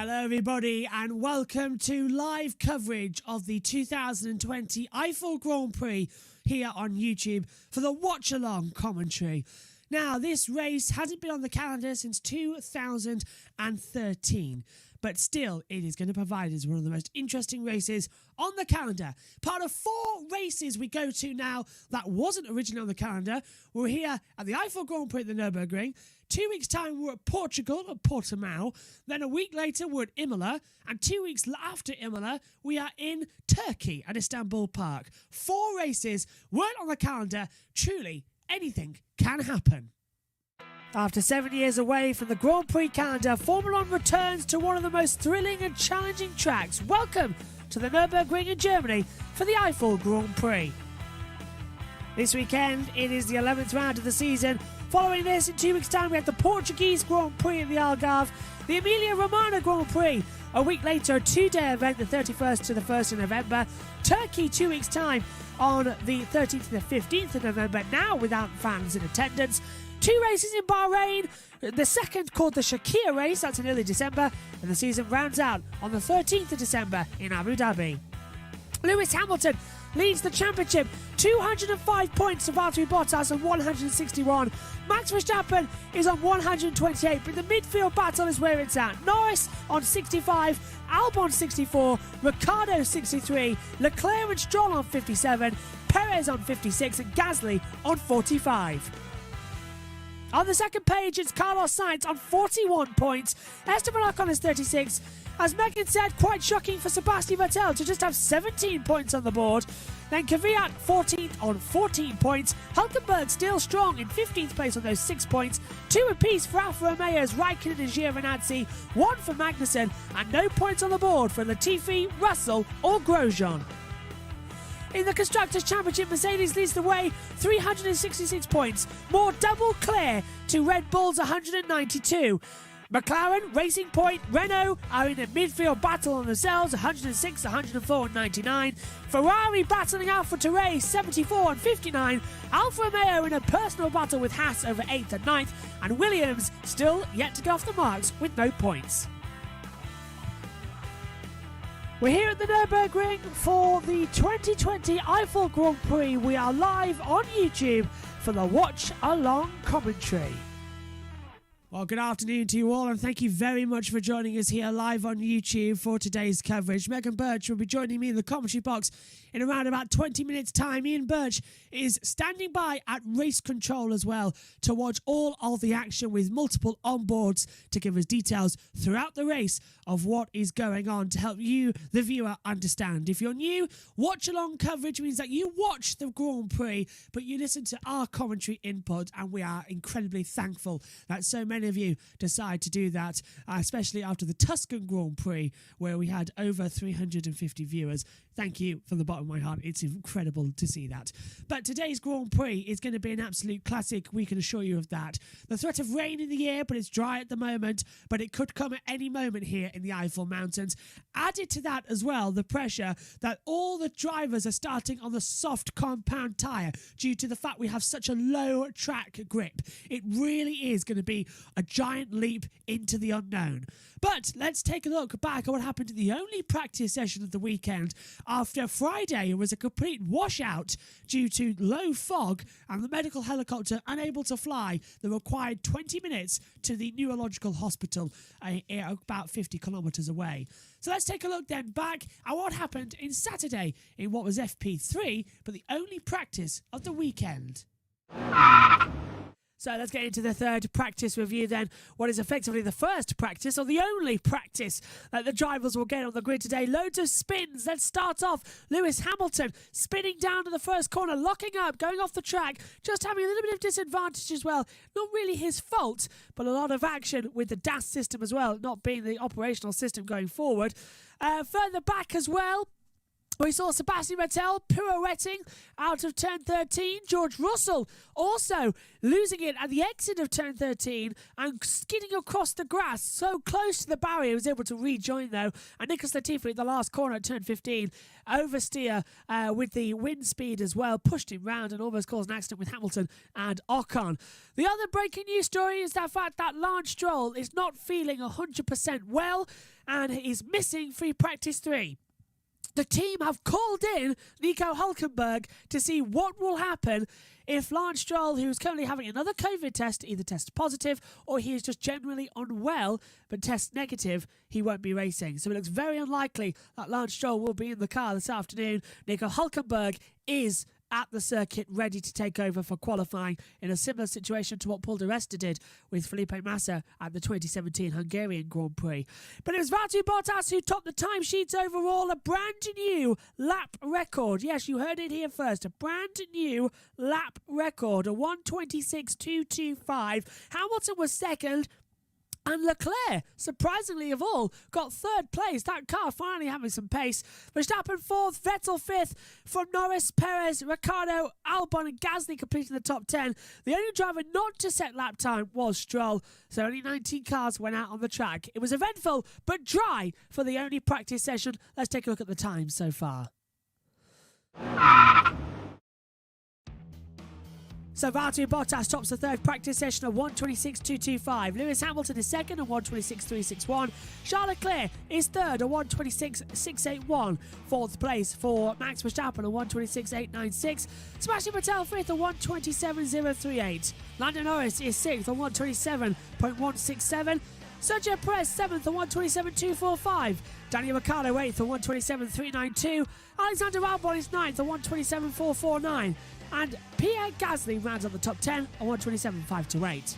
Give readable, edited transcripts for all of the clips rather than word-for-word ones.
Hello everybody and welcome to live coverage of the 2020 Eifel Grand Prix here on YouTube for the watch-along commentary. Now, this race hasn't been on the calendar since 2013, but still it is going to provide us one of the most interesting races on the calendar. Part of 4 races we go to now that wasn't originally on the calendar. We're here at the Eifel Grand Prix at the Nurburgring. 2 weeks' time, we're at Portugal, at Portimao. Then a week later, we're at Imola. And 2 weeks after Imola, we are in Turkey at Istanbul Park. 4 races weren't on the calendar. Truly, anything can happen. After 7 years away from the Grand Prix calendar, Formula 1 returns to one of the most thrilling and challenging tracks. Welcome to the Nurburgring in Germany for the Eifel Grand Prix. This weekend, it is the 11th round of the season. Following this, in 2 weeks' time, we have the Portuguese Grand Prix in the Algarve, the Emilia-Romagna Grand Prix. A week later, a 2-day event, the 31st to the 1st of November. Turkey, 2 weeks' time, on the 13th to the 15th of November, now without fans in attendance. 2 races in Bahrain, the second called the Shakir race, that's in early December, and the season rounds out on the 13th of December in Abu Dhabi. Lewis Hamilton leads the championship, 205 points to Valtteri Bottas on 161. Max Verstappen is on 128, but the midfield battle is where it's at. Norris on 65, Albon 64, Ricciardo 63, Leclerc and Stroll on 57, Perez on 56, and Gasly on 45. On the second page, it's Carlos Sainz on 41 points. Esteban Ocon is 36. As Megan said, quite shocking for Sebastian Vettel to just have 17 points on the board. Then Kvyat 14th on 14 points. Hulkenberg still strong in 15th place on those 6 points. 2 apiece for Alfa Romeo's Raikkonen and Giovinazzi. 1 for Magnussen, and no points on the board for Latifi, Russell or Grosjean. In the Constructors' Championship, Mercedes leads the way, 366 points. More double clear to Red Bull's 192. McLaren, Racing Point, Renault are in a midfield battle on themselves, 106, 104 and 99. Ferrari battling AlphaTauri, 74 and 59. Alfa Romeo in a personal battle with Haas over 8th and 9th. And Williams still yet to go off the marks with no points. We're here at the Nurburgring for the 2020 Eifel Grand Prix. We are live on YouTube for the watch-along commentary. Well, good afternoon to you all, and thank you very much for joining us here live on YouTube for today's coverage. Megan Burch will be joining me in the commentary box in around about 20 minutes' time. Ian Burch is standing by at race control as well to watch all of the action with multiple onboards to give us details throughout the race of what is going on to help you, the viewer, understand. If you're new, watch-along coverage means that you watch the Grand Prix, but you listen to our commentary input, and we are incredibly thankful that so many of you decide to do that, especially after the Tuscan Grand Prix, where we had over 350 viewers. Thank you from the bottom of my heart. It's incredible to see that. But today's Grand Prix is going to be an absolute classic. We can assure you of that. The threat of rain in the air, but it's dry at the moment. But it could come at any moment here in the Eifel Mountains. Added to that as well, the pressure that all the drivers are starting on the soft compound tyre due to the fact we have such a low track grip. It really is going to be a giant leap into the unknown. But let's take a look back at what happened in the only practice session of the weekend. After Friday, it was a complete washout due to low fog and the medical helicopter unable to fly the required 20 minutes to the neurological hospital about 50 kilometres away. So let's take a look then back at what happened in Saturday in what was FP3, but the only practice of the weekend. So let's get into the third practice review then. What is effectively the first practice, or the only practice that the drivers will get on the grid today. Loads of spins. Let's start off. Lewis Hamilton spinning down to the first corner, locking up, going off the track, just having a little bit of disadvantage as well. Not really his fault, but a lot of action with the DAS system as well, not being the operational system going forward. Further back as well, we saw Sebastian Vettel pirouetting out of turn 13. George Russell also losing it at the exit of turn 13 and skidding across the grass so close to the barrier. He was able to rejoin though. And Nicholas Latifi at the last corner at turn 15 oversteer with the wind speed as well, pushed him round and almost caused an accident with Hamilton and Ocon. The other breaking news story is the fact that Lance Stroll is not feeling 100% well. and is missing free practice 3. The team have called in Nico Hulkenberg to see what will happen if Lance Stroll, who's currently having another COVID test, either tests positive or he is just generally unwell but tests negative, he won't be racing. So it looks very unlikely that Lance Stroll will be in the car this afternoon. Nico Hulkenberg is at the circuit ready to take over for qualifying in a similar situation to what Paul di Resta did with Felipe Massa at the 2017 Hungarian Grand Prix. But it was Valtteri Bottas who topped the timesheets overall, a brand new lap record. Yes, you heard it here first, a brand new lap record, a 1:26.225. Hamilton was second, and Leclerc, surprisingly of all, got third place. That car finally having some pace. Verstappen fourth, Vettel fifth. From Norris, Perez, Ricciardo, Albon and Gasly completing the top 10. The only driver not to set lap time was Stroll. So only 19 cars went out on the track. It was eventful but dry for the only practice session. Let's take a look at the times so far. So Valtteri Bottas tops the third practice session at 1:26.225. Lewis Hamilton is second at 1:26.361. Charles Leclerc is third at 1:26.681. Fourth place for Max Verstappen at 1:26.896. Sebastian Vettel fifth at 1:27.038. Lando Norris is sixth at 1:27.167. Sergio Perez seventh at 1:27.245. Daniel Ricciardo eighth at 1:27.392. Alexander Albon is ninth at 1:27.449. And Pierre Gasly rounds up the top 10 at 1:27.528.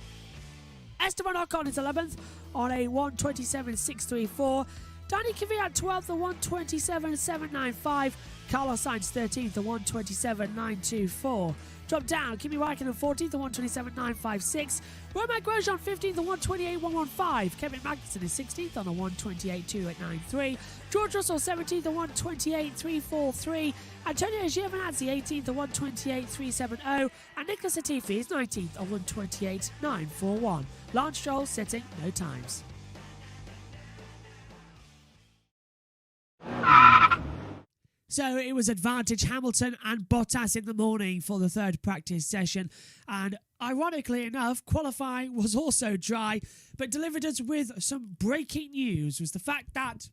Esteban Ocon is 11th on a 1:27.634. Danny Kvyat 12th at 1:27.795. Carlos Sainz 13th at 1:27.924. Drop down, Kimi Raikkonen 14th at 1:27.956. Romain Grosjean 15th at 1:28.115. Kevin Magnussen is 16th on a 1:28.2893. George Russell 17th at 1:28.343. Antonio Giovinazzi 18th at 1:28.370. And Nicholas Latifi is 19th at 1:28.941. Lance Stroll sitting no times. So it was advantage Hamilton and Bottas in the morning for the third practice session. And ironically enough, qualifying was also dry, but delivered us with some breaking news. Was the fact that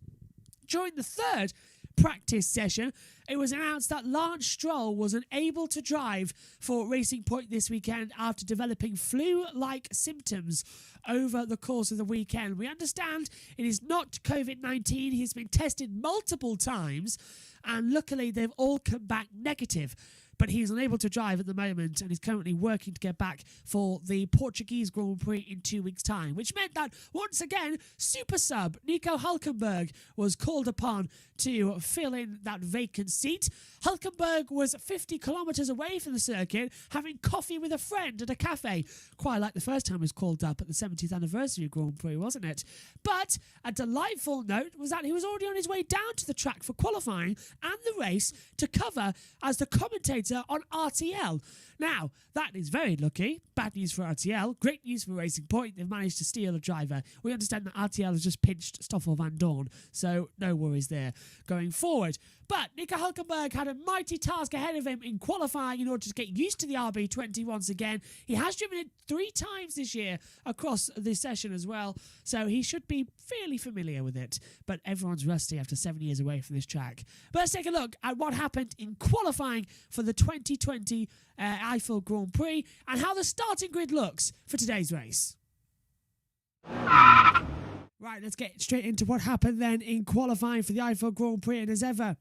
during the third practice session, it was announced that Lance Stroll was unable to drive for Racing Point this weekend after developing flu-like symptoms over the course of the weekend. We understand it is not COVID-19. He's been tested multiple times, and luckily they've all come back negative. But he's unable to drive at the moment and is currently working to get back for the Portuguese Grand Prix in 2 weeks' time, which meant that, once again, super sub Nico Hulkenberg was called upon to fill in that vacant seat. Hulkenberg was 50 kilometres away from the circuit, having coffee with a friend at a cafe. Quite like the first time he was called up at the 70th anniversary Grand Prix, wasn't it? But a delightful note was that he was already on his way down to the track for qualifying and the race to cover as the commentator on RTL. Now, that is very lucky. Bad news for RTL. Great news for Racing Point. They've managed to steal a driver. We understand that RTL has just pinched Stoffel Van Dorn, so no worries there going forward. But Nico Hulkenberg had a mighty task ahead of him in qualifying in order to get used to the RB20 once again. He has driven it 3 times this year across this session as well, so he should be fairly familiar with it. But everyone's rusty after 7 years away from this track. But let's take a look at what happened in qualifying for the 2020 Eifel Grand Prix and how the starting grid looks for today's race. Right, let's get straight into what happened then in qualifying for the Eifel Grand Prix. And as ever,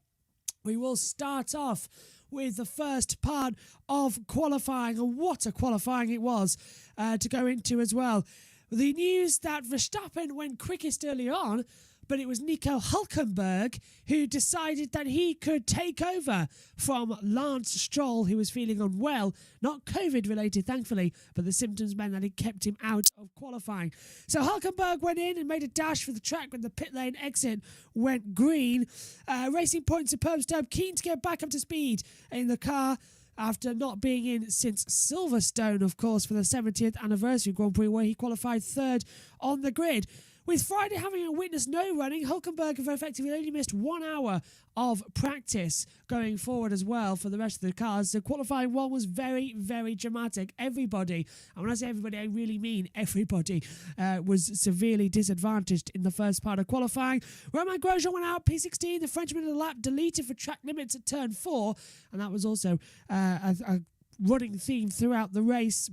we will start off with the first part of qualifying, and what a qualifying it was to go into as well. The news that Verstappen went quickest earlier on, but it was Nico Hulkenberg who decided that he could take over from Lance Stroll, who was feeling unwell. Not COVID-related, thankfully, but the symptoms meant that it kept him out of qualifying. So Hulkenberg went in and made a dash for the track when the pit lane exit went green. Racing Point Superb Stub keen to get back up to speed in the car after not being in since Silverstone, of course, for the 70th anniversary Grand Prix, where he qualified third on the grid. With Friday having witnessed no running, Hulkenberg have effectively only missed 1 hour of practice going forward as well for the rest of the cars. So qualifying 1 was very, very dramatic. Everybody, and when I say everybody, I really mean everybody, was severely disadvantaged in the first part of qualifying. Romain Grosjean went out P16. The Frenchman in the lap deleted for track limits at turn 4, and that was also a running theme throughout the race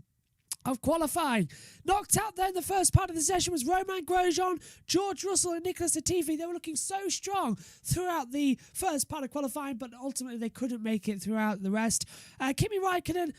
of qualifying. Knocked out there in the first part of the session was Romain Grosjean, George Russell and Nicholas Latifi. They were looking so strong throughout the first part of qualifying, but ultimately they couldn't make it throughout the rest. Kimi Raikkonen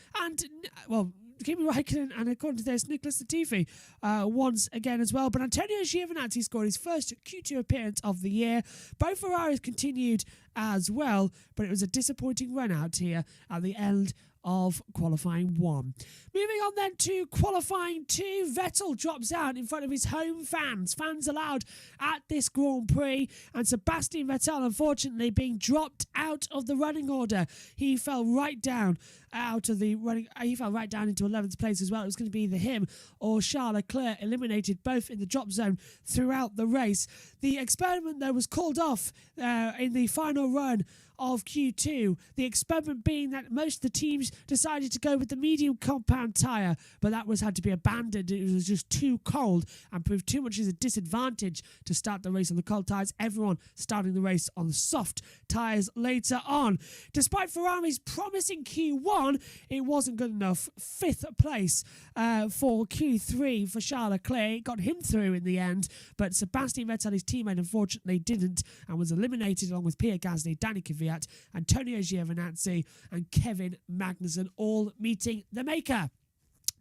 and according to this, Nicholas Latifi once again as well. But Antonio Giovinazzi scored his first Q2 appearance of the year. Both Ferraris continued as well, but it was a disappointing run out here at the end of qualifying 1. Moving on then to qualifying 2, Vettel drops out in front of his home fans. Fans allowed at this Grand Prix, and Sebastian Vettel unfortunately being dropped out of the running order. He fell right down out of the running. He fell right down into 11th place as well. It was going to be either him or Charles Leclerc, eliminated both in the drop zone throughout the race. The experiment though was called off in the final run of Q2, the experiment being that most of the teams decided to go with the medium compound tyre, but that had to be abandoned. It was just too cold and proved too much as a disadvantage to start the race on the cold tyres. Everyone starting the race on the soft tyres later on. Despite Ferrari's promising Q1, it wasn't good enough. 5th place for Q3 for Charles Leclerc. It got him through in the end, but Sebastian Vettel, his teammate, unfortunately didn't and was eliminated along with Pierre Gasly, Danny Kvyat, Antonio Giovinazzi and Kevin Magnussen, all meeting the maker.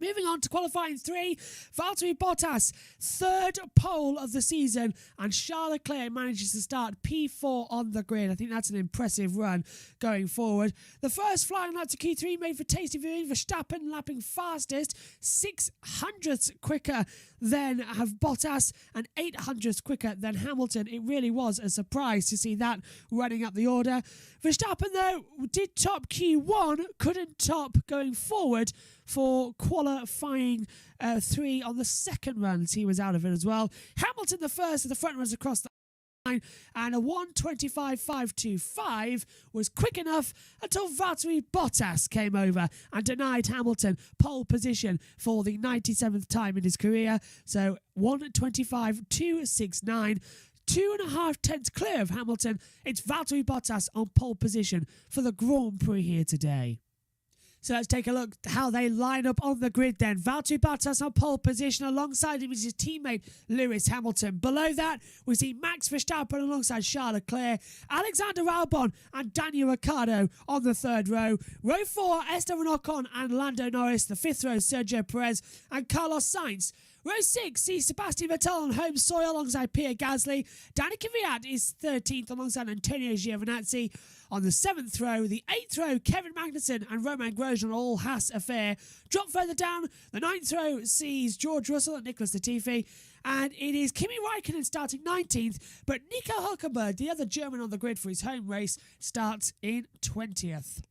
Moving on to qualifying 3, Valtteri Bottas, 3rd pole of the season, and Charles Leclerc manages to start P4 on the grid. I think that's an impressive run going forward. The first flying lap to Q3 made for tasty viewing. Verstappen lapping fastest, 600ths quicker than Bottas and 800ths quicker than Hamilton. It really was a surprise to see that running up the order. Verstappen, though, did top Q1, couldn't top going forward for qualifying 3 on the second run. He was out of it as well. Hamilton, the first of the front runners across the line, and a 1:25.525 was quick enough until Valtteri Bottas came over and denied Hamilton pole position for the 97th time in his career. So 1:25.269. 2.5 tenths clear of Hamilton. It's Valtteri Bottas on pole position for the Grand Prix here today. So let's take a look at how they line up on the grid then. Valtteri Bottas on pole position. Alongside him is his teammate Lewis Hamilton. Below that, we see Max Verstappen alongside Charles Leclerc, Alexander Albon and Daniel Ricciardo on the 3rd row. Row 4, Esteban Ocon and Lando Norris. The 5th row, Sergio Perez and Carlos Sainz. Row 6 sees Sebastian Vettel on home soil alongside Pierre Gasly. Danny Kvyat is 13th alongside Antonio Giovinazzi. On the 7th row, the 8th row, Kevin Magnussen and Romain Grosjean, all Haas affair. Drop further down, the 9th row sees George Russell and Nicholas Latifi. And it is Kimi Raikkonen starting 19th, but Nico Hulkenberg, the other German on the grid for his home race, starts in 20th.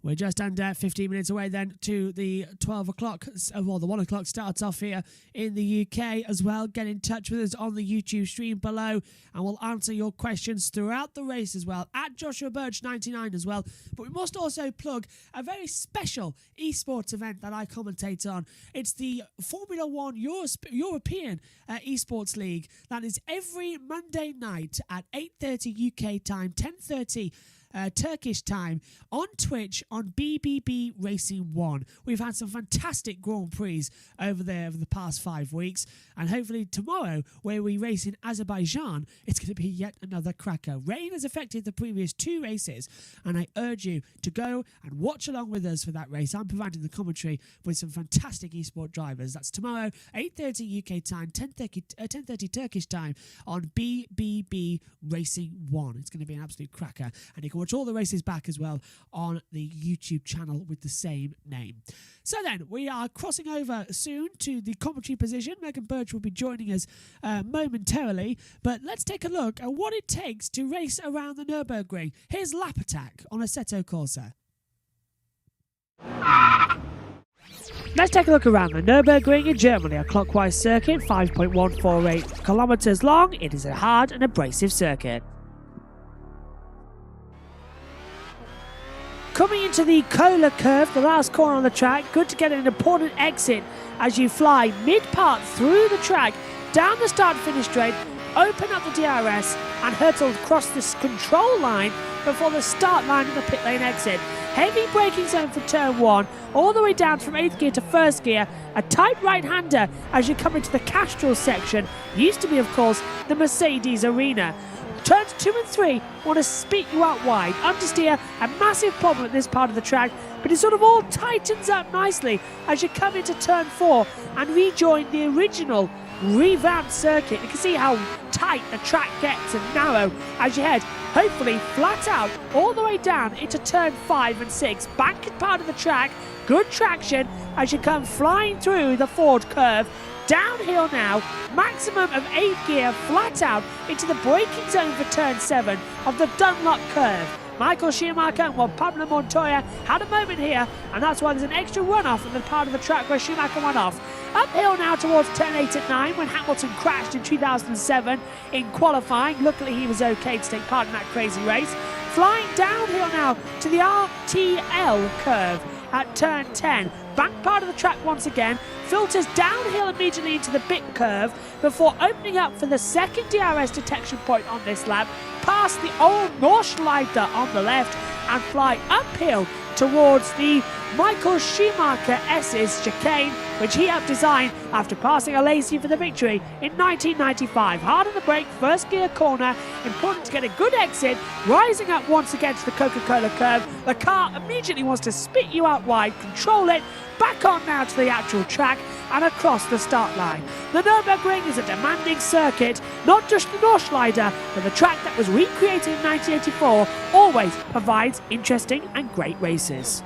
We're just under 15 minutes away then to the 12 o'clock, well, the 1 o'clock starts off here in the UK as well. Get in touch with us on the YouTube stream below and we'll answer your questions throughout the race as well, at Joshua Burch 99 as well. But we must also plug a very special esports event that I commentate on. It's the Formula One European Esports League. That is every Monday night at 8:30 UK time, 10:30 Turkish time on Twitch on BBB Racing 1. We've had some fantastic Grand Prix over there over the past 5 weeks, and hopefully tomorrow, where we race in Azerbaijan, it's going to be yet another cracker. Rain has affected the previous 2 races, and I urge you to go and watch along with us for that race. I'm providing the commentary with some fantastic esport drivers. That's tomorrow, 8:30 UK time, 10:30 Turkish time on BBB Racing 1. It's going to be an absolute cracker, and you can watch all the races back as well on the YouTube channel with the same name. So then, we are crossing over soon to the commentary position. Megan Burch will be joining us momentarily, but let's take a look at what it takes to race around the Nurburgring. Here's Lap Attack on Assetto Corsa. Let's take a look around the Nurburgring in Germany, a clockwise circuit, 5.148 kilometres long. It is a hard and abrasive circuit. Coming into the Kohler curve, the last corner on the track, good to get an important exit as you fly mid-part through the track, down the start-finish straight, open up the DRS and hurtle across this control line before the start line of the pit lane exit. Heavy braking zone for turn 1, all the way down from 8th gear to 1st gear, a tight right-hander as you come into the Castrol section, used to be of course the Mercedes arena. Turns 2 and 3 want to spit you out wide. Understeer, a massive problem at this part of the track, but it sort of all tightens up nicely as you come into turn 4 and rejoin the original revamped circuit. You can see how tight the track gets and narrow as you head, hopefully flat out, all the way down into turn 5 and 6. Banked part of the track, good traction as you come flying through the Ford curve. Downhill now, maximum of 8th gear, flat out into the braking zone for turn 7 of the Dunlop curve. Michael Schumacher and Juan Pablo Montoya had a moment here, and that's why there's an extra runoff in the part of the track where Schumacher went off. Uphill now towards turn 8 and 9 when Hamilton crashed in 2007 in qualifying. Luckily he was okay to take part in that crazy race. Flying downhill now to the RTL curve at turn 10. Back part of the track once again, filters downhill immediately into the bit curve before opening up for the second DRS detection point on this lap, past the old Nordschleife on the left and fly uphill towards the Michael Schumacher S's chicane, which he helped design after passing a Lacey for the victory in 1995. Hard on the brake, first gear corner, important to get a good exit, rising up once again to the Coca-Cola curve. The car immediately wants to spit you out wide, control it, back on now to the actual track and across the start line. The Nürburgring is a demanding circuit, not just the Nordschleife, but the track that was recreated in 1984 always provides interesting and great races.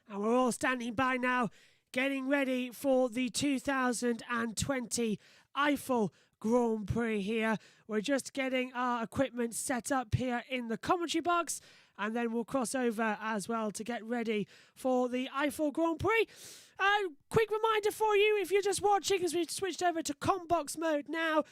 And we're all standing by now, getting ready for the 2020 Eifel Grand Prix here. We're just getting our equipment set up here in the commentary box, and then we'll cross over as well to get ready for the Eifel Grand Prix. Quick reminder for you, if you're just watching, as we've switched over to Combox mode now,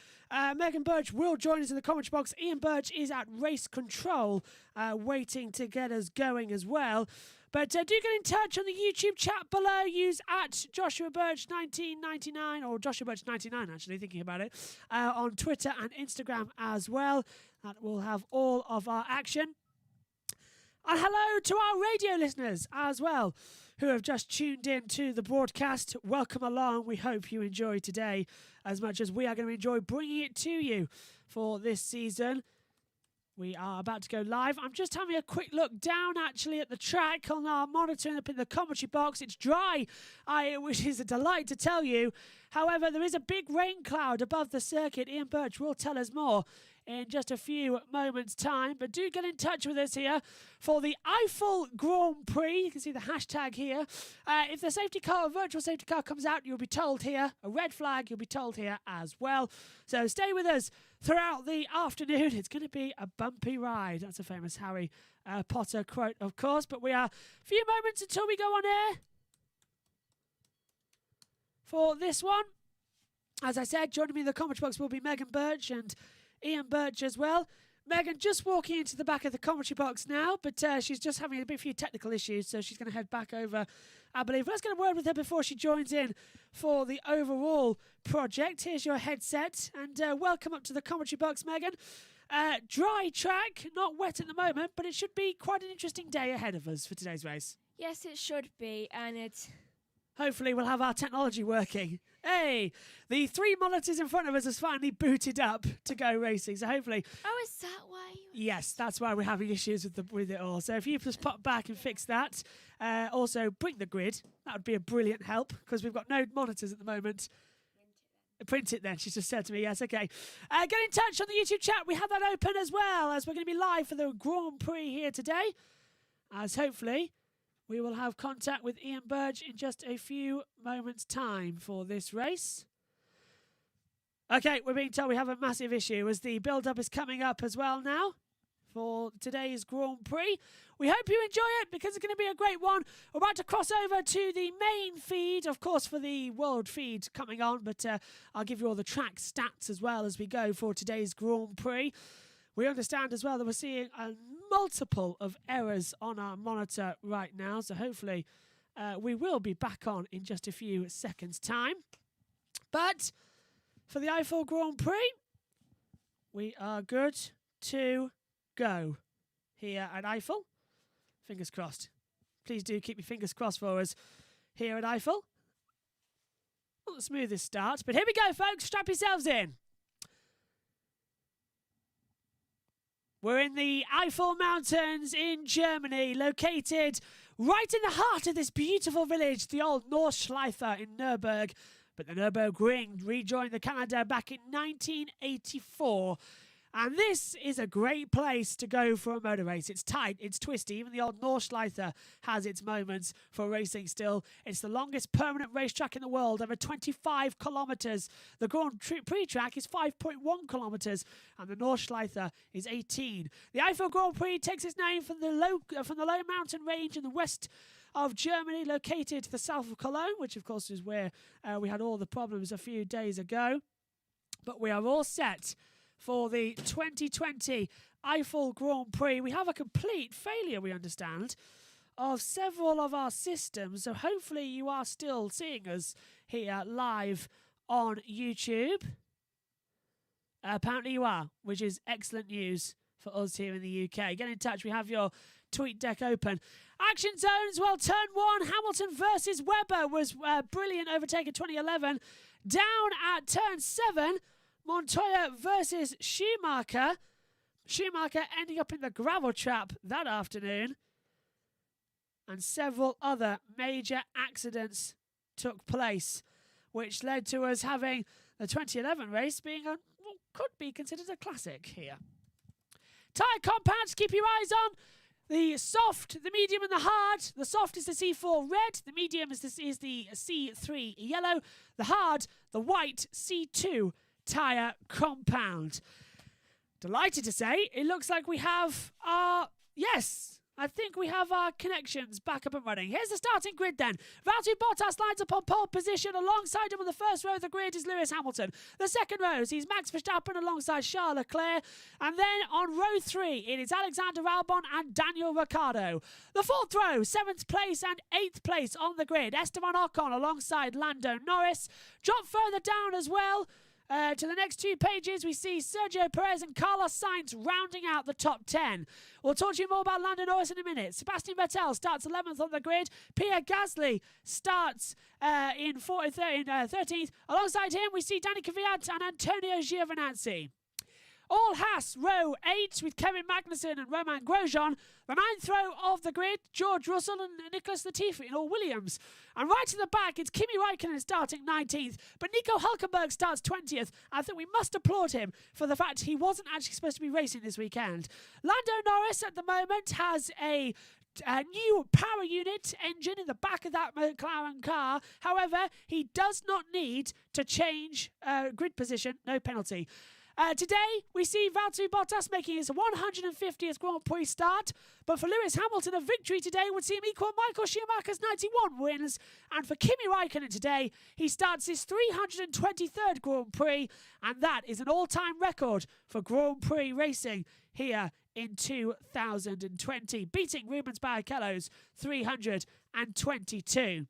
Megan Burch will join us in the commentary box. Ian Burch is at race control, waiting to get us going as well. But do get in touch on the YouTube chat below. Use at Joshua Burch 1999 or Joshua Burch 99, actually, thinking about it, on Twitter and Instagram as well. That will have all of our action. And hello to our radio listeners as well, who have just tuned in to the broadcast. Welcome along. We hope you enjoy today as much as we are going to enjoy bringing it to you for this season. We are about to go live. I'm just having a quick look down actually at the track on our monitor up in the commentary box. It's dry, which is a delight to tell you. However, there is a big rain cloud above the circuit. Ian Burch will tell us more in just a few moments' time. But do get in touch with us here for the Eifel Grand Prix. You can see the hashtag here. If the safety car or virtual safety car comes out, you'll be told here. A red flag, you'll be told here as well. So stay with us throughout the afternoon. It's going to be a bumpy ride. That's a famous Harry Potter quote, of course. But we are a few moments until we go on air for this one. As I said, joining me in the commentary box will be Megan Burch and Ian Burch as well. Megan just walking into the back of the commentary box now, but she's just having a few technical issues, so she's going to head back over, I believe. Let's get a word with her before she joins in for the overall project. Here's your headset, and welcome up to the commentary box, Megan. Dry track, not wet at the moment, but it should be quite an interesting day ahead of us for today's race. Yes, it should be, and it's... Hopefully we'll have our technology working. Hey, the 3 monitors in front of us has finally booted up to go racing. So hopefully... Oh, is that why? Yes, that's why we're having issues with it all. So if you just pop back and fix that. Also, bring the grid. That would be a brilliant help because we've got no monitors at the moment. Print it then, she just said to me. Yes, okay. Get in touch on the YouTube chat. We have that open as well, as we're going to be live for the Grand Prix here today. As hopefully... we will have contact with Ian Burch in just a few moments' time for this race. Okay, we're being told we have a massive issue as the build-up is coming up as well now for today's Grand Prix. We hope you enjoy it because it's going to be a great one. We're about to cross over to the main feed, of course, for the world feed coming on, but I'll give you all the track stats as well as we go for today's Grand Prix. We understand as well that we're seeing a multiple of errors on our monitor right now, so hopefully we will be back on in just a few seconds' time. But for the Eifel Grand Prix, we are good to go here at Eifel. Fingers crossed. Please do keep your fingers crossed for us here at Eifel. Not the smoothest start, but here we go, folks. Strap yourselves in. We're in the Eifel Mountains in Germany, located right in the heart of this beautiful village, the old Nordschleife in Nurburgring. But the Nurburgring rejoined the calendar back in 1984. And this is a great place to go for a motor race. It's tight, it's twisty. Even the old Nordschleife has its moments for racing still. It's the longest permanent racetrack in the world, over 25 kilometres. The Grand Prix track is 5.1 kilometres, and the Nordschleife is 18. The Eifel Grand Prix takes its name from the low mountain range in the west of Germany, located to the south of Cologne, which of course is where we had all the problems a few days ago. But we are all set for the 2020 Eifel Grand Prix. We have a complete failure, we understand, of several of our systems. So hopefully you are still seeing us here live on YouTube. Apparently you are, which is excellent news for us here in the UK. Get in touch. We have your tweet deck open. Action zones. Well, turn 1, Hamilton versus Webber was brilliant overtake in 2011. Down at turn 7, Montoya versus Schumacher. Schumacher ending up in the gravel trap that afternoon. And several other major accidents took place, which led to us having the 2011 race being what could be considered a classic here. Tyre compounds, keep your eyes on. The soft, the medium and the hard. The soft is the C4 red. The medium is the C3 yellow. The hard, the white C2 tyre compound. Delighted to say, it looks like we have our, yes, I think we have our connections back up and running. Here's the starting grid then. Valtteri Bottas lines up on pole position. Alongside him on the first row of the grid is Lewis Hamilton. The second row sees Max Verstappen alongside Charles Leclerc. And then on row 3, it is Alexander Albon and Daniel Ricciardo. The fourth row, 7th place and 8th place on the grid. Esteban Ocon alongside Lando Norris. Drop further down as well. To the next 2 pages, we see Sergio Perez and Carlos Sainz rounding out the top 10. We'll talk to you more about Lando Norris in a minute. Sebastian Vettel starts 11th on the grid. Pierre Gasly starts in 13th. Alongside him, we see Danny Kvyat and Antonio Giovinazzi. All Haas, row 8 with Kevin Magnussen and Romain Grosjean. The 9th row of the grid, George Russell and Nicholas Latifi and all Williams. And right in the back, it's Kimi Raikkonen starting 19th. But Nico Hulkenberg starts 20th. I think we must applaud him for the fact he wasn't actually supposed to be racing this weekend. Lando Norris at the moment has a new power unit engine in the back of that McLaren car. However, he does not need to change grid position. No penalty. Today, we see Valtteri Bottas making his 150th Grand Prix start, but for Lewis Hamilton, a victory today would see him equal Michael Schumacher's 91 wins, and for Kimi Raikkonen today, he starts his 323rd Grand Prix, and that is an all-time record for Grand Prix racing here in 2020, beating Rubens Barrichello's 322.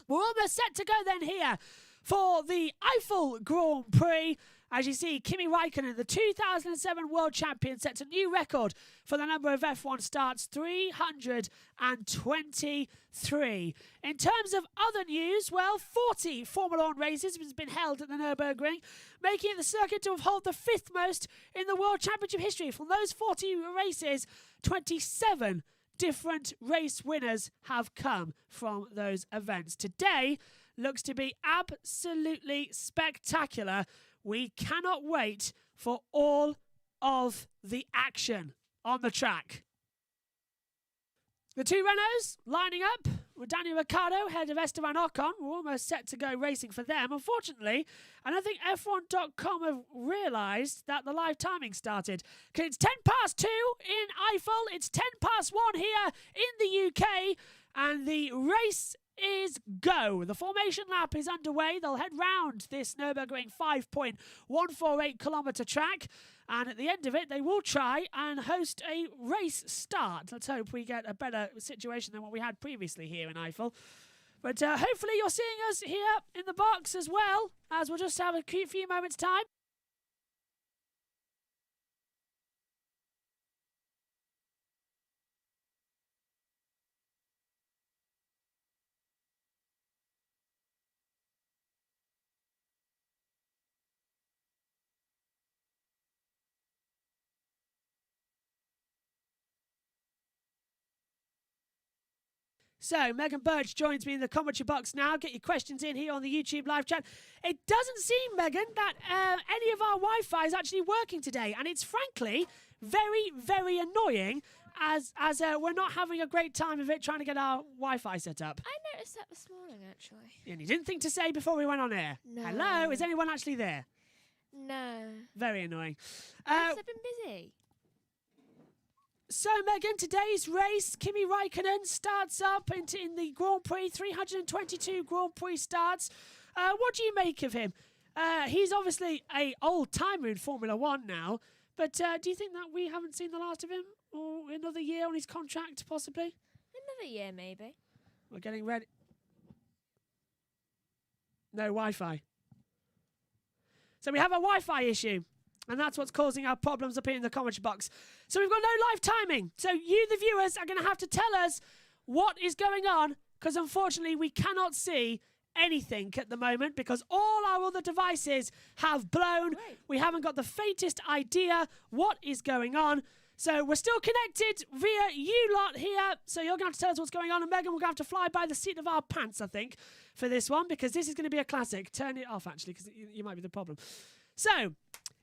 We're almost set to go then here for the Eifel Grand Prix. As you see, Kimi Raikkonen, the 2007 world champion, sets a new record for the number of F1 starts, 323. In terms of other news, well, 40 Formula 1 races has been held at the Nurburgring, making it the circuit to hold the 5th most in the World Championship history. From those 40 races, 27 different race winners have come from those events. Today looks to be absolutely spectacular. We cannot wait for all of the action on the track. The 2 Renaults lining up Daniel Ricciardo, head of Esteban Ocon, were almost set to go racing for them. Unfortunately, and I think F1.com have realised that the live timing started. Because it's 10 past 2 in Eifel, it's 10 past 1 here in the UK, and the race is go. The formation lap is underway. They'll head round this Nurburgring 5.148 kilometre track, and at the end of it they will try and host a race start. Let's hope we get a better situation than what we had previously here in Eifel. But hopefully you're seeing us here in the box as well, as we'll just have a few moments time. So, Megan Burch joins me in the commentary box now. Get your questions in here on the YouTube live chat. It doesn't seem, Megan, that any of our Wi-Fi is actually working today. And it's frankly very, very annoying as we're not having a great time of it trying to get our Wi-Fi set up. I noticed that this morning, actually. And you didn't think to say before we went on air? No. Hello? Is anyone actually there? No. Very annoying. I've been busy. So, Megan, today's race, Kimi Raikkonen starts up in the Grand Prix, 322 Grand Prix starts. What do you make of him? He's obviously an old-timer in Formula 1 now, but do you think that we haven't seen the last of him? Or another year on his contract, possibly? Another year, maybe. We're getting ready. No Wi-Fi. So we have a Wi-Fi issue. And that's what's causing our problems up here in the commentary box. So we've got no live timing. So you, the viewers, are going to have to tell us what is going on, because unfortunately we cannot see anything at the moment because all our other devices have blown. Right. We haven't got the faintest idea what is going on. So we're still connected via you lot here. So you're going to have to tell us what's going on. And Megan, we're going to have to fly by the seat of our pants, I think, for this one, because this is going to be a classic. Turn it off, actually, because you might be the problem. So,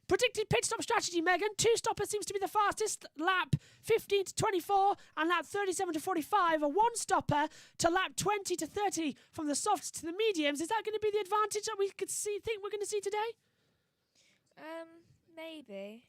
predicted pit stop strategy, Megan. Two-stopper seems to be the fastest. Lap 15 to 24 and lap 37 to 45. A one-stopper to lap 20 to 30 from the softs to the mediums. Is that going to be the advantage that we think we're going to see today? Maybe.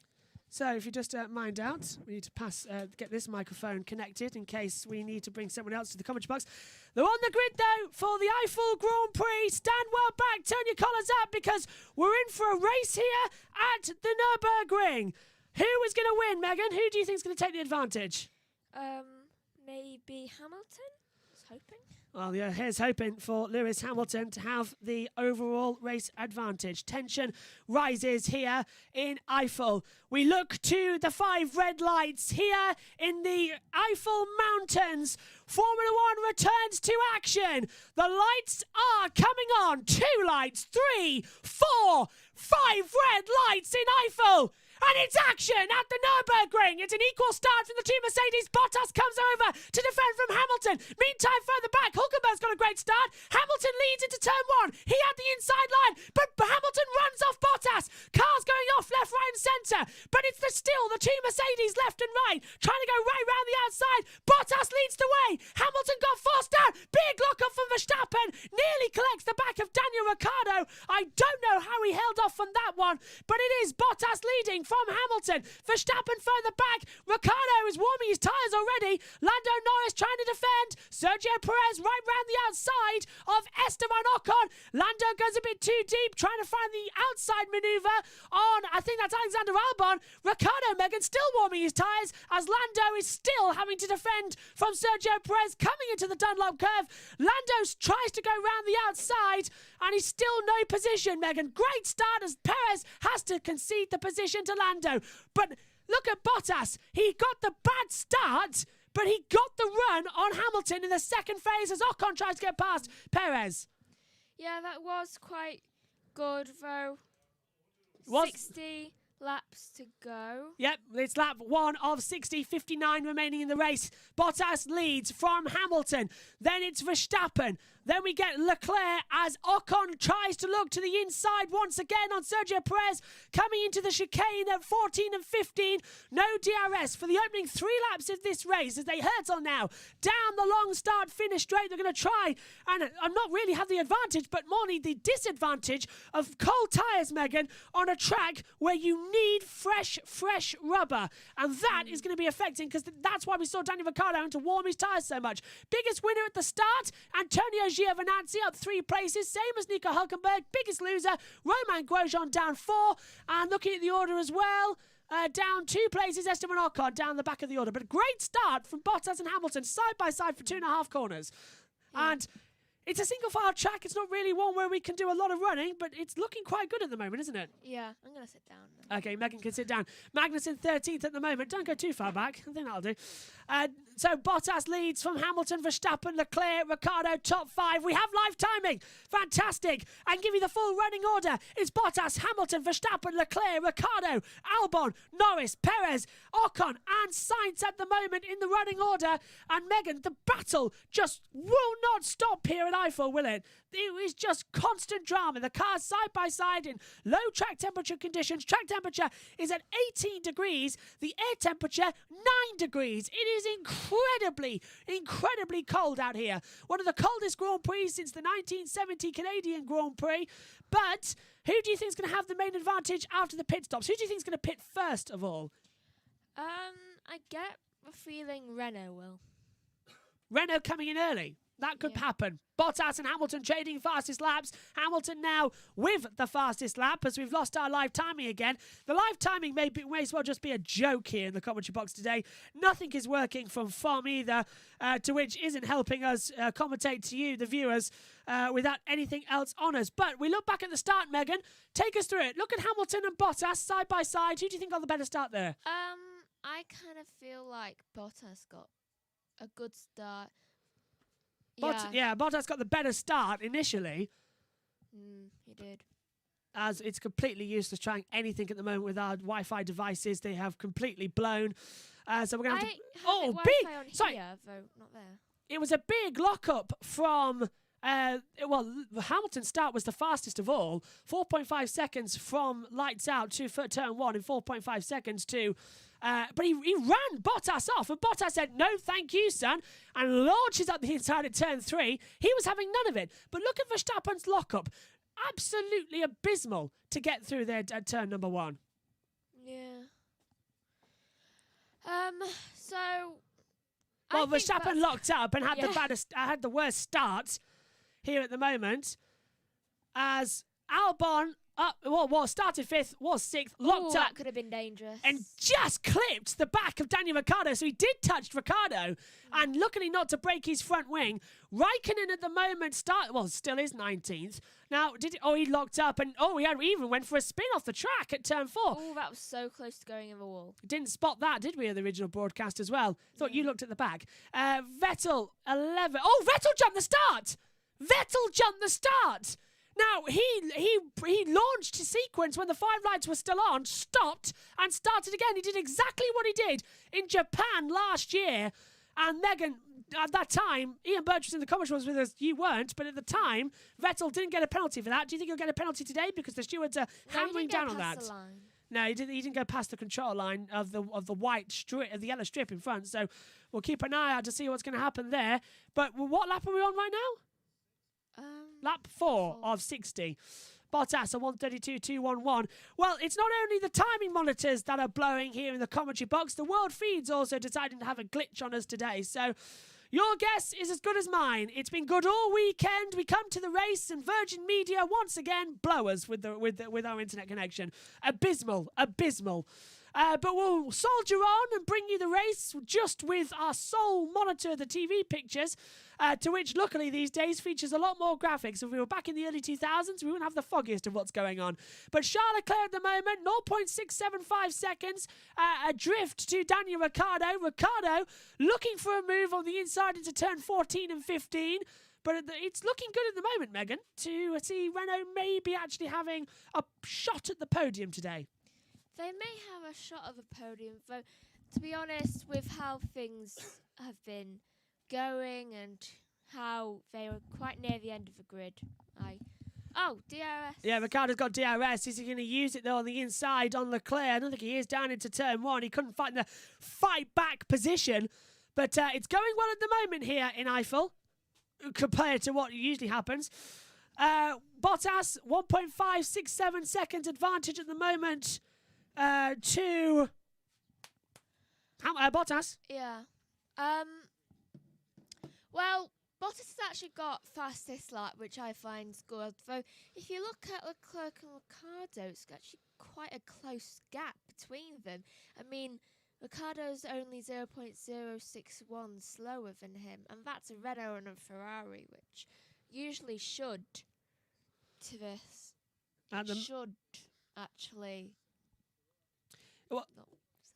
So if you just mind out, we need to get this microphone connected in case we need to bring someone else to the commentary box. They're on the grid, though, for the Eifel Grand Prix. Stand well back, turn your collars up, because we're in for a race here at the Nurburgring. Who is going to win, Megan? Who do you think is going to take the advantage? Maybe Hamilton? I was hoping. Well, yeah, here's hoping for Lewis Hamilton to have the overall race advantage. Tension rises here in Eifel. We look to the 5 red lights here in the Eifel Mountains. Formula 1 returns to action. The lights are coming on. 2 lights, 3, 4, 5 red lights in Eifel. And it's action at the Nurburgring. It's an equal start from the team Mercedes. Bottas comes over to defend from Hamilton. Meantime, further back, Hulkenberg's got a great start. Hamilton leads into turn 1. He had the inside line, but Hamilton runs off Bottas. Cars going off left, right and centre. But it's still the team Mercedes left and right, trying to go right round the outside. Bottas leads the way. Hamilton got forced down. Big lock-up from Verstappen. Nearly collects the back of Daniel Ricciardo. I don't know how he held off from that one, but it is Bottas leading from Hamilton. Verstappen further back. Ricciardo is warming his tyres already. Lando Norris trying to defend. Sergio Perez right round the outside of Esteban Ocon. Lando goes a bit too deep, trying to find the outside manoeuvre on, I think that's Alexander Albon. Ricciardo, Megan, still warming his tyres as Lando is still having to defend from Sergio Perez coming into the Dunlop curve. Lando tries to go round the outside and he's still no position, Megan. Great start as Perez has to concede the position to Lando. But look at Bottas. He got the bad start, but he got the run on Hamilton in the second phase as Ocon tries to get past Perez. Yeah, that was quite good, though. 60 laps to go. Yep, it's lap 1 of 60, 59 remaining in the race. Bottas leads from Hamilton. Then it's Verstappen. Then we get Leclerc as Ocon tries to look to the inside once again on Sergio Perez, coming into the chicane at 14 and 15. No DRS for the opening 3 laps of this race as they hurtle now down the long start-finish straight. They're going to try and not really have the advantage, but more need the disadvantage of cold tyres, Megan, on a track where you need fresh rubber. And that is going to be affecting, because that's why we saw Daniel Ricciardo having to warm his tyres so much. Biggest winner at the start, Antonio Giovinazzi up 3 places, same as Nico Hulkenberg. Biggest loser, Romain Grosjean down 4. And looking at the order as well, down 2 places, Esteban Ocon down the back of the order. But a great start from Bottas and Hamilton, side by side for 2.5 corners. Yeah. And it's a single file track. It's not really one where we can do a lot of running, but it's looking quite good at the moment, isn't it? Yeah, I'm going to sit down then. Okay, Megan can sit down. Magnussen 13th at the moment. Don't go too far back. I think that'll do. So Bottas leads from Hamilton, Verstappen, Leclerc, Ricciardo, top 5. We have live timing. Fantastic. I can give you the full running order. It's Bottas, Hamilton, Verstappen, Leclerc, Ricciardo, Albon, Norris, Perez, Ocon and Sainz at the moment in the running order. And Megan, the battle just will not stop here at Eifel, will it? It is just constant drama. The cars side by side in low track temperature conditions. Track temperature is at 18 degrees. The air temperature, 9 degrees. It is incredibly cold out here. One of the coldest Grand Prix since the 1970 Canadian Grand Prix. But who do you think is going to have the main advantage after the pit stops? Who do you think is going to pit first of all? I get a feeling Renault will. Renault coming in early. That could happen. Bottas and Hamilton trading fastest laps. Hamilton now with the fastest lap as we've lost our live timing again. The live timing may as well just be a joke here in the commentary box today. Nothing is working from FOM either, to which isn't helping us commentate to you, the viewers, without anything else on us. But we look back at the start, Megan. Take us through it. Look at Hamilton and Bottas side by side. Who do you think got the better start there? I kind of feel like Bottas got a good start. Bottas got the better start initially. He did. As it's completely useless trying anything at the moment with our Wi-Fi devices. They have completely blown. So we're going to have to... Wi-Fi on here, though, not there. It was a big lock-up from... Hamilton's start was the fastest of all. 4.5 seconds from lights out to turn 1 in 4.5 seconds to... but he ran Bottas off, and Bottas said, no, thank you, son, and launches up the inside at turn 3. He was having none of it. But look at Verstappen's lockup. Absolutely abysmal to get through there at turn number 1. Yeah. Verstappen locked up and had the worst start here at the moment, as Albon started 5th, was 6th, locked up. That could have been dangerous. And just clipped the back of Daniel Ricciardo. So he did touch Ricciardo. And luckily not to break his front wing. Raikkonen at the moment still is 19th. Now, he locked up and he even went for a spin off the track at turn 4. Oh, that was so close to going in the wall. Didn't spot that, did we, in the original broadcast as well? Thought you looked at the back. Vettel, 11. Oh, Vettel jumped the start! Now, he launched his sequence when the 5 lights were still on, stopped, and started again. He did exactly what he did in Japan last year. And Megan, at that time, Ian Burch was in the commentary with us. You weren't, but at the time, Vettel didn't get a penalty for that. Do you think he'll get a penalty today? Because the stewards are hammering down on that. No, he didn't go past the control line of the white strip, of the yellow strip in front. So we'll keep an eye out to see what's going to happen there. But what lap are we on right now? Lap 4 of 60. Bottas, a 132.211. Well, it's not only the timing monitors that are blowing here in the commentary box. The world feed's also deciding to have a glitch on us today. So your guess is as good as mine. It's been good all weekend. We come to the race and Virgin Media once again blow us with our internet connection. Abysmal. But we'll soldier on and bring you the race just with our sole monitor, the TV pictures, to which luckily these days features a lot more graphics. If we were back in the early 2000s, we wouldn't have the foggiest of what's going on. But Charles Leclerc at the moment, 0.675 seconds, adrift to Daniel Ricciardo. Ricciardo looking for a move on the inside into turn 14 and 15. But it's looking good at the moment, Megan, to see Renault maybe actually having a shot at the podium today. They may have a shot of a podium, though, to be honest, with how things have been going and how they were quite near the end of the grid. Oh, DRS. Yeah, Ricciardo's got DRS. Is he going to use it, though, on the inside on Leclerc? I don't think he is down into turn 1. He couldn't find the fight-back position. But it's going well at the moment here in Eifel, compared to what usually happens. Bottas, 1.567 seconds advantage at the moment to Bottas. Yeah. Well, Bottas has actually got fastest lap, which I find good. Though, if you look at Leclerc and Ricciardo, it's actually quite a close gap between them. I mean, Ricciardo's only 0.061 slower than him, and that's a Renault and a Ferrari, which usually should should actually not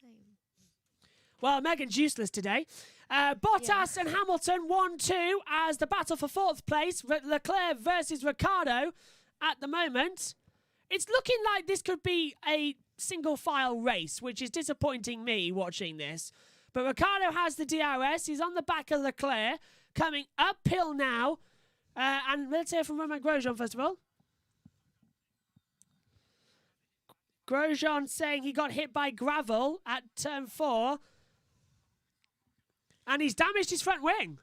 same. Well, Megan's useless today. Bottas and Hamilton 1-2 as the battle for 4th place. Leclerc versus Ricciardo at the moment. It's looking like this could be a single file race, which is disappointing me watching this. But Ricciardo has the DRS. He's on the back of Leclerc, coming uphill now. And let's hear from Romain Grosjean first of all. Grosjean saying he got hit by gravel at turn 4. And he's damaged his front wing.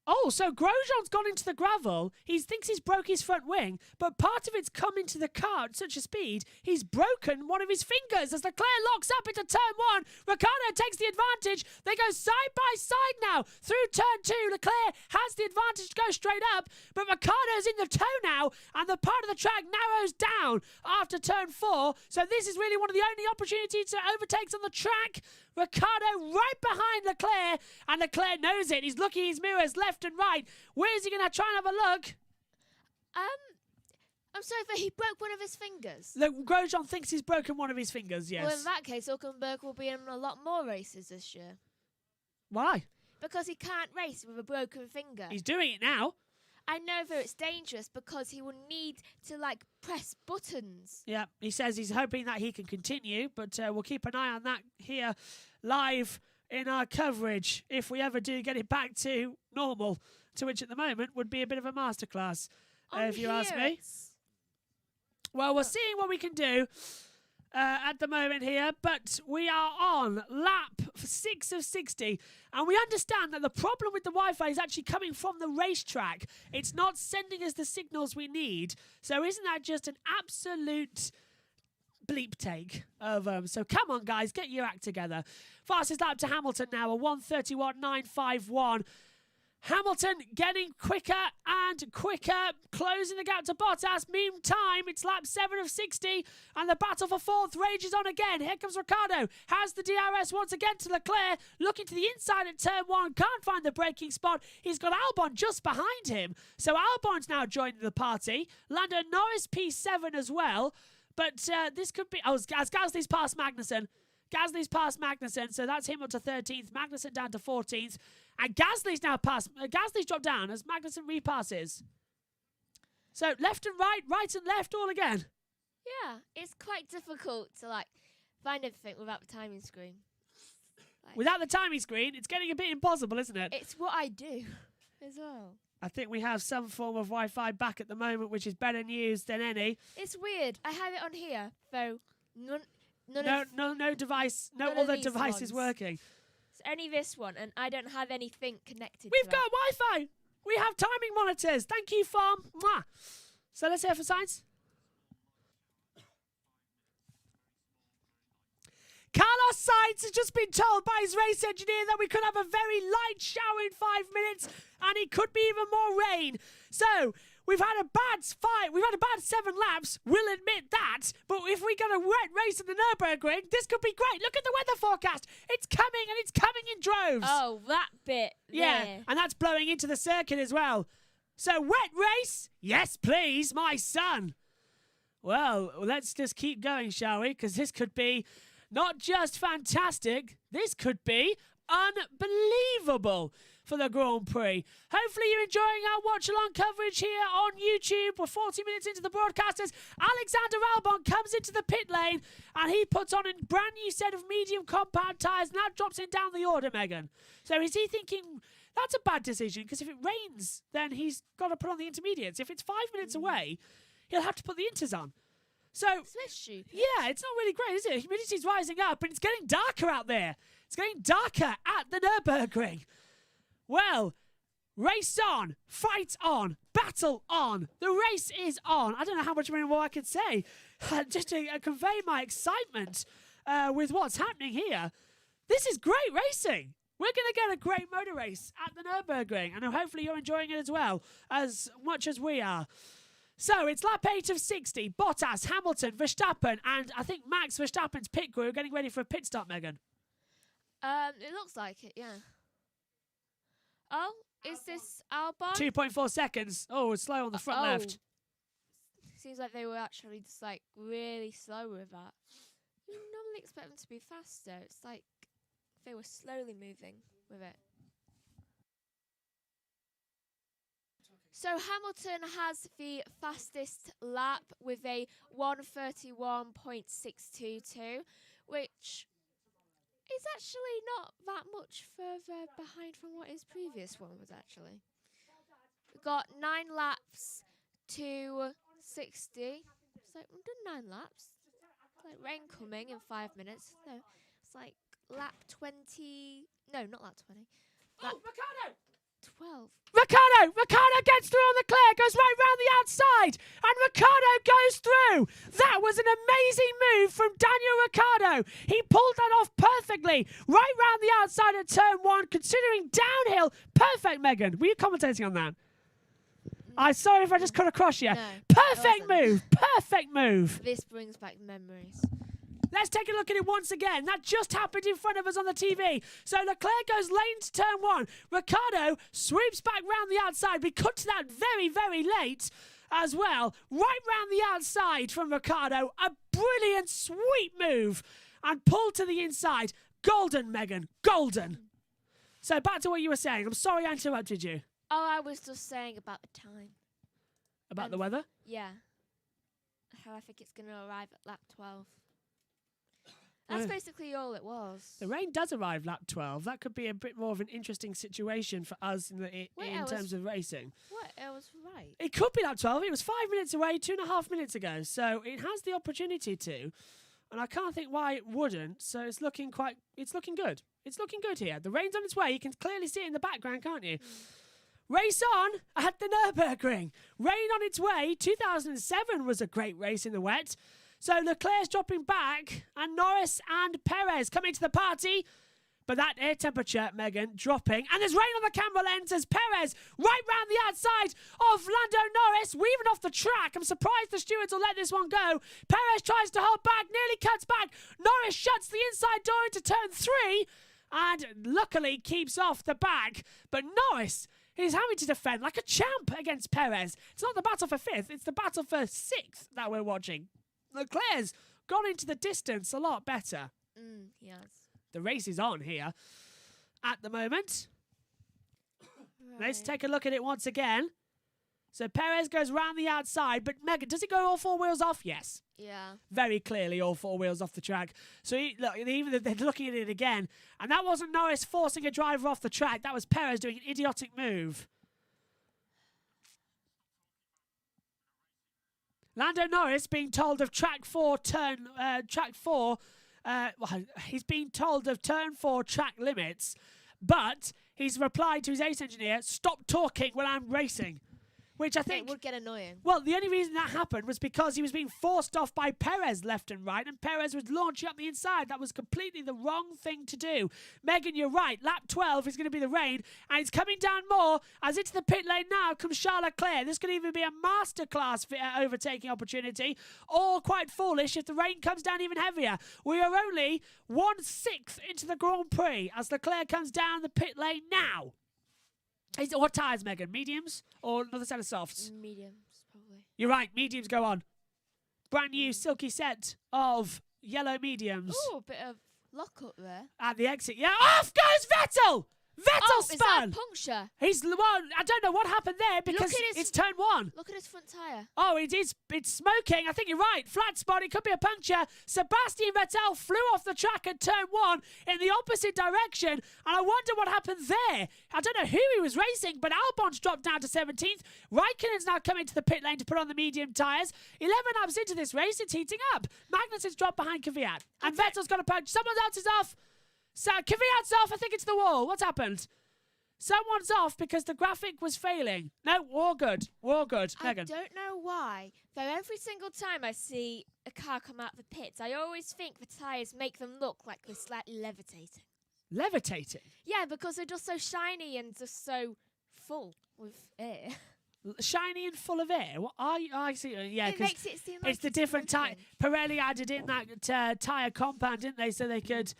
Oh, so Grosjean's gone into the gravel. He thinks he's broke his front wing, but part of it's come into the car at such a speed, he's broken one of his fingers as Leclerc locks up into turn 1. Ricciardo takes the advantage. They go side by side now through turn 2. Leclerc has the advantage to go straight up, but Ricciardo's in the tow now, and the part of the track narrows down after turn 4. So this is really one of the only opportunities to overtakes on the track. Ricciardo right behind Leclerc, and Leclerc knows it. He's looking at his mirrors left and right. Where is he going to try and have a look? I'm sorry, but he broke one of his fingers. Look, Grosjean thinks he's broken one of his fingers, yes. Well, in that case, Hulkenberg will be in a lot more races this year. Why? Because he can't race with a broken finger. He's doing it now. I know that it's dangerous because he will need to, press buttons. Yeah, he says he's hoping that he can continue, but we'll keep an eye on that here live in our coverage if we ever do get it back to normal, to which at the moment would be a bit of a masterclass, if you ask me. Well, we're seeing what we can do at the moment here, but we are on lap 6 of 60, and we understand that the problem with the Wi-Fi is actually coming from the racetrack. It's not sending us the signals we need, so isn't that just an absolute bleep take of so come on guys, get your act together. Fastest lap to Hamilton now, a 1:31.951. Hamilton getting quicker and quicker, closing the gap to Bottas. Meantime, it's lap 7 of 60, and the battle for 4th rages on again. Here comes Ricciardo, has the DRS once again to Leclerc, looking to the inside at turn 1, can't find the braking spot. He's got Albon just behind him, so Albon's now joining the party. Lando Norris P7 as well, but this could be... Oh, as Gasly's past Magnussen. Gasly's past Magnussen, so that's him up to 13th. Magnussen down to 14th. And Gasly's now past. Gasly's dropped down as Magnussen repasses. So left and right, right and left, all again. Yeah, it's quite difficult to find everything without the timing screen. Without the timing screen, it's getting a bit impossible, isn't it? It's what I do as well. I think we have some form of Wi-Fi back at the moment, which is better news than any. It's weird. I have it on here, though no device, no other device is working. It's only this one, and I don't have anything connected We've to got Wi-Fi. We have timing monitors. Thank you, Farm. Mwah. So let's hear for science. Carlos Sainz has just been told by his race engineer that we could have a very light shower in 5 minutes, and it could be even more rain. So we've had a bad 7 laps. We'll admit that. But if we get a wet race in the Nurburgring, this could be great. Look at the weather forecast. It's coming, and it's coming in droves. Oh, that bit. Yeah, there. and that's blowing into the circuit as well. So wet race? Yes, please, my son. Well, let's just keep going, shall we? Because this could be not just fantastic, this could be unbelievable. for the Grand Prix. Hopefully you're enjoying our watch-along coverage here on YouTube. We're 40 minutes into the broadcasters. Alexander Albon comes into the pit lane and he puts on a brand new set of medium compound tyres and that drops him down the order, Megan. So is he thinking that's a bad decision because if it rains, then he's got to put on the intermediates. If it's 5 minutes away, he'll have to put the inters on. So, yeah, it's not really great, is it? Humidity's rising up and it's getting darker out there. It's getting darker at the Nurburgring. Well, race on, fight on, battle on. The race is on. I don't know how much more I can say. Just to convey my excitement with what's happening here. This is great racing. We're going to get a great motor race at the Nurburgring. And hopefully you're enjoying it as well, as much as we are. So it's lap 8 of 60. Bottas, Hamilton, Verstappen, and I think Max Verstappen's pit crew are getting ready for a pit stop, Megan. It looks like it, yeah. Oh, is this Albon? 2.4 seconds. Oh, it's slow on the front left. Seems like they were actually just like really slow with that. You normally expect them to be faster. It's like they were slowly moving with it. So Hamilton has the fastest lap with a 1:31.622, which is actually not that much further behind from what his previous one was actually. We've got 9 laps to 60. It's like, we've done 9 laps. It's like rain coming in 5 minutes. No, it's like lap 20. No, not lap 20. Lap Ricciardo! 12. Ricciardo gets through on Leclerc, goes right round the outside, and Ricciardo goes through. That was an amazing move from Daniel Ricciardo. He pulled that off perfectly, right round the outside at turn 1, considering downhill. Perfect, Megan. Were you commentating on that? I'm sorry if I just cut across you. No, perfect move. Perfect move. This brings back memories. Let's take a look at it once again. That just happened in front of us on the TV. So Leclerc goes lane to turn 1. Ricciardo sweeps back round the outside. We cut to that very, very late as well. Right round the outside from Ricciardo. A brilliant sweep move. And pull to the inside. Golden, Megan. Golden. So back to what you were saying. I'm sorry I interrupted you. Oh, I was just saying about the time. About the weather? Yeah. How I think it's going to arrive at lap 12. That's basically all it was. The rain does arrive lap 12. That could be a bit more of an interesting situation for us in terms of racing. What? I was right. It could be lap 12. It was 5 minutes away 2.5 minutes ago. So it has the opportunity to. And I can't think why it wouldn't. So it's looking good. It's looking good here. The rain's on its way. You can clearly see it in the background, can't you? Race on at the Nurburgring. Rain on its way. 2007 was a great race in the wet. So Leclerc's dropping back, and Norris and Perez coming to the party. But that air temperature, Megan, dropping. And there's rain on the camera lens as Perez right round the outside of Lando Norris, weaving off the track. I'm surprised the stewards will let this one go. Perez tries to hold back, nearly cuts back. Norris shuts the inside door into turn 3, and luckily keeps off the back. But Norris is having to defend like a champ against Perez. It's not the battle for 5th, it's the battle for 6th that we're watching. Leclerc's gone into the distance a lot better. Yes. The race is on here at the moment. Right. Let's take a look at it once again. So Perez goes round the outside, but Megan, does it go all 4 wheels off? Yes. Yeah. Very clearly all 4 wheels off the track. So look, even they're looking at it again. And that wasn't Norris forcing a driver off the track. That was Perez doing an idiotic move. Lando Norris being told of he's being told of turn 4 track limits, but he's replied to his ace engineer, stop talking when I'm racing. Which I think it would get annoying. Well, the only reason that happened was because he was being forced off by Perez left and right, and Perez was launching up the inside. That was completely the wrong thing to do. Megan, you're right. Lap 12 is going to be the rain, and it's coming down more as into the pit lane now comes Charles Leclerc. This could even be a masterclass overtaking opportunity, or quite foolish if the rain comes down even heavier. We are only 1/6 into the Grand Prix as Leclerc comes down the pit lane now. What tyres, Megan? Mediums or another set of softs? Mediums, probably. You're right. Mediums go on. Brand new silky set of yellow mediums. Ooh, a bit of lock up there. At the exit. Yeah, off goes Vettel! Vettel Is that spun! a puncture? I don't know what happened there because it's turn 1. Look at his front tyre. Oh, it's smoking. I think you're right. Flat spot. It could be a puncture. Sebastian Vettel flew off the track at turn 1 in the opposite direction, and I wonder what happened there. I don't know who he was racing, but Albon's dropped down to 17th. Raikkonen's now coming to the pit lane to put on the medium tyres. 11 laps into this race, it's heating up. Magnussen's dropped behind Kvyat, and Vettel's got a punch. Someone else is off. So Kvyat's off. I think it's the wall. What's happened? Someone's off because the graphic was failing. No, all good. All good. Megan. I don't know why, though every single time I see a car come out of the pits, I always think the tyres make them look like they're slightly levitating. Levitating? Yeah, because they're just so shiny and just so full with air. Shiny and full of air? What are you? I see. Yeah, it makes it seem like it's the different tyre. Pirelli added in that tyre compound, didn't they, so they could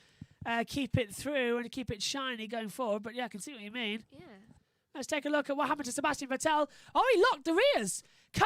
keep it through and keep it shiny going forward. But yeah, I can see what you mean. Yeah. Let's take a look at what happened to Sebastian Vettel. Oh, he locked the rears. He's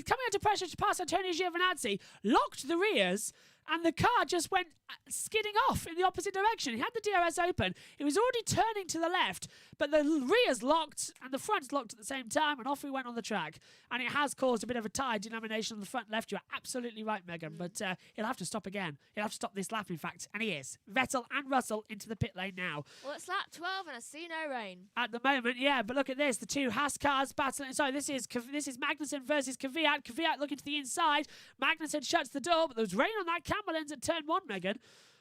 coming under pressure to pass Antonio Giovinazzi. Locked the rears, and the car just went skidding off in the opposite direction. He had the DRS open. He was already turning to the left, but the rears locked and the fronts locked at the same time, and off we went on the track. And it has caused a bit of a tyre denomination on the front left. You're absolutely right, Megan, but he'll have to stop again. He'll have to stop this lap, in fact, and he is. Vettel and Russell into the pit lane now. Well, it's lap 12 and I see no rain. At the moment, yeah, but look at this. The two Haas cars battling. Sorry, this is Magnussen versus Kvyat. Kvyat looking to the inside. Magnussen shuts the door, but there was rain on that camera lens at turn 1, Megan.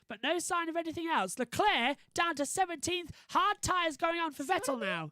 But no sign of anything else. Leclerc down to 17th. Hard tyres going on for Vettel now.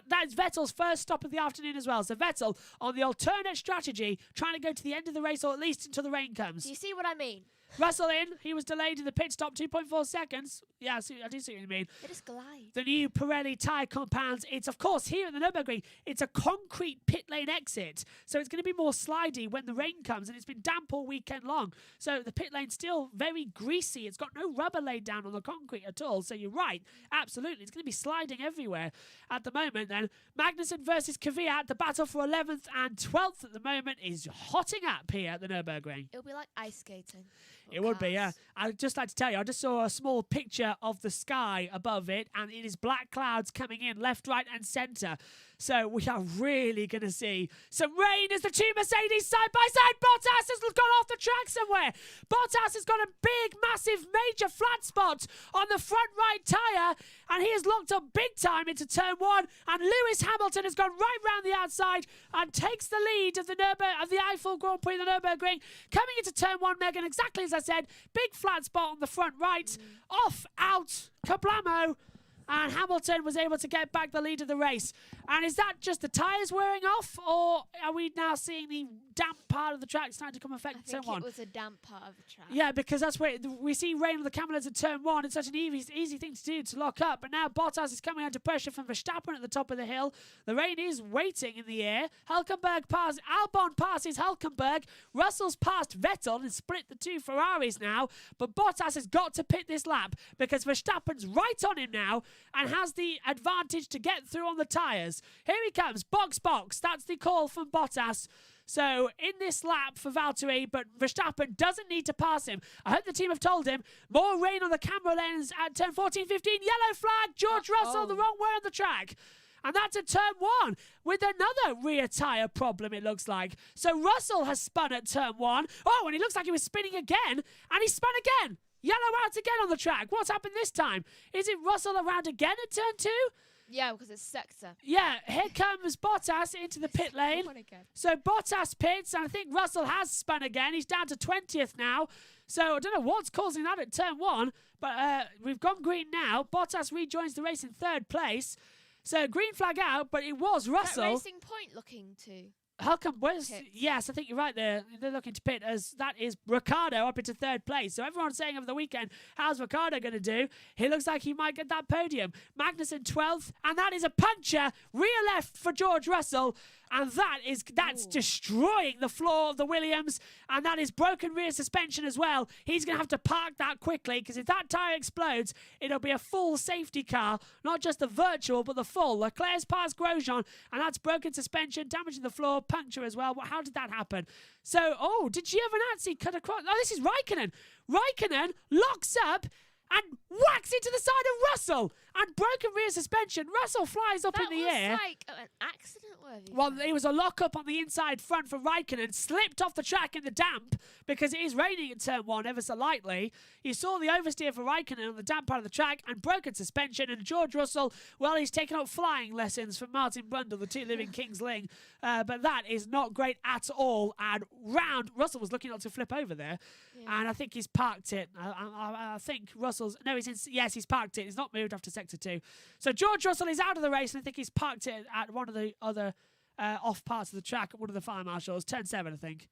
That's Vettel's first stop of the afternoon as well. So Vettel on the alternate strategy, trying to go to the end of the race, or at least until the rain comes. Do you see what I mean? Russell in. He was delayed in the pit stop 2.4 seconds. Yeah, I do see what you mean. It is glide. The new Pirelli tyre compounds. It's, of course, here at the Nurburgring, it's a concrete pit lane exit. So it's going to be more slidey when the rain comes, and it's been damp all weekend long. So the pit lane's still very greasy. It's got no rubber laid down on the concrete at all. So you're right. Absolutely. It's going to be sliding everywhere at the moment then. Magnussen versus Kvyat. The battle for 11th and 12th at the moment is hotting up here at the Nurburgring. It'll be like ice skating. It would be, yeah. I'd just like to tell you, I just saw a small picture of the sky above it, and it is black clouds coming in left, right, and centre. So we are really going to see some rain as the two Mercedes side by side. Bottas has gone off the track somewhere. Bottas has got a big, massive, major flat spot on the front right tyre, and he has locked up big time into turn 1. And Lewis Hamilton has gone right round the outside and takes the lead of the Eifel Grand Prix, the Nurburgring, coming into turn 1. Megan, exactly as I said, big flat spot on the front right, off, out, kablamo. And Hamilton was able to get back the lead of the race. And is that just the tyres wearing off, or are we now seeing the damp part of the track starting to come affect turn 1? I think it was a damp part of the track. Yeah, because that's where we see rain on the cameras at turn 1. It's such an easy thing to do, to lock up. But now Bottas is coming under pressure from Verstappen at the top of the hill. The rain is waiting in the air. Albon passes Hulkenberg. Russell's passed Vettel and split the two Ferraris now. But Bottas has got to pit this lap because Verstappen's right on him now and has the advantage to get through on the tyres. Here he comes, box. That's the call from Bottas. So in this lap for Valtteri, but Verstappen doesn't need to pass him. I hope the team have told him. More rain on the camera lens at turn 14, 15. Yellow flag, George Russell the wrong way on the track. And that's at turn 1 with another rear tyre problem, it looks like. So Russell has spun at turn 1. Oh, and he looks like he was spinning again. And he spun again. Yellow out again on the track. What's happened this time? Is it Russell around again at turn 2? Yeah, because it's sector. Yeah, here comes Bottas into the pit lane. So Bottas pits, and I think Russell has spun again. He's down to 20th now. So I don't know what's causing that at turn 1, but we've gone green now. Bottas rejoins the race in 3rd place. So green flag out, but it was Russell. That Racing Point looking to. Yes, I think you're right there. They're looking to pit as that is Ricciardo up into 3rd place. So everyone's saying over the weekend, how's Ricciardo going to do? He looks like he might get that podium. Magnussen 12th, and that is a puncture. Rear left for George Russell. And that's destroying the floor of the Williams. And that is broken rear suspension as well. He's going to have to park that quickly, because if that tyre explodes, it'll be a full safety car. Not just the virtual, but the full. Leclerc's passed Grosjean, and that's broken suspension, damaging the floor, puncture as well. How did that happen? So, did Giovinazzi cut across? Oh, this is Raikkonen. Raikkonen locks up and whacks into the side of Russell. and broken rear suspension. Russell flies up in the air. That was like an accident-worthy. Well, it was a lock-up on the inside front for Raikkonen, slipped off the track in the damp because it is raining in turn 1 ever so lightly. You saw the oversteer for Raikkonen on the damp part of the track and broken suspension, and George Russell, well, he's taken up flying lessons from Martin Brundle, the two living King's Ling, but that is not great at all, and round, Russell was looking not to flip over there, and I think he's parked it. I think Russell's, no, yes, he's parked it. He's not moved after sector 2. So George Russell is out of the race, and I think he's parked it at one of the other off parts of the track at one of the fire marshals, turn 7, I think.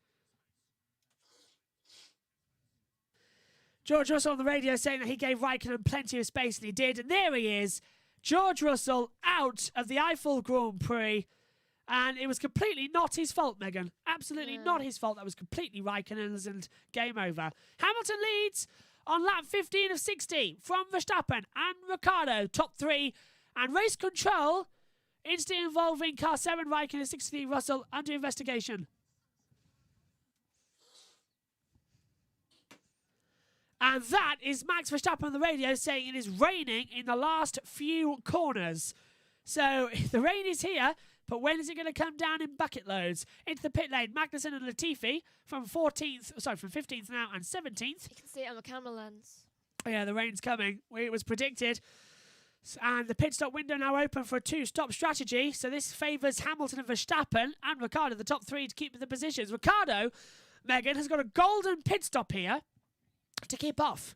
George Russell on the radio saying that he gave Raikkonen plenty of space, and he did. And there he is, George Russell out of the Eifel Grand Prix. And it was completely not his fault, Megan. Absolutely not his fault. That was completely Raikkonen's, and game over. Hamilton leads on lap 15 of 60 from Verstappen and Ricciardo, top 3. And race control, incident involving car 7, Raikkonen, 63, Russell, under investigation. And that is Max Verstappen on the radio saying it is raining in the last few corners. So the rain is here, but when is it going to come down in bucket loads? Into the pit lane, Magnussen and Latifi from 15th now and 17th. You can see it on the camera lens. Yeah, the rain's coming. It was predicted. And the pit stop window now open for a 2-stop strategy. So this favours Hamilton and Verstappen and Ricciardo, the top 3, to keep the positions. Ricciardo, Megan, has got a golden pit stop here to keep off.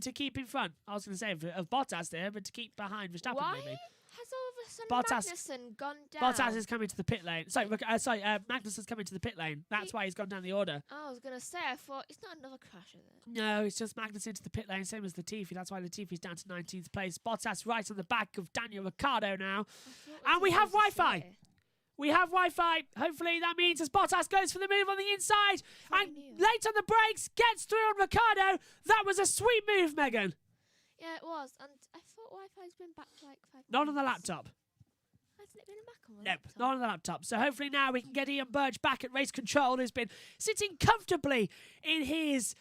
To keep in front. I was going to say of Bottas there, but to keep behind Verstappen. Why maybe. Has all of a sudden Magnussen gone down? Bottas is coming to the pit lane. Sorry, Magnussen's coming to the pit lane. That's why he's gone down the order. I was going to say, I thought, it's not another crash, is it? No, it's just Magnussen to the pit lane, same as Latifi. That's why Latifi's down to 19th place. Bottas right on the back of Daniel Ricciardo now. And we have Wi-Fi. We have Wi-Fi. Hopefully that means as Bottas goes for the move on the inside and late on the brakes, gets through on Ricciardo. That was a sweet move, Megan. Yeah, it was. And I thought Wi-Fi's been back for like 5 minutes. Not on the laptop. Hasn't it been back on the Nope, laptop? not on the laptop. So hopefully now we can get Ian Burch back at race control, who's been sitting comfortably in his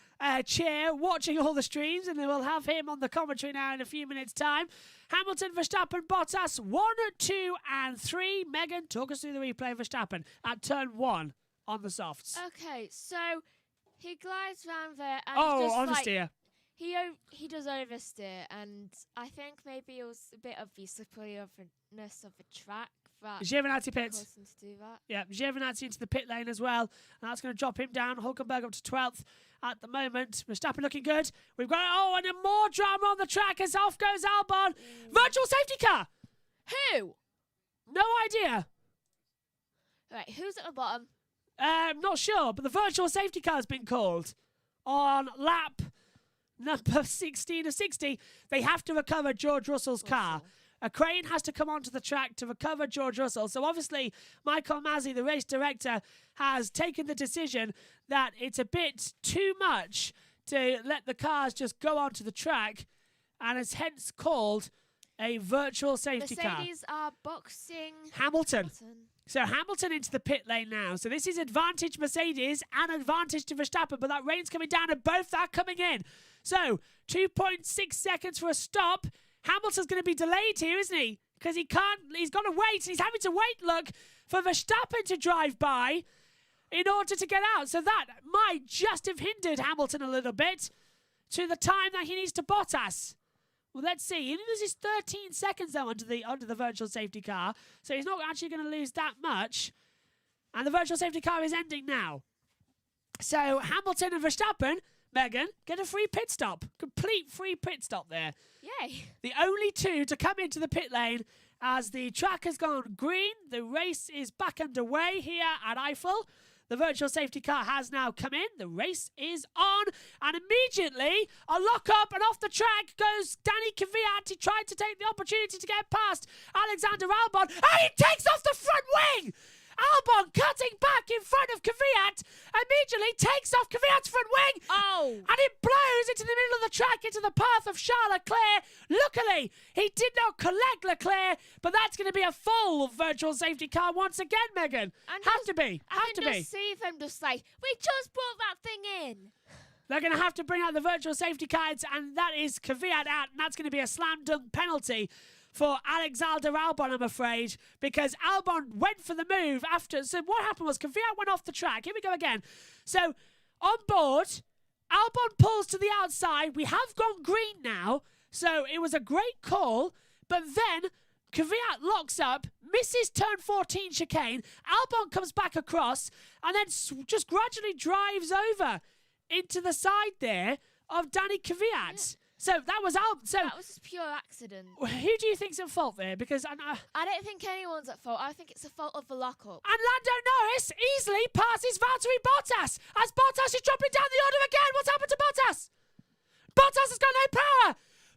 chair watching all the streams, and we'll have him on the commentary now in a few minutes' time. Hamilton, Verstappen, Bottas, 1, 2 and 3. Megan, talk us through the replay of Verstappen at turn 1 on the softs. Okay, so he glides round there and oversteer. He does oversteer, and I think maybe it was a bit of the slipperyness of the track that Giovinazzi pits. caused him to do that. Yeah, Giovinazzi into the pit lane as well, and that's going to drop him down. Hulkenberg up to 12th at the moment. Verstappen looking good. We've got, and more drama on the track as off goes Albon. Virtual safety car. Who? No idea. Right, who's at the bottom? Not sure, but the virtual safety car has been called on lap number 16 of 60. They have to recover George Russell's car. A crane has to come onto the track to recover George Russell. So obviously, Michael Masi, the race director, has taken the decision that it's a bit too much to let the cars just go onto the track, and has hence called a virtual safety car. Mercedes are boxing Hamilton. So Hamilton into the pit lane now. So this is advantage Mercedes and advantage to Verstappen, but that rain's coming down and both are coming in. So 2.6 seconds for a stop. Hamilton's going to be delayed here, isn't he? Because he's got to wait, and he's having to wait, look, for Verstappen to drive by in order to get out. So that might just have hindered Hamilton a little bit to the time that he needs to Bottas. Well, let's see. He loses 13 seconds, though, under the virtual safety car. So he's not actually going to lose that much. And the virtual safety car is ending now. So Hamilton and Verstappen, Megan, get a free pit stop. Complete free pit stop there. Yay. The only two to come into the pit lane as the track has gone green. The race is back underway here at Eifel. The virtual safety car has now come in. The race is on. And immediately, a lock-up, and off the track goes Danny Kvyat. He tried to take the opportunity to get past Alexander Albon, and he takes off the front wing! Albon cutting back in front of Kvyat, immediately takes off Kvyat's front wing, and it blows into the middle of the track, into the path of Charles Leclerc. Luckily, he did not collect Leclerc, but that's going to be a full virtual safety car once again, Megan. And Have to be. I can just see them just like, we just brought that thing in. They're going to have to bring out the virtual safety cards, and that is Kvyat out, and that's going to be a slam dunk penalty for Alexander Albon, I'm afraid, because Albon went for the move after. So what happened was Kvyat went off the track. Here we go again. So on board, Albon pulls to the outside. We have gone green now, so it was a great call, but then Kvyat locks up, misses turn 14 chicane. Albon comes back across and then just gradually drives over into the side there of Danny Kvyat. Yeah. So that was Albon. So that was just pure accident. who do you think's at fault there? Because I don't think anyone's at fault. I think it's the fault of the lockup. and Lando Norris easily passes Valtteri Bottas as Bottas is dropping down the order again. What's happened to Bottas? Bottas has got no power.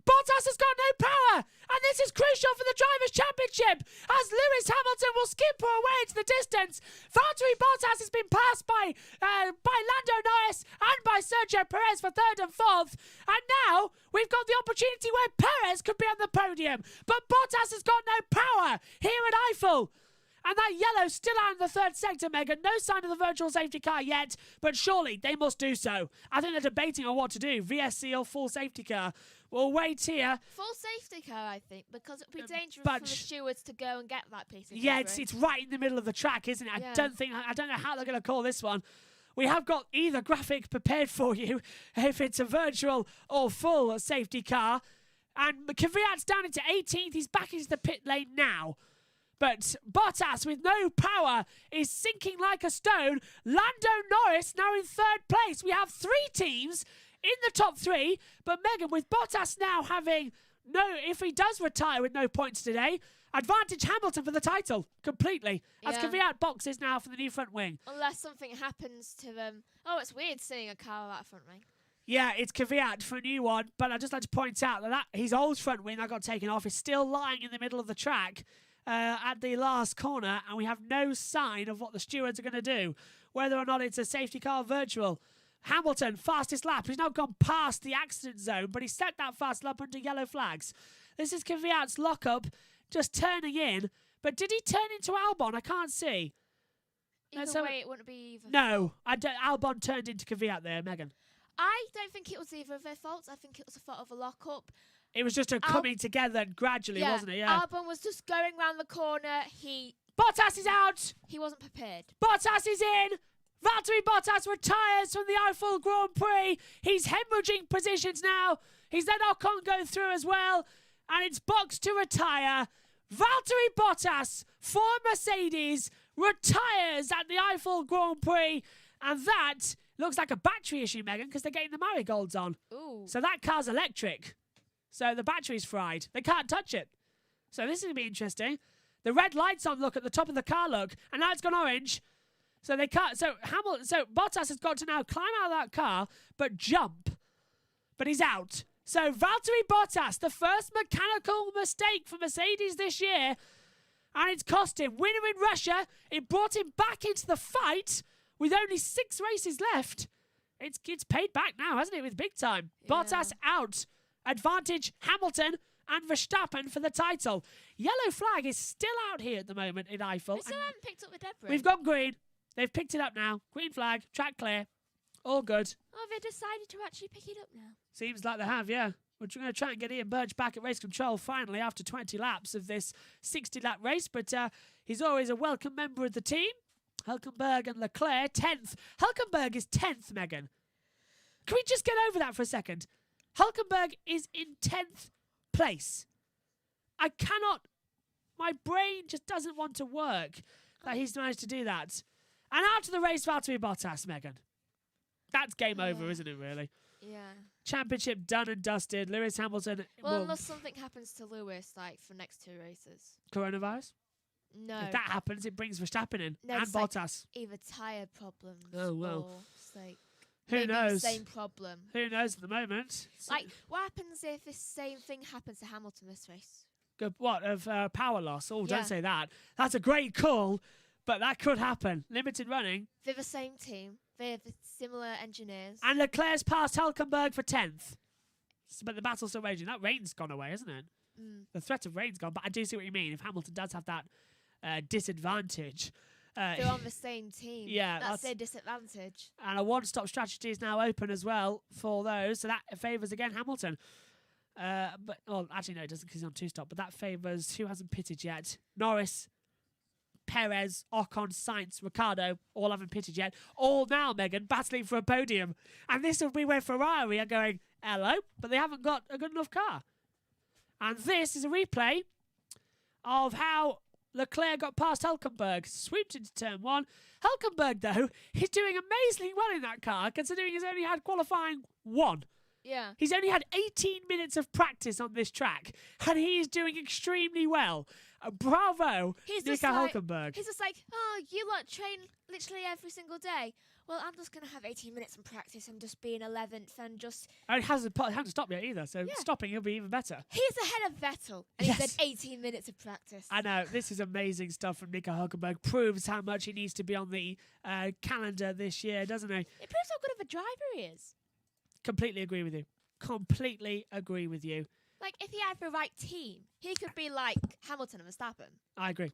Bottas has got no power, and this is crucial for the Drivers' Championship as Lewis Hamilton will skimper away into the distance. Valtteri Bottas has been passed by Lando Norris and by Sergio Perez for third and fourth, and now we've got the opportunity where Perez could be on the podium, but Bottas has got no power here at Eifel. And that yellow's still out in the third sector, Megan. No sign of the virtual safety car yet, but surely they must do so. I think they're debating on what to do, VSC or full safety car. We'll wait here. Full safety car, I think, because it would be dangerous but for the stewards to go and get that piece of Yeah, debris. it's right in the middle of the track, isn't it? Yeah. I don't know how they're going to call this one. We have got either graphic prepared for you, if it's a virtual or full safety car. And Kvyat's down into 18th. He's back into the pit lane now. But Bottas, with no power, is sinking like a stone. Lando Norris now in third place. We have 3 teams in the top 3. But Megan, with Bottas now having if he does retire with no points today, advantage Hamilton for the title completely. As Yeah. Kvyat boxes now for the new front wing. Unless something happens to them. Oh, it's weird seeing a car without a front wing. Yeah, it's Kvyat for a new one. But I'd just like to point out that his old front wing that got taken off is still lying in the middle of the track. At the last corner, and we have no sign of what the stewards are going to do, whether or not it's a safety car virtual. Hamilton, fastest lap. He's now gone past the accident zone, but he set that fast lap under yellow flags. This is Kvyat's lockup, just turning in. But did he turn into Albon? I can't see. Either way, it wouldn't be either. No, Albon turned into Kvyat there, Megan. I don't think it was either of their faults. I think it was a fault of a lockup. It was just a coming together gradually, wasn't it? Yeah. Albon was just going round the corner. Bottas is out. He wasn't prepared. Bottas is in. Valtteri Bottas retires from the Eifel Grand Prix. He's hemorrhaging positions now. He's let Ocon go through as well. And it's boxed to retire. Valtteri Bottas for Mercedes retires at the Eifel Grand Prix. And that looks like a battery issue, Megan, because they're getting the marigolds on. Ooh. So that car's electric. So the battery's fried. They can't touch it. So this is going to be interesting. The red light's on, look, at the top of the car, look. And now it's gone orange. So they can't. So Bottas has got to now climb out of that car, but jump. But he's out. So Valtteri Bottas, the first mechanical mistake for Mercedes this year. And it's cost him. Winner in Russia. It brought him back into the fight with only 6 races left. It's paid back now, hasn't it, with big time. Yeah. Bottas out. Advantage Hamilton and Verstappen for the title. Yellow flag is still out here at the moment in Eifel. We still haven't picked up the debris. We've gone green. They've picked it up now. Green flag, track clear. All good. Oh, they decided to actually pick it up now. Seems like they have, yeah. We're going to try and get Ian Burch back at race control finally after 20 laps of this 60-lap race. But he's always a welcome member of the team. Hulkenberg and Leclerc, 10th. Hulkenberg is 10th, Megan. Can we just get over that for a second? Hulkenberg is in 10th place. I cannot... My brain just doesn't want to work that he's managed to do that. And after the race, Valtteri Bottas, Megan. That's game over, isn't it, really? Yeah. Championship done and dusted. Lewis Hamilton... Well, unless something happens to Lewis, like, for next 2 races. Coronavirus? No. If that happens, it brings Verstappen in. No, and it's like Bottas. either tyre problems Oh, well. or it's like Who maybe knows? the same problem. Who knows at the moment? Like, what happens if this same thing happens to Hamilton this race? Good, what, of power loss? Oh, Yeah. don't say that. That's a great call, but that could happen. Limited running. They're the same team. They have similar engineers. And Leclerc's passed Hulkenberg for 10th. But the battle's still raging. That rain's gone away, hasn't it? The threat of rain's gone, but I do see what you mean. If Hamilton does have that disadvantage. They're on the same team. Yeah, that's their disadvantage. And a one-stop strategy is now open as well for those, so that favours again Hamilton. Actually no, it doesn't because he's on two-stop. But that favours who hasn't pitted yet: Norris, Perez, Ocon, Sainz, Ricciardo, all haven't pitted yet. All now, Megan, battling for a podium. And this will be where Ferrari are going, hello, but they haven't got a good enough car. And this is a replay of how Leclerc got past Hulkenberg, swooped into turn one. Hulkenberg, though, is doing amazingly well in that car, considering he's only had qualifying one. Yeah. He's only had 18 minutes of practice on this track, and he is doing extremely well. Bravo, Nico Hulkenberg. He's just like, oh, you lot train literally every single day. Well, I'm just going to have 18 minutes in practice and just be in 11th and just... And it hasn't stopped yet either, so stopping he'll be even better. He's ahead of Vettel, and he said 18 minutes of practice. I know, this is amazing stuff from Nico Hulkenberg. Proves how much he needs to be on the calendar this year, doesn't he? It proves how good of a driver he is. Completely agree with you. Completely agree with you. Like, if he had the right team, he could be like Hamilton and Verstappen. I agree.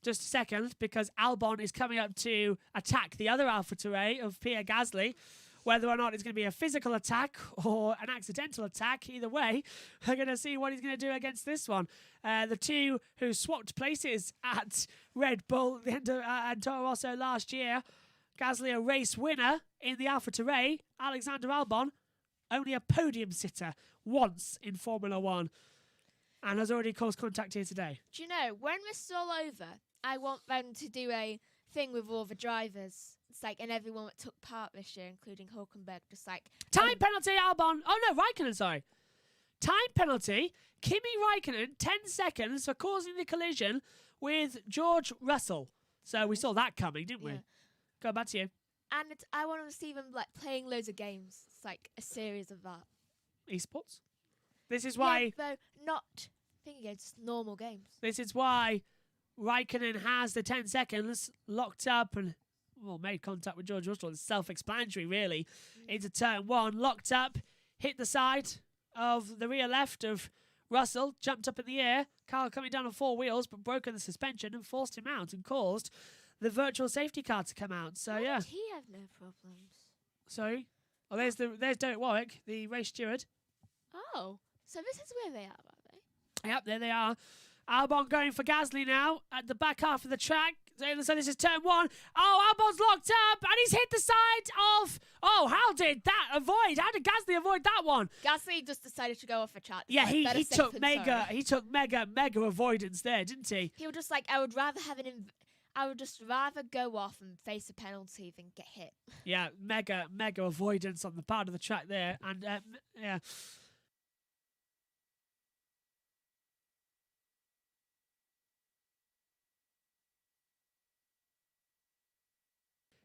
Just a second, because Albon is coming up to attack the other AlphaTauri of Pierre Gasly. Whether or not it's going to be a physical attack or an accidental attack, either way, we're going to see what he's going to do against this one. The two who swapped places at Red Bull at the end of Toro Rosso last year. Gasly, a race winner in the AlphaTauri. Alexander Albon, only a podium sitter once in Formula One, and has already caused contact here today. Do you know, when this is all over, I want them to do a thing with all the drivers. It's like, and everyone that took part this year, including Hulkenberg, just like... Time penalty, Albon. Oh, no, Raikkonen, sorry. Time penalty. Kimi Raikkonen, 10 seconds for causing the collision with George Russell. So we saw that coming, didn't we? Go back to you. And I want to see them like playing loads of games. It's like a series of that. Esports. This is why... Yeah, though not thinking games, normal games. This is why Raikkonen has the 10 seconds locked up and made contact with George Russell. It's self-explanatory, really. Into turn one, locked up, hit the side of the rear left of Russell, jumped up in the air, car coming down on four wheels, but broken the suspension and forced him out and caused the virtual safety car to come out. So, Why did he have no problems? Sorry? Oh, there's Derek Warwick, the race steward. Oh, so this is where they are they? Yep, there they are. Albon going for Gasly now at the back half of the track. So this is turn one. Oh, Albon's locked up and he's hit the side of... Oh, how did that avoid? How did Gasly avoid that one? Gasly just decided to go off a chat. Yeah, he took mega avoidance there, didn't he? He was just like, I would just rather go off and face a penalty than get hit. Yeah, mega avoidance on the part of the track there. And, yeah...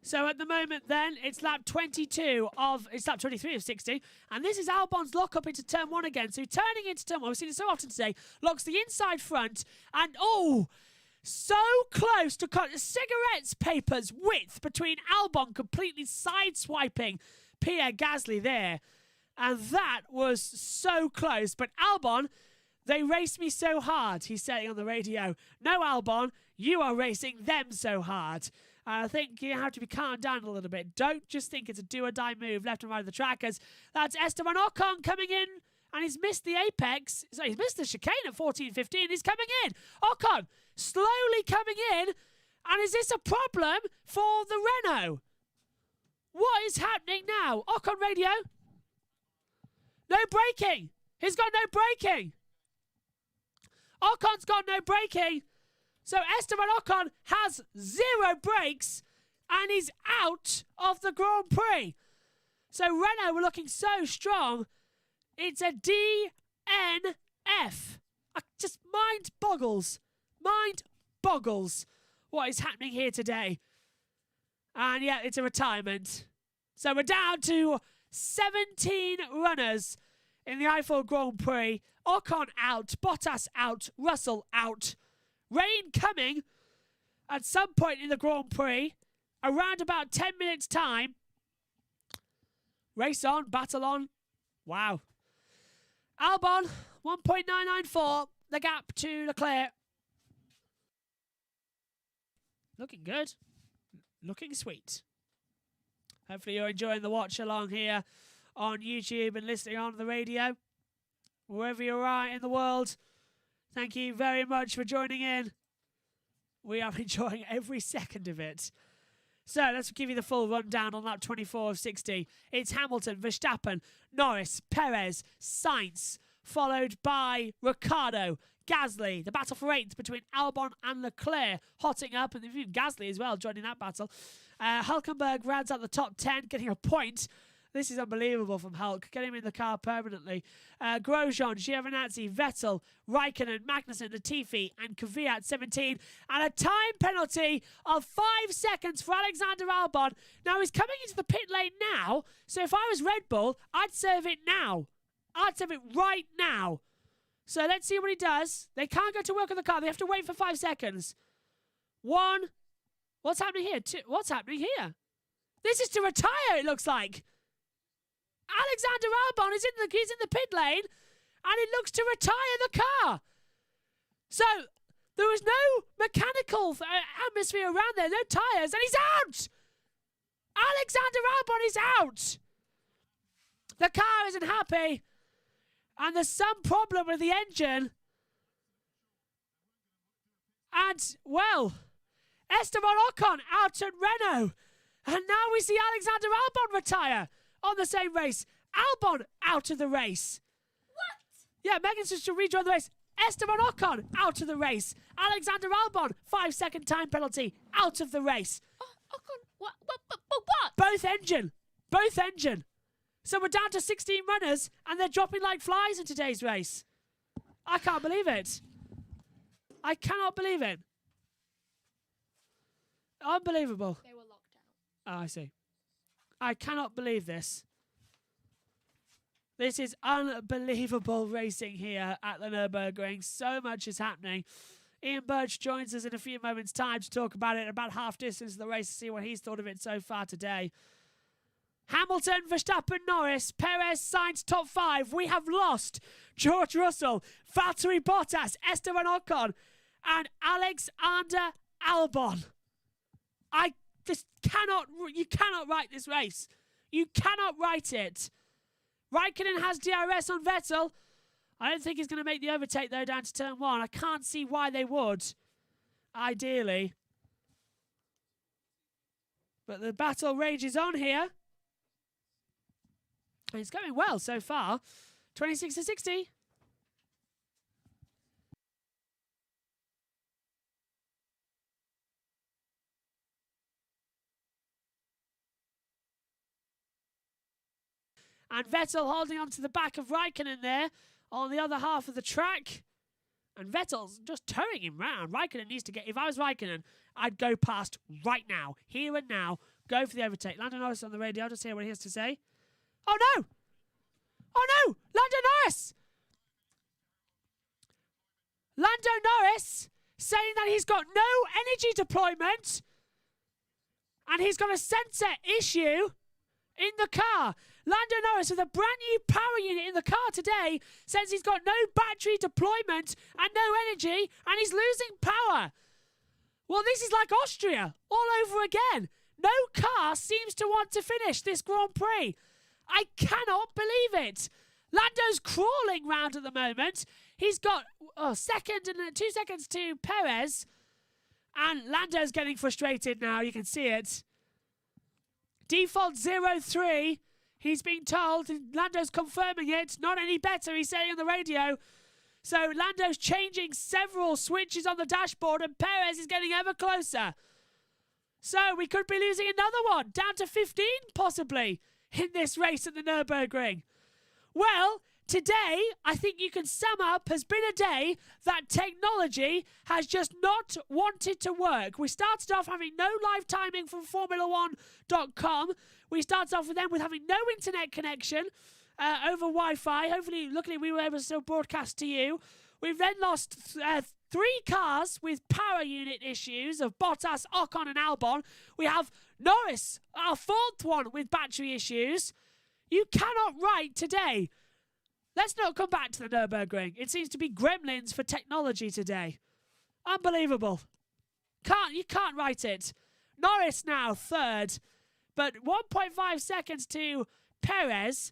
So at the moment then, it's lap 23 of 60. And this is Albon's lock-up into turn one again. So turning into turn one, we've seen it so often today, locks the inside front. And, so close to cut cigarettes paper's width between Albon completely sideswiping Pierre Gasly there. And that was so close. But Albon, they raced me so hard, he's saying on the radio. No, Albon, you are racing them so hard. I think you have to be calmed down a little bit. Don't just think it's a do-or-die move left and right of the track, as that's Esteban Ocon coming in, and he's missed the apex. So he's missed the chicane at 14.15. He's coming in. Ocon slowly coming in, and is this a problem for the Renault? What is happening now? Ocon radio. No braking. He's got no braking. Ocon's got no braking. So Esteban Ocon has 0 brakes and he's out of the Grand Prix. So Renault were looking so strong. It's a DNF. Just mind boggles. Mind boggles what is happening here today. And yeah, it's a retirement. So we're down to 17 runners in the Eifel Grand Prix. Ocon out, Bottas out, Russell out. Rain coming at some point in the Grand Prix, around about 10 minutes' time. Race on, battle on. Wow. Albon, 1.994, the gap to Leclerc. Looking good. looking sweet. Hopefully you're enjoying the watch along here on YouTube and listening on the radio. Wherever you are in the world, thank you very much for joining in. We are enjoying every second of it. So let's give you the full rundown on lap 24 of 60. It's Hamilton, Verstappen, Norris, Perez, Sainz, followed by Ricciardo, Gasly. The battle for 8th between Albon and Leclerc hotting up, and even Gasly as well joining that battle. Hulkenberg rounds out the top 10, getting a point. This is unbelievable from Hulk. Get him in the car permanently. Grosjean, Giovinazzi, Vettel, Raikkonen, Magnussen, Latifi, and Kvyat 17. And a time penalty of 5 seconds for Alexander Albon. Now, he's coming into the pit lane now. So if I was Red Bull, I'd serve it now. I'd serve it right now. So let's see what he does. They can't go to work on the car. They have to wait for 5 seconds. 1. What's happening here? 2. What's happening here? This is to retire, it looks like. Alexander Albon is he's in the pit lane, and it looks to retire the car. So there was no mechanical atmosphere around there, no tyres, and he's out. Alexander Albon is out. The car isn't happy, and there's some problem with the engine. And, well, Esteban Ocon out at Renault, and now we see Alexander Albon retire on the same race. Albon out of the race. What? Yeah, Megan should rejoin the race. Esteban Ocon out of the race. Alexander Albon, 5 second time penalty, out of the race. Ocon, what? Both engine. So we're down to 16 runners, and they're dropping like flies in today's race. I can't believe it. I cannot believe it. Unbelievable. They were locked out. Oh, I see. I cannot believe this. This is unbelievable racing here at the Nurburgring. So much is happening. Ian Burch joins us in a few moments' time to talk about it, about half distance of the race, to see what he's thought of it so far today. Hamilton, Verstappen, Norris, Perez, Sainz, top 5. We have lost George Russell, Valtteri Bottas, Esteban Ocon, and Alexander Albon. You cannot write this race. You cannot write it. Raikkonen has DRS on Vettel. I don't think he's going to make the overtake, though, down to turn 1. I can't see why they would, ideally. But the battle rages on here. And it's going well so far. 26 to 60. And Vettel holding on to the back of Raikkonen there on the other half of the track. And Vettel's just towing him round. Raikkonen needs to get... If I was Raikkonen, I'd go past right now. Here and now. Go for the overtake. Lando Norris on the radio. I'll just hear what he has to say. Oh, no! Oh, no! Lando Norris! Lando Norris saying that he's got no energy deployment. And he's got a sensor issue in the car. Lando Norris with a brand new power unit in the car today says he's got no battery deployment and no energy and he's losing power. Well, this is like Austria all over again. No car seems to want to finish this Grand Prix. I cannot believe it. Lando's crawling round at the moment. He's got second and 2 seconds to Perez. And Lando's getting frustrated now. You can see it. Default 0-3. He's been told. Lando's confirming it. Not any better, he's saying on the radio. So Lando's changing several switches on the dashboard and Perez is getting ever closer. So we could be losing another one. Down to 15 possibly in this race at the Nurburgring. Well, today, I think you can sum up, has been a day that technology has just not wanted to work. We started off having no live timing from Formula1.com. We started off with them with having no internet connection over Wi-Fi. Hopefully, luckily, we were able to still broadcast to you. We've then lost 3 cars with power unit issues of Bottas, Ocon and Albon. We have Norris, our 4th one with battery issues. You cannot write today. Let's not come back to the Nurburgring. It seems to be gremlins for technology today. Unbelievable. You can't write it. Norris now third, but 1.5 seconds to Perez,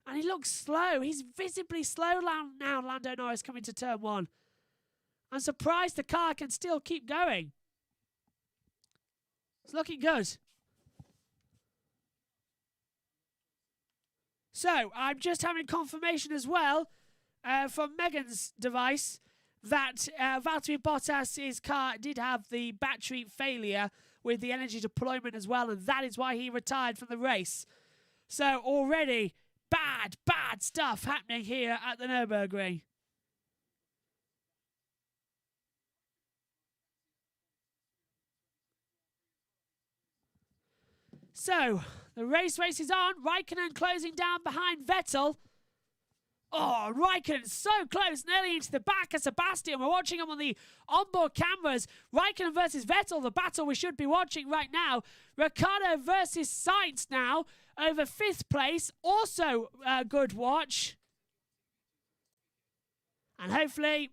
and he looks slow. He's visibly slow now, Lando Norris, coming to turn 1. I'm surprised the car can still keep going. It's looking good. So, I'm just having confirmation as well from Megan's device that Valtteri Bottas' car did have the battery failure with the energy deployment as well, and that is why he retired from the race. So, already bad stuff happening here at the Nurburgring. So, the race is on. Raikkonen closing down behind Vettel. Oh, Raikkonen so close, nearly into the back of Sebastian. We're watching him on the onboard cameras. Raikkonen versus Vettel, the battle we should be watching right now. Ricciardo versus Sainz now over 5th place. Also a good watch. And hopefully...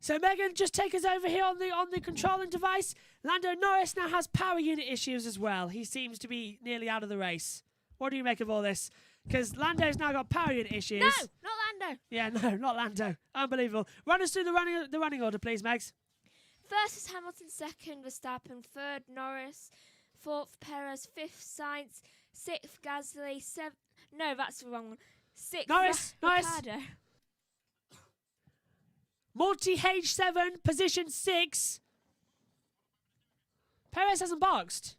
So Megan, just take us over here on the controlling device. Lando Norris now has power unit issues as well. He seems to be nearly out of the race. What do you make of all this? Because Lando's now got power unit issues. No, not Lando. Yeah, no, not Lando. Unbelievable. Run us through the running order, please, Megs. First is Hamilton, 2nd Verstappen, 3rd Norris, 4th Perez, 5th Sainz, 6th Gasly, 7th... No, that's the wrong one. 6th Norris. Ricciardo. Multi-H7, position 6. Perez hasn't boxed.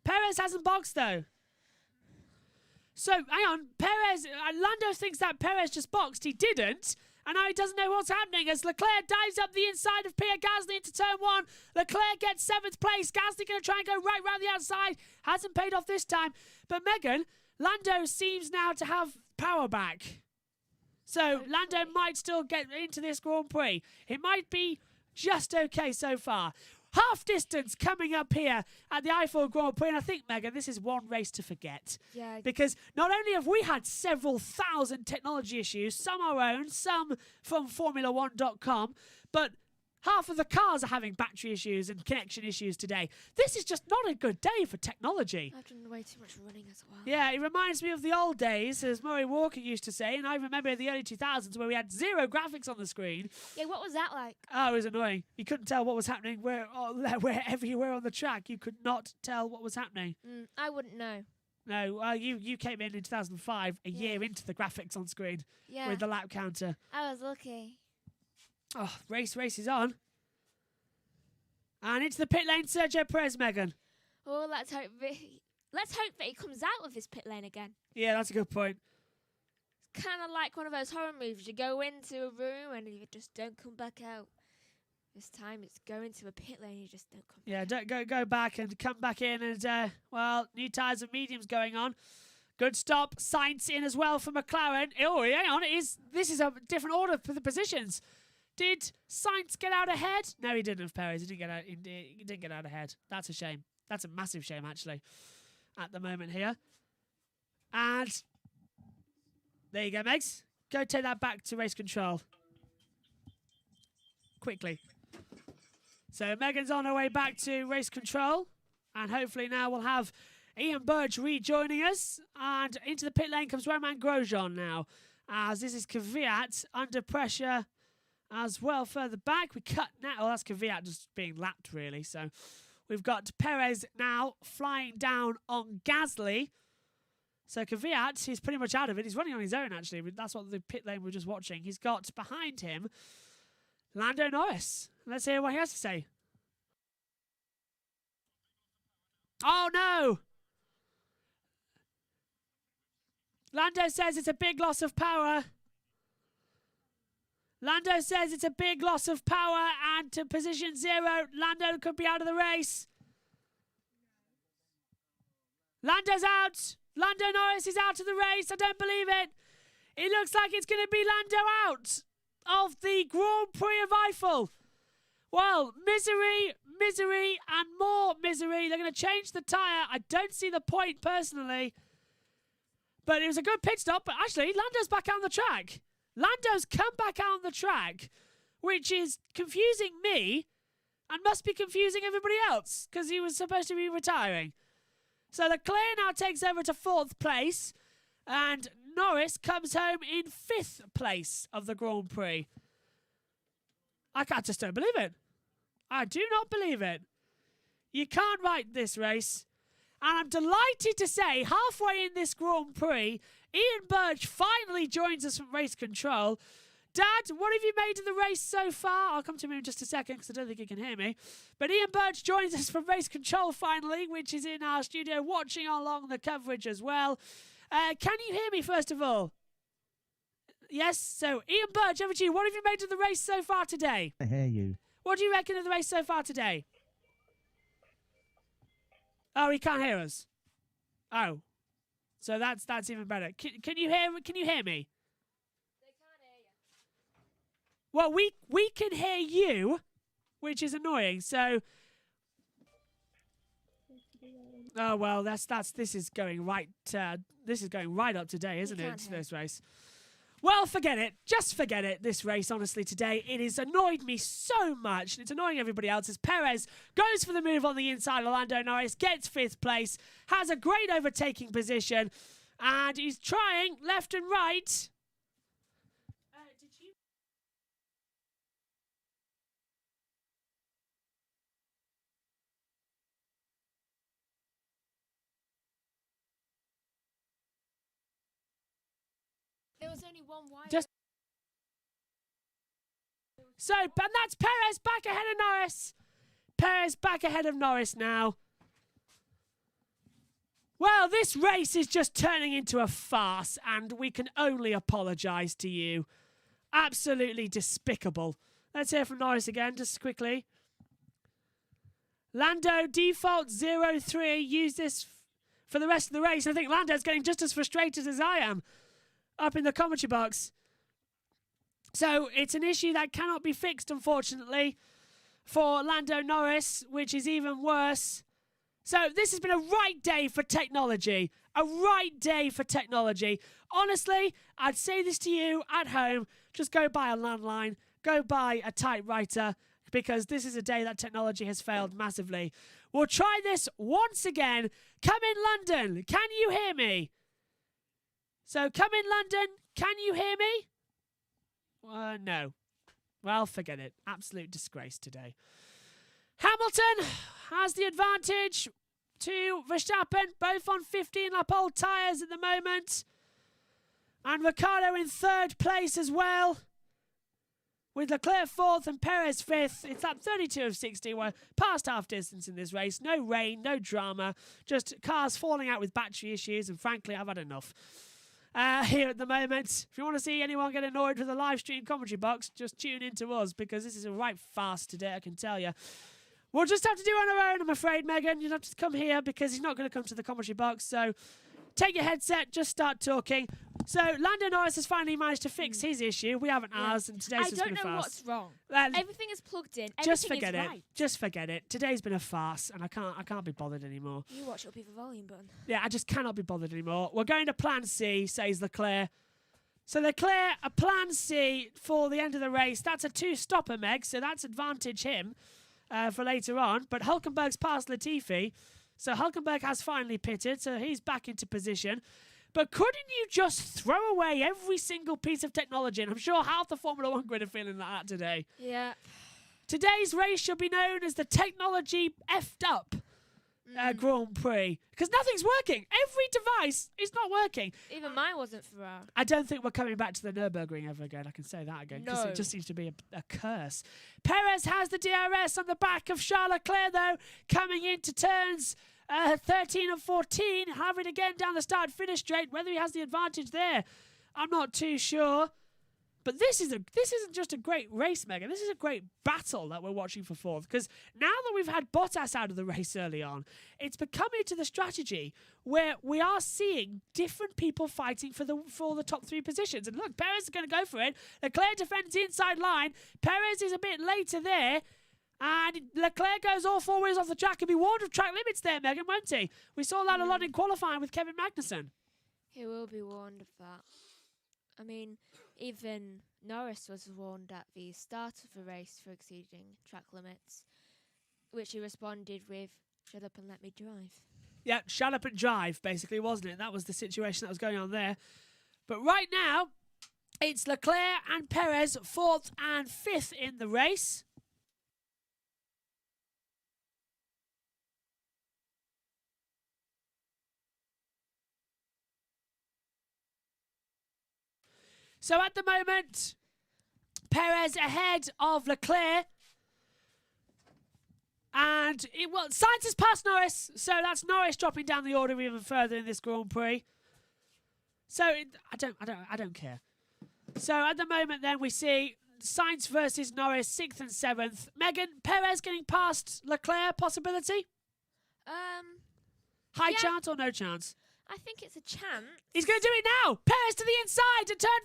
Perez hasn't boxed, though. So, hang on. Perez, Lando thinks that Perez just boxed. He didn't. And now he doesn't know what's happening as Leclerc dives up the inside of Pierre Gasly into turn 1. Leclerc gets 7th place. Gasly going to try and go right round the outside. Hasn't paid off this time. But Megan, Lando seems now to have power back. So, Lando might still get into this Grand Prix. It might be just okay so far. Half distance coming up here at the Eifel Grand Prix. And I think, Megan, this is one race to forget. Yeah. Because not only have we had several thousand technology issues, some our own, some from Formula1.com, but half of the cars are having battery issues and connection issues today. This is just not a good day for technology. I've done way too much running as well. Yeah, it reminds me of the old days, as Murray Walker used to say, and I remember the early 2000s where we had 0 graphics on the screen. Yeah, what was that like? Oh, it was annoying. You couldn't tell what was happening wherever you were on the track. You could not tell what was happening. I wouldn't know. No, you came in 2005, a year into the graphics on screen with the lap counter. I was lucky. Oh, race is on. And into the pit lane, Sergio Perez, Megan. Oh, let's hope that he comes out of his pit lane again. Yeah, that's a good point. It's kind of like one of those horror movies. You go into a room and you just don't come back out. This time it's go into a pit lane, you just don't come back out. Don't go back and come back in. And, new tyres and mediums going on. Good stop. Sainz in as well for McLaren. Oh, hang on. This is a different order for the positions. Did Sainz get out ahead? No, he didn't of Perez. He didn't get out ahead. That's a shame. That's a massive shame, actually, at the moment here. And there you go, Megs. Go take that back to race control. Quickly. So Megan's on her way back to race control. And hopefully now we'll have Ian Burch rejoining us. And into the pit lane comes Romain Grosjean now. As this is Kvyat under pressure as well further back. We cut now. Oh, that's Kvyat just being lapped, really. So we've got Perez now flying down on Gasly. So Kvyat, he's pretty much out of it. He's running on his own, actually. That's what the pit lane we were just watching. He's got behind him Lando Norris. Let's hear what he has to say. Oh, no! Lando says it's a big loss of power. Lando says it's a big loss of power, and to position 0, Lando could be out of the race. Lando's out. Lando Norris is out of the race. I don't believe it. It looks like it's going to be Lando out of the Grand Prix of Eifel. Well, misery, and more misery. They're going to change the tyre. I don't see the point, personally. But it was a good pit stop. But actually, Lando's back out on the track. Lando's come back out on the track, which is confusing me and must be confusing everybody else because he was supposed to be retiring. So Leclerc now takes over to 4th place and Norris comes home in 5th place of the Grand Prix. I just don't believe it. I do not believe it. You can't write this race. And I'm delighted to say, halfway in this Grand Prix, Ian Burch finally joins us from race control. Dad, what have you made of the race so far? I'll come to him in just a second because I don't think he can hear me. But Ian Burch joins us from race control finally, which is in our studio, watching along the coverage as well. Can you hear me, first of all? Yes? So, Ian Burch, over to you. What have you made of the race so far today? I hear you. What do you reckon of the race so far today? Oh, he can't hear us. Oh. So that's even better. Can you hear me? They can't hear you. Well, we can hear you, which is annoying. So, oh well, this is going right. This is going right up today, isn't it? This race. Well, forget it. Just forget it. This race, honestly, today it has annoyed me so much, and it's annoying everybody else. As Perez goes for the move on the inside, Lando Norris gets 5th place, has a great overtaking position, and he's trying left and right. There was only one wire. And that's Perez back ahead of Norris. Perez back ahead of Norris now. Well, this race is just turning into a farce, and we can only apologise to you. Absolutely despicable. Let's hear from Norris again, just quickly. Lando, default 0-3. Use this for the rest of the race. I think Lando's getting just as frustrated as I am up in the commentary box. So it's an issue that cannot be fixed, unfortunately, for Lando Norris, which is even worse. So this has been a right day for technology. A right day for technology. Honestly, I'd say this to you at home. Just go buy a landline. Go buy a typewriter, because this is a day that technology has failed massively. We'll try this once again. Come in, London. Can you hear me? So come in, London. Can you hear me? No. Well, forget it. Absolute disgrace today. Hamilton has the advantage to Verstappen, both on 15-lap-old tyres at the moment. And Ricciardo in 3rd place as well, with Leclerc 4th and Perez 5th. It's lap 32 of 60. We're past half distance in this race. No rain, no drama. Just cars falling out with battery issues. And frankly, I've had enough. Here at the moment. If you want to see anyone get annoyed with the live stream commentary box, just tune in to us, because this is a right farce today, I can tell you. We'll just have to do it on our own, I'm afraid, Megan. You'll have to come here because he's not going to come to the commentary box. So take your headset, just start talking. So Lando Norris has finally managed to fix his issue. We haven't ours, and today's just been a farce. I don't know what's wrong. Everything is plugged in. Just forget is it. Right. Just forget it. Today's been a farce, and I can't be bothered anymore. You watch it'll be the volume button. Yeah, I just cannot be bothered anymore. We're going to Plan C, says Leclerc. So Leclerc, a Plan C for the end of the race. That's a 2-stopper, Meg, so that's advantage him for later on. But Hulkenberg's past Latifi, so Hulkenberg has finally pitted, so he's back into position. But couldn't you just throw away every single piece of technology? And I'm sure half the Formula 1 grid are feeling like that today. Yeah. Today's race should be known as the technology effed up Grand Prix. Because nothing's working. Every device is not working. Even mine wasn't for her. I don't think we're coming back to the Nurburgring ever again. I can say that again. No. It just seems to be a curse. Perez has the DRS on the back of Charles Leclerc, though, coming into turns 13 and 14, having again down the start-finish straight. Whether he has the advantage there, I'm not too sure. But this isn't just a great race, Megan. This is a great battle that we're watching for 4th. Because now that we've had Bottas out of the race early on, it's becoming to the strategy where we are seeing different people fighting for the top 3 positions. And look, Perez is going to go for it. Leclerc defends the inside line. Perez is a bit later there. And Leclerc goes all 4 wheels off the track and be warned of track limits there, Megan, won't he? We saw that a lot in qualifying with Kevin Magnussen. He will be warned of that. I mean, even Norris was warned at the start of the race for exceeding track limits, which he responded with, "Shut up and let me drive." Yeah, shut up and drive, basically, wasn't it? That was the situation that was going on there. But right now, it's Leclerc and Perez, 4th and 5th in the race. So at the moment, Perez ahead of Leclerc. And Sainz has passed Norris, so that's Norris dropping down the order even further in this Grand Prix. So I don't care. So at the moment, then we see Sainz versus Norris, 6th and 7th. Megan, Perez getting past Leclerc, possibility? High chance or no chance? I think it's a chance. He's going to do it now. Perez to the inside to turn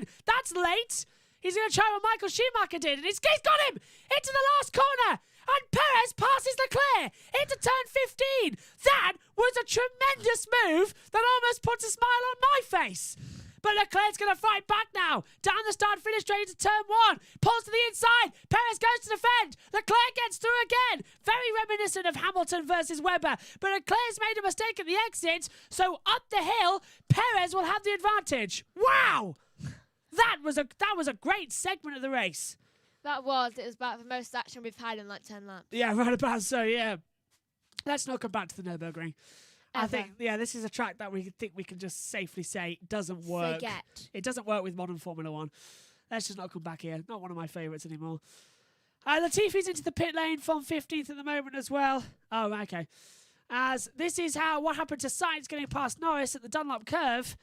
13. That's late. He's going to try what Michael Schumacher did, and he's got him into the last corner. And Perez passes Leclerc into turn 15. That was a tremendous move that almost puts a smile on my face. But Leclerc's going to fight back now. Down the start-finish straight into turn 1. Pulls to the inside. Perez goes to defend. Leclerc gets through again. Very reminiscent of Hamilton versus Webber. But Leclerc's made a mistake at the exit. So up the hill, Perez will have the advantage. Wow! That was a great segment of the race. It was about the most action we've had in like 10 laps. Yeah, right about so, yeah. Let's not come back to the Nurburgring. I think, this is a track that we think we can just safely say doesn't work. Forget. It doesn't work with modern Formula One. Let's just not come back here. Not one of my favourites anymore. Latifi's into the pit lane from 15th at the moment as well. Oh, okay. As this is what happened to Sainz getting past Norris at the Dunlop curve.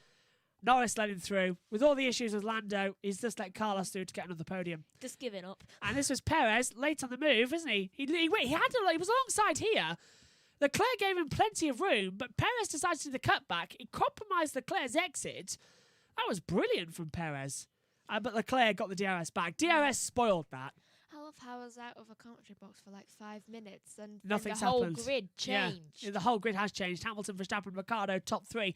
Norris let him through. With all the issues with Lando, he's just let Carlos through to get another podium. Just giving up. And this was Perez, late on the move, isn't he? He was alongside here. Leclerc gave him plenty of room, but Perez decided to do the cutback. It compromised Leclerc's exit. That was brilliant from Perez. But Leclerc got the DRS back. DRS spoiled that. I love how I was out of a commentary box for like 5 minutes and Nothing's the whole happened. grid changed. Yeah, the whole grid has changed. Hamilton, Verstappen, Ricciardo, top 3.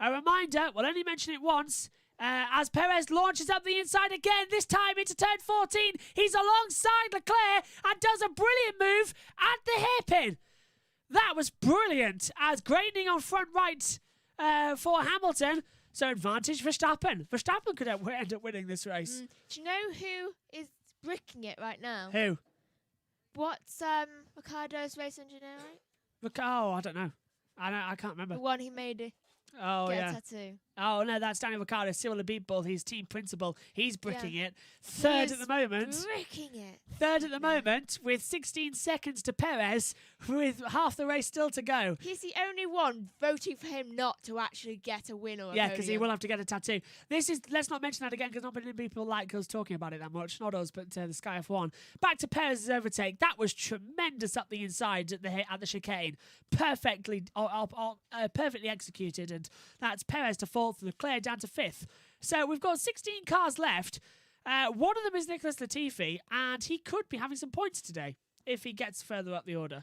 A reminder, we'll only mention it once, as Perez launches up the inside again, this time into turn 14. He's alongside Leclerc and does a brilliant move at the hairpin. That was brilliant, as graining on front right for Hamilton. So advantage Verstappen. Verstappen could end up winning this race. Do you know who is bricking it right now? Who? What's Ricciardo's race engineer, right? Oh, I don't know. I can't remember. The one who made it. Oh, Get yeah. a tattoo. Oh, no, that's Daniel Ricciardo, Cyril Abitbol, his team principal. He's bricking it. Third at the moment. Bricking it. Third at the moment with 16 seconds to Perez with half the race still to go. He's the only one voting for him not to actually get a win or a Yeah, because he podium. will have to get a tattoo. Let's not mention that again because not many people like us talking about it that much. Not us, but the Sky F1. Back to Perez's overtake. That was tremendous up the inside at the chicane. Perfectly executed. And that's Perez to 4th and Leclerc down to 5th. So we've got 16 cars left. One of them is Nicholas Latifi, and he could be having some points today if he gets further up the order.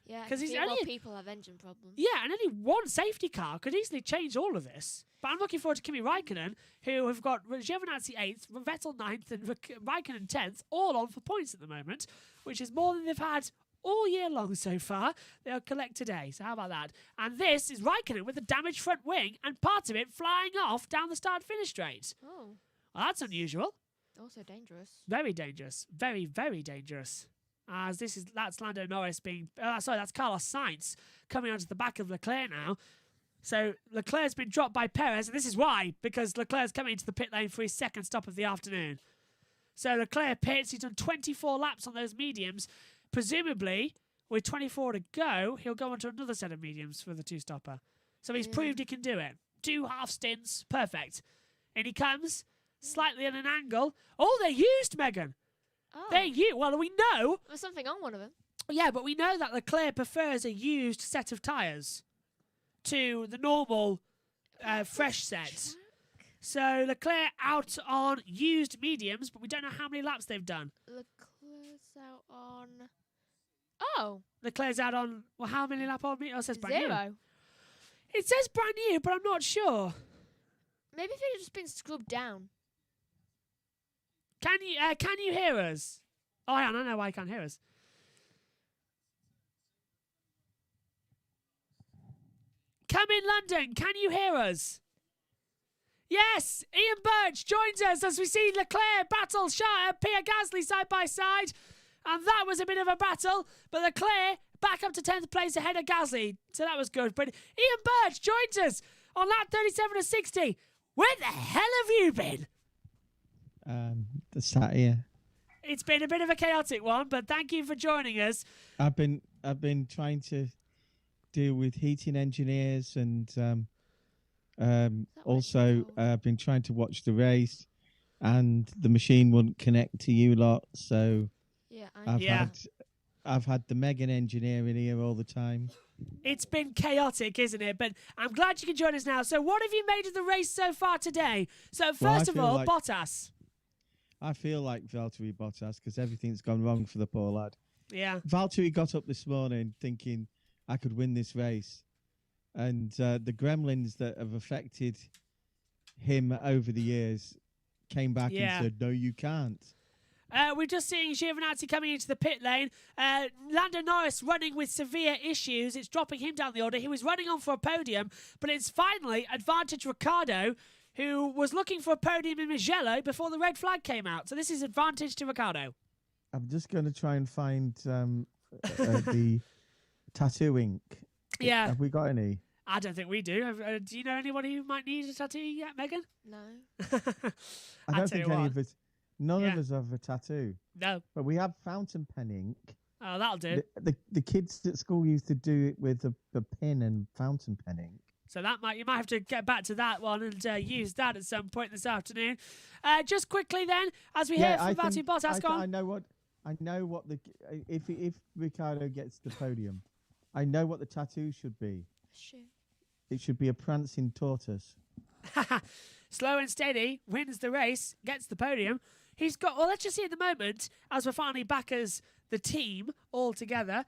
Yeah, 'Cause he's more only- people have engine problems. Yeah, and only one safety car could easily change all of this. But I'm looking forward to Kimi Raikkonen, who have got Giovinazzi 8th, Vettel 9th, and Raikkonen 10th, all on for points at the moment, which is more than they've had all year long so far. They'll collect today, so how about that? And this is Raikkonen with a damaged front wing and part of it flying off down the start-finish straight. Oh. Well, that's unusual. Also dangerous. Very dangerous. Very, very dangerous. As that's Lando Norris that's Carlos Sainz coming onto the back of Leclerc now. So Leclerc's been dropped by Perez, and this is why, because Leclerc's coming into the pit lane for his second stop of the afternoon. So Leclerc pits, he's done 24 laps on those mediums. Presumably, with 24 to go, he'll go onto another set of mediums for the two-stopper. So he's proved he can do it. 2 half stints, perfect. And he comes, slightly at an angle. Oh, they're used, Megan. Oh. Well, we know. There's something on one of them. Yeah, but we know that Leclerc prefers a used set of tyres to the normal fresh set. So Leclerc out on used mediums, but we don't know how many laps they've done. Leclerc's out on... Oh. Leclerc's out on, how many laps on mediums? Oh, it says brand new. 0. It says brand new, but I'm not sure. Maybe they've just been scrubbed down. Can you hear us? Oh, hang on, I know why you can't hear us. Come in, London. Can you hear us? Yes, Ian Burch joins us as we see Leclerc battle Pierre Gasly side by side. And that was a bit of a battle, but Leclerc back up to 10th place ahead of Gasly. So that was good. But Ian Burch joins us on lap 37 of 60. Where the hell have you been? Sat here. It's been a bit of a chaotic one, but thank you for joining us. I've been trying to deal with heating engineers and also I've been trying to watch the race, and the machine wouldn't connect to you lot, so I've had the Megan engineer in here all the time. It's been chaotic, isn't it? But I'm glad you can join us now. So what have you made of the race so far today? So first of all, Bottas. I feel like Valtteri Bottas because everything's gone wrong for the poor lad. Yeah. Valtteri got up this morning thinking I could win this race. And the gremlins that have affected him over the years came back and said, no, you can't. We're just seeing Giovinazzi coming into the pit lane. Lando Norris running with severe issues. It's dropping him down the order. He was running on for a podium, but it's finally advantage Ricciardo, who was looking for a podium in Mugello before the red flag came out. So this is advantage to Ricciardo. I'm just going to try and find the tattoo ink. Yeah. Have we got any? I don't think we do. Do you know anybody who might need a tattoo yet, Megan? No. I don't think any of us. None of us have a tattoo. No. But we have fountain pen ink. Oh, that'll do. The kids at school used to do it with the pen and fountain pen ink. So you might have to get back to that one and use that at some point this afternoon. Just quickly then, as we hear from Valtteri Bottas, I know what if Ricciardo gets the podium, I know what the tattoo should be. Sure. It should be a prancing tortoise. Slow and steady, wins the race, gets the podium. He's got, well, let's just see at the moment, as we're finally back as the team all together,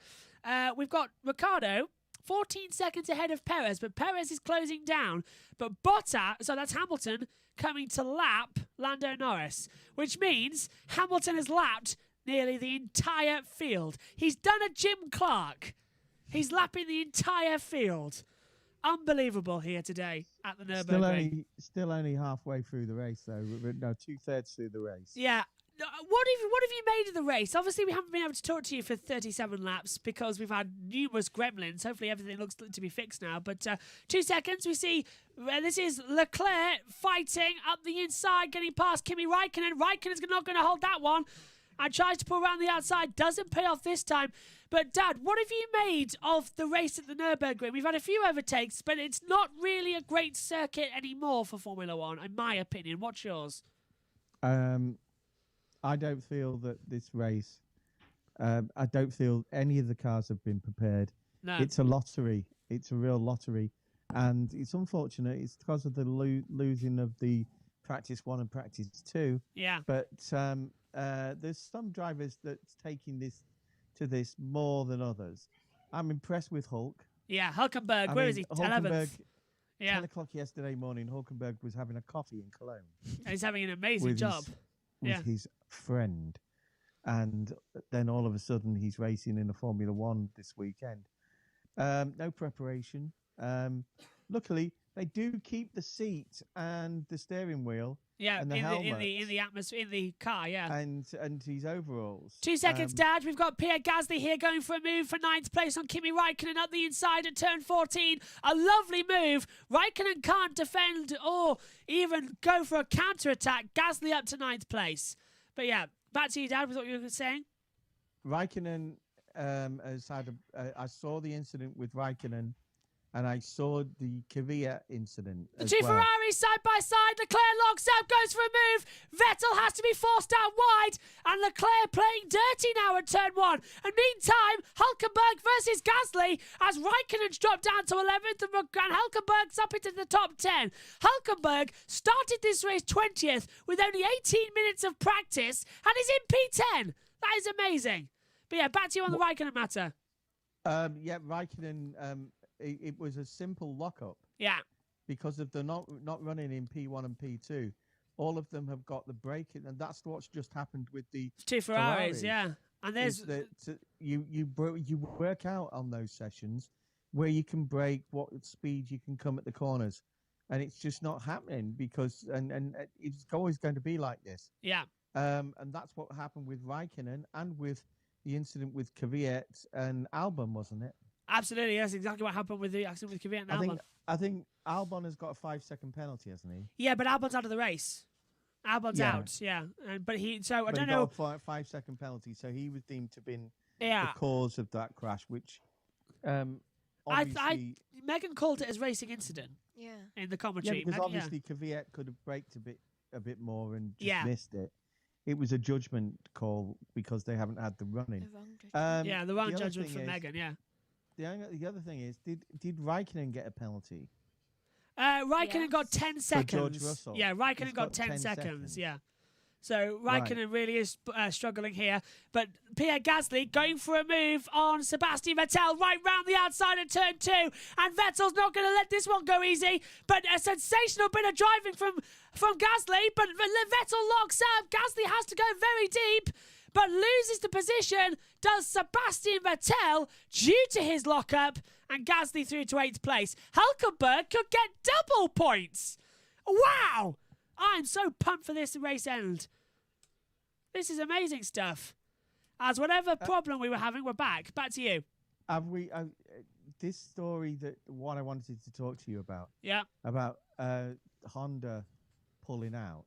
we've got Ricciardo 14 seconds ahead of Perez, but Perez is closing down. But Bottas, so that's Hamilton, coming to lap Lando Norris, which means Hamilton has lapped nearly the entire field. He's done a Jim Clark. He's lapping the entire field. Unbelievable here today at the Nurburgring. Still only halfway through the race, though. No, 2/3 through the race. Yeah. What have you made of the race? Obviously, we haven't been able to talk to you for 37 laps because we've had numerous gremlins. Hopefully, everything looks to be fixed now. But 2 seconds, we see this is Leclerc fighting up the inside, getting past Kimi Raikkonen. Raikkonen's not going to hold that one. And tries to pull around the outside. Doesn't pay off this time. But, Dad, what have you made of the race at the Nurburgring? We've had a few overtakes, but it's not really a great circuit anymore for Formula One, in my opinion. What's yours? I don't feel that this race, I don't feel any of the cars have been prepared. No. It's a lottery. It's a real lottery. And it's unfortunate. It's because of the losing of the practice 1 and practice 2. Yeah. But there's some drivers that's taking this more than others. I'm impressed with Hulk. Yeah, Hulkenberg. Where is he? 11th. Yeah. 10 o'clock yesterday morning, Hulkenberg was having a coffee in Cologne. He's having an amazing job. With his friend. And then all of a sudden he's racing in a Formula One this weekend. No preparation. Luckily, they do keep the seat and the steering wheel. Yeah, and the in the atmosphere, in the car, yeah. And his overalls. 2 seconds, Dad. We've got Pierre Gasly here going for a move for 9th place on Kimi Raikkonen up the inside at turn 14. A lovely move. Raikkonen can't defend or even go for a counter-attack. Gasly up to 9th place. But yeah, back to you, Dad, with what you were saying. Raikkonen has had I saw the incident with Raikkonen. And I saw the Korea incident. The two Ferraris side by side. Leclerc locks up, goes for a move. Vettel has to be forced out wide. And Leclerc playing dirty now at turn 1. And meantime, Hulkenberg versus Gasly as Raikkonen's dropped down to 11th and Hulkenberg's up into the top 10. Hulkenberg started this race 20th with only 18 minutes of practice and is in P10. That is amazing. But yeah, back to you on the Raikkonen matter. Yeah, Raikkonen... it was a simple lockup Yeah. because of the not running in P1 and P2. All of them have got the braking, and that's what's just happened with the Two Ferraris, yeah. And there's is that you work out on those sessions where you can brake, what speed you can come at the corners, and it's just not happening because and it's always going to be like this. yeah. And that's what happened with Raikkonen and with the incident with Kvyat and Albon, wasn't it? Absolutely, that's exactly what happened with the accident with Kvyat and Albon. I think Albon has got a 5-second penalty, hasn't he? Yeah, but Albon's out of the race. Albon's out, yeah. But I don't know. Got a 5-second penalty, so he was deemed to have been Yeah. the cause of that crash, which obviously... Megan called it as racing incident Yeah. in the commentary. Yeah, because obviously Kvyat could have braked a bit more and just missed it. It was a judgment call because they haven't had the running. The wrong judgment. The wrong judgment for Megan, yeah. The other thing is, did Raikkonen get a penalty? Raikkonen got 10 seconds. George Russell. Yeah, Raikkonen He's got 10 seconds, yeah. So Raikkonen really is struggling here. But Pierre Gasly going for a move on Sebastian Vettel right round the outside of turn 2. And Vettel's not going to let this one go easy. But a sensational bit of driving from Gasly. But Vettel locks up. Gasly has to go very deep, but loses the position. Does Sebastian Vettel due to his lockup. And Gasly through to 8th place. Hulkenberg could get double points. Wow! I'm so pumped for this race end. This is amazing stuff. As whatever problem we were having, we're back. Back to you. Have we this story that what I wanted to talk to you about? Yeah. About Honda pulling out.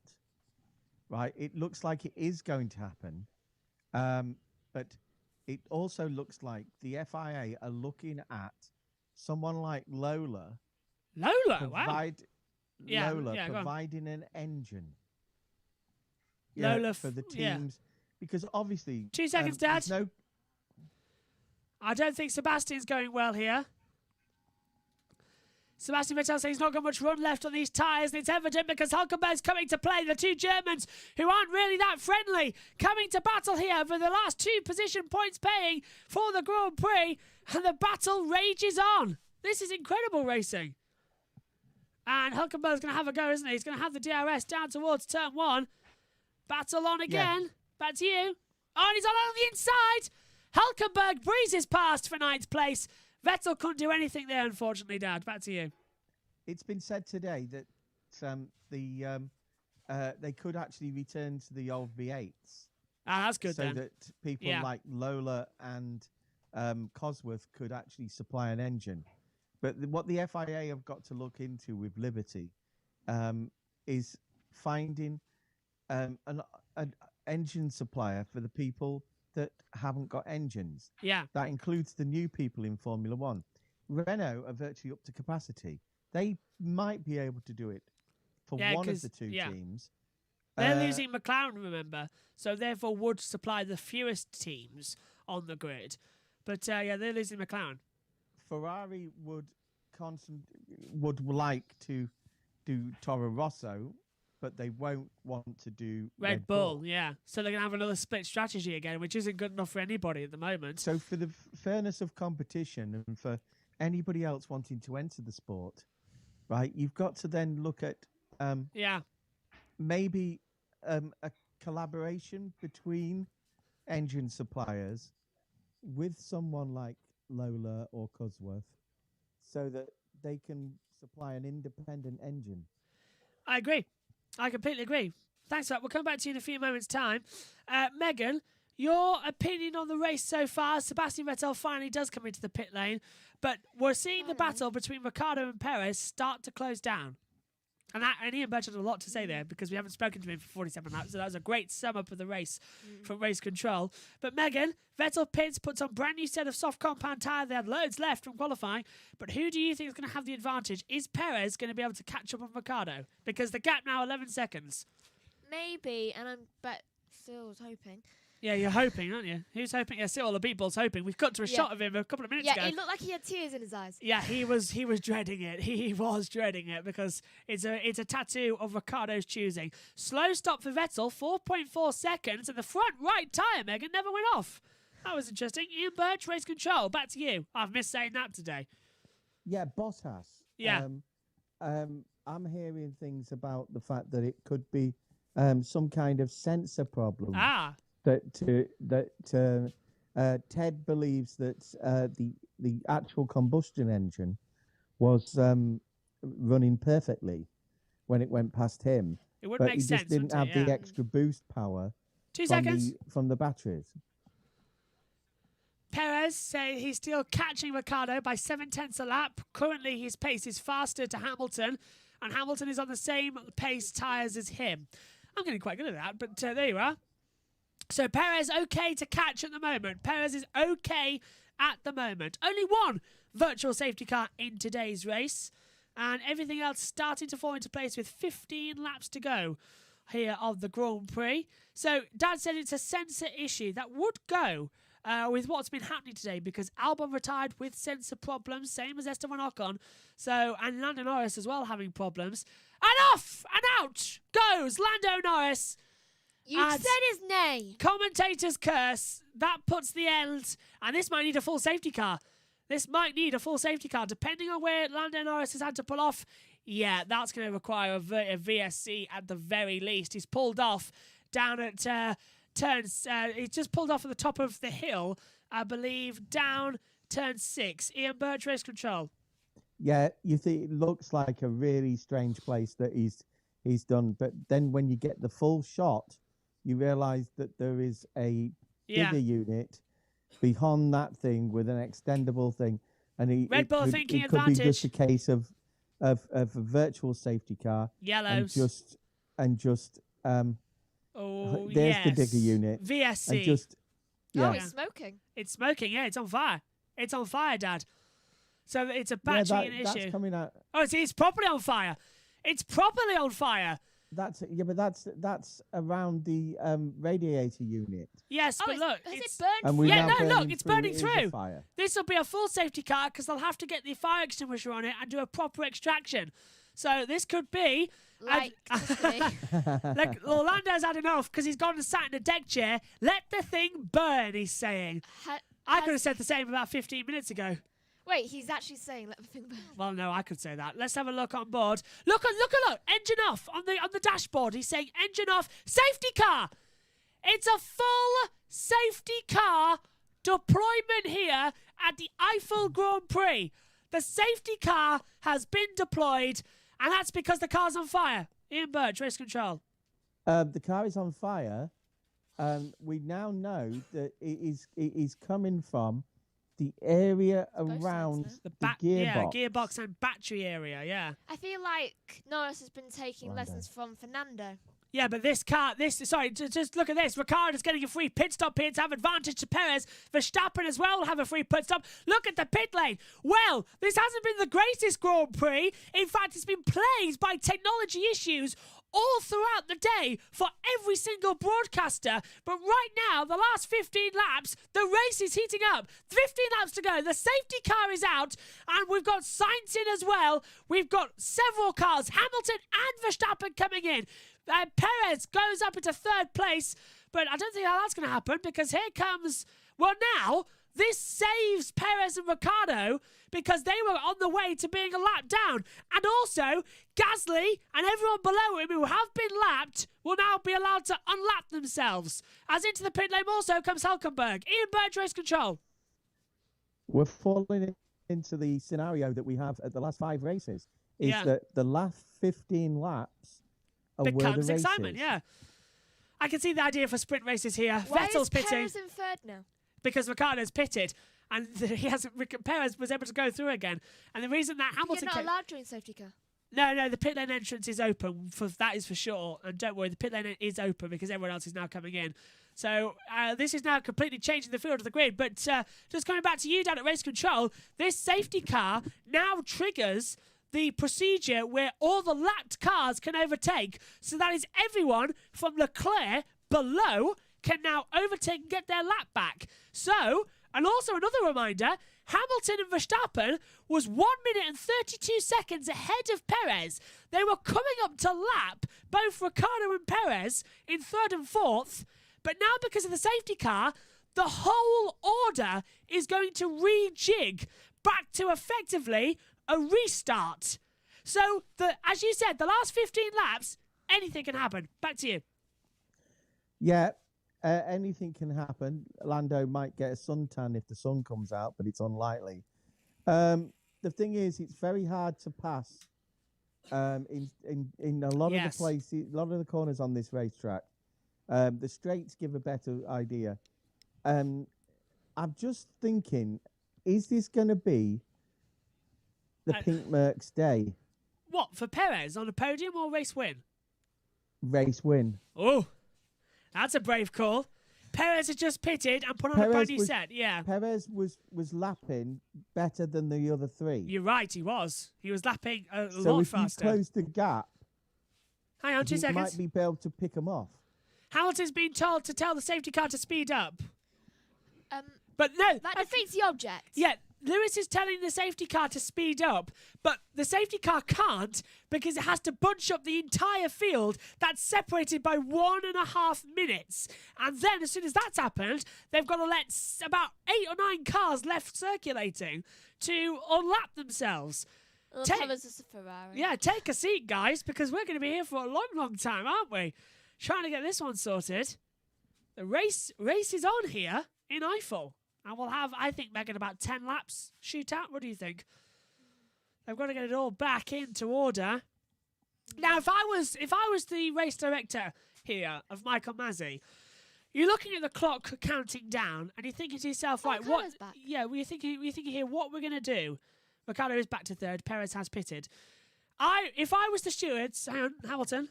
Right. It looks like it is going to happen, but it also looks like the FIA are looking at someone like Lola. Lola, wow. Providing an engine. Lola for the teams, because obviously 2 seconds, Dad. I don't think Sebastian's going well here. Sebastian Vettel says he's not got much run left on these tyres, and it's evident because Hulkenberg's coming to play. The two Germans, who aren't really that friendly, coming to battle here for the last 2 position points paying for the Grand Prix, and the battle rages on. This is incredible racing. And Hulkenberg's going to have a go, isn't he? He's going to have the DRS down towards turn 1. Battle on again. Yeah. Back to you. Oh, and he's on the inside. Hulkenberg breezes past for 9th place. Vettel couldn't do anything there, unfortunately, Dad. Back to you. It's been said today that they could actually return to the old V8s. Ah, that's good then. So that people like Lola and Cosworth could actually supply an engine. But what the FIA have got to look into with Liberty is finding an engine supplier for the people that haven't got engines. Yeah. That includes the new people in Formula One. Renault are virtually up to capacity. They might be able to do it for one of the two teams. They're losing McLaren, remember, so therefore would supply the fewest teams on the grid. But they're losing McLaren. Ferrari would like to do Toro Rosso, but they won't want to do Red Bull. Yeah. So they're going to have another split strategy again, which isn't good enough for anybody at the moment. So for the fairness of competition and for anybody else wanting to enter the sport, right, you've got to then look at maybe a collaboration between engine suppliers with someone like Lola or Cosworth so that they can supply an independent engine. I agree. I completely agree. Thanks for that. We'll come back to you in a few moments' time. Megan, your opinion on the race so far. Sebastian Vettel finally does come into the pit lane, but we're seeing the battle between Ricciardo and Perez start to close down. And Ian Burch had a lot to say there because we haven't spoken to him for 47 laps, so that was a great sum up of the race from race control. But Megan, Vettel pits, puts on brand new set of soft compound tyre. They had loads left from qualifying. But who do you think is going to have the advantage? Is Perez going to be able to catch up on Ricciardo? Because the gap now 11 seconds. Maybe, and I'm still hoping. Yeah, you're hoping, aren't you? Who's hoping? Yeah, Cyril the Beatball's hoping. We've cut to a shot of him a couple of minutes ago. Yeah, it looked like he had tears in his eyes. Yeah, he was dreading it. He was dreading it because it's a tattoo of Ricciardo's choosing. Slow stop for Vettel, 4.4 seconds, and the front right tyre, Megan, never went off. That was interesting. Ian Burch, race control. Back to you. I've missed saying that today. Yeah, Bottas. Yeah. I'm hearing things about the fact that it could be some kind of sensor problem. That Ted believes that the actual combustion engine was running perfectly when it went past him. It would but make he sense, just didn't have wouldn't it? the extra boost power 2 seconds. from the batteries. Perez say he's still catching Ricciardo by 0.7 a lap. Currently, his pace is faster to Hamilton, and Hamilton is on the same pace tyres as him. I'm getting quite good at that, but there you are. So Perez okay to catch at the moment. Perez is okay at the moment. Only one virtual safety car in today's race, and everything else starting to fall into place with 15 laps to go here of the Grand Prix. So Dad said it's a sensor issue. That would go with what's been happening today, because Albon retired with sensor problems, same as Esteban Ocon. So, and Lando Norris as well having problems. And off and out goes Lando Norris. You said his name. Commentator's curse. That puts the end. And this might need a full safety car. Depending on where Lando Norris has had to pull off. Yeah, that's going to require a VSC at the very least. He's pulled off down at turns. He's just pulled off at the top of the hill, I believe, down turn 6. Ian Burch, race control. Yeah, you see, it looks like a really strange place that he's done. But then when you get the full shot, you realise that there is a bigger unit behind that thing with an extendable thing. And Red Bull thinking it could advantage. be just a case of a virtual safety car. Yellows. And just oh, there's yes. the digger unit. VSC. And just, yeah. Oh, it's smoking. It's smoking, yeah, it's on fire. It's on fire, Dad. So it's a battery issue. That's coming out. Oh, it's properly on fire. It's properly on fire. That's around the radiator unit. Yes, but look, has it's it burned? And we're now look, it's burning It is through. a fire. This will be a full safety car because they'll have to get the fire extinguisher on it and do a proper extraction. So this could be Like Tuscany. like Orlando's had enough because he's gone and sat in a deck chair. Let the thing burn, he's saying. I could have said the same about 15 minutes ago. Wait, he's actually saying let the thing burn. Well, no, I could say that. Let's have a look on board. Look! Engine off on the dashboard. He's saying engine off. Safety car. It's a full safety car deployment here at the Eifel Grand Prix. The safety car has been deployed, and that's because the car's on fire. Ian Burch, race control. The car is on fire. We now know that it is coming from the area around the gearbox. Yeah, gearbox and battery area, yeah. I feel like Norris has been taking lessons from Fernando. Yeah, but just look at this. Ricciardo's getting a free pit stop here to have advantage to Perez. Verstappen as well will have a free pit stop. Look at the pit lane. Well, this hasn't been the greatest Grand Prix. In fact, it's been plagued by technology issues all throughout the day for every single broadcaster. But right now, the last 15 laps, the race is heating up. 15 laps to go. The safety car is out, and we've got Sainz in as well. We've got several cars, Hamilton and Verstappen coming in. Perez goes up into third place, but I don't think that's going to happen because here comes... Well, now, this saves Perez and Ricciardo because they were on the way to being a lap down. And also, Gasly and everyone below him who have been lapped will now be allowed to unlap themselves. As into the pit lane also comes Hulkenberg. Ian Burch, race control. We're falling into the scenario that we have at the last 5 races. Is that the last 15 laps becomes excitement, yeah. I can see the idea for sprint races here. Why Vettel's is pitting. Perez in third now? Because Ricciardo's pitted, and Perez was able to go through again. And the reason that Hamilton... You're not allowed during safety car. No, the pit lane entrance is open. That is for sure. And don't worry, the pit lane is open because everyone else is now coming in. So this is now completely changing the field of the grid. But just coming back to you, Dad, at race control, this safety car now triggers the procedure where all the lapped cars can overtake. So that is everyone from Leclerc below can now overtake and get their lap back. So, and also another reminder, Hamilton and Verstappen was 1 minute and 32 seconds ahead of Perez. They were coming up to lap both Ricciardo and Perez in third and fourth, but now because of the safety car, the whole order is going to rejig. back to effectively a restart. So, as you said, the last 15 laps, anything can happen. Back to you. Yeah, anything can happen. Lando might get a suntan if the sun comes out, but it's unlikely. The thing is, it's very hard to pass in a lot of the places, a lot of the corners on this racetrack. The straights give a better idea. I'm just thinking, is this going to be the Pink Mercs day? What, for Perez on a podium or race win? Race win. Oh, that's a brave call. Perez has just pitted and put on a brand new set. Yeah. Perez was lapping better than the other three. You're right, he was. He was lapping a lot faster. So if he closed the gap, hang on 2 seconds. He might be able to pick him off. Hamilton's been told to tell the safety car to speed up. But no. That defeats the object. Yeah, Lewis is telling the safety car to speed up, but the safety car can't because it has to bunch up the entire field that's separated by 1.5 minutes. And then as soon as that's happened, they've got to let about 8 or 9 cars left circulating to unlap themselves. Well, Perez is a Ferrari. Yeah, take a seat, guys, because we're going to be here for a long, long time, aren't we? Trying to get this one sorted. The race is on here in Eifel. And we'll have, I think, Megan, about 10 laps shootout. What do you think? They've got to get it all back into order. Now, if I was the race director here of Michael Masi, you're looking at the clock counting down, and you're thinking to yourself, right, what? Back. Yeah, you're thinking here, what we're going to do. Ricciardo is back to third. Perez has pitted. If I was the stewards, hang on,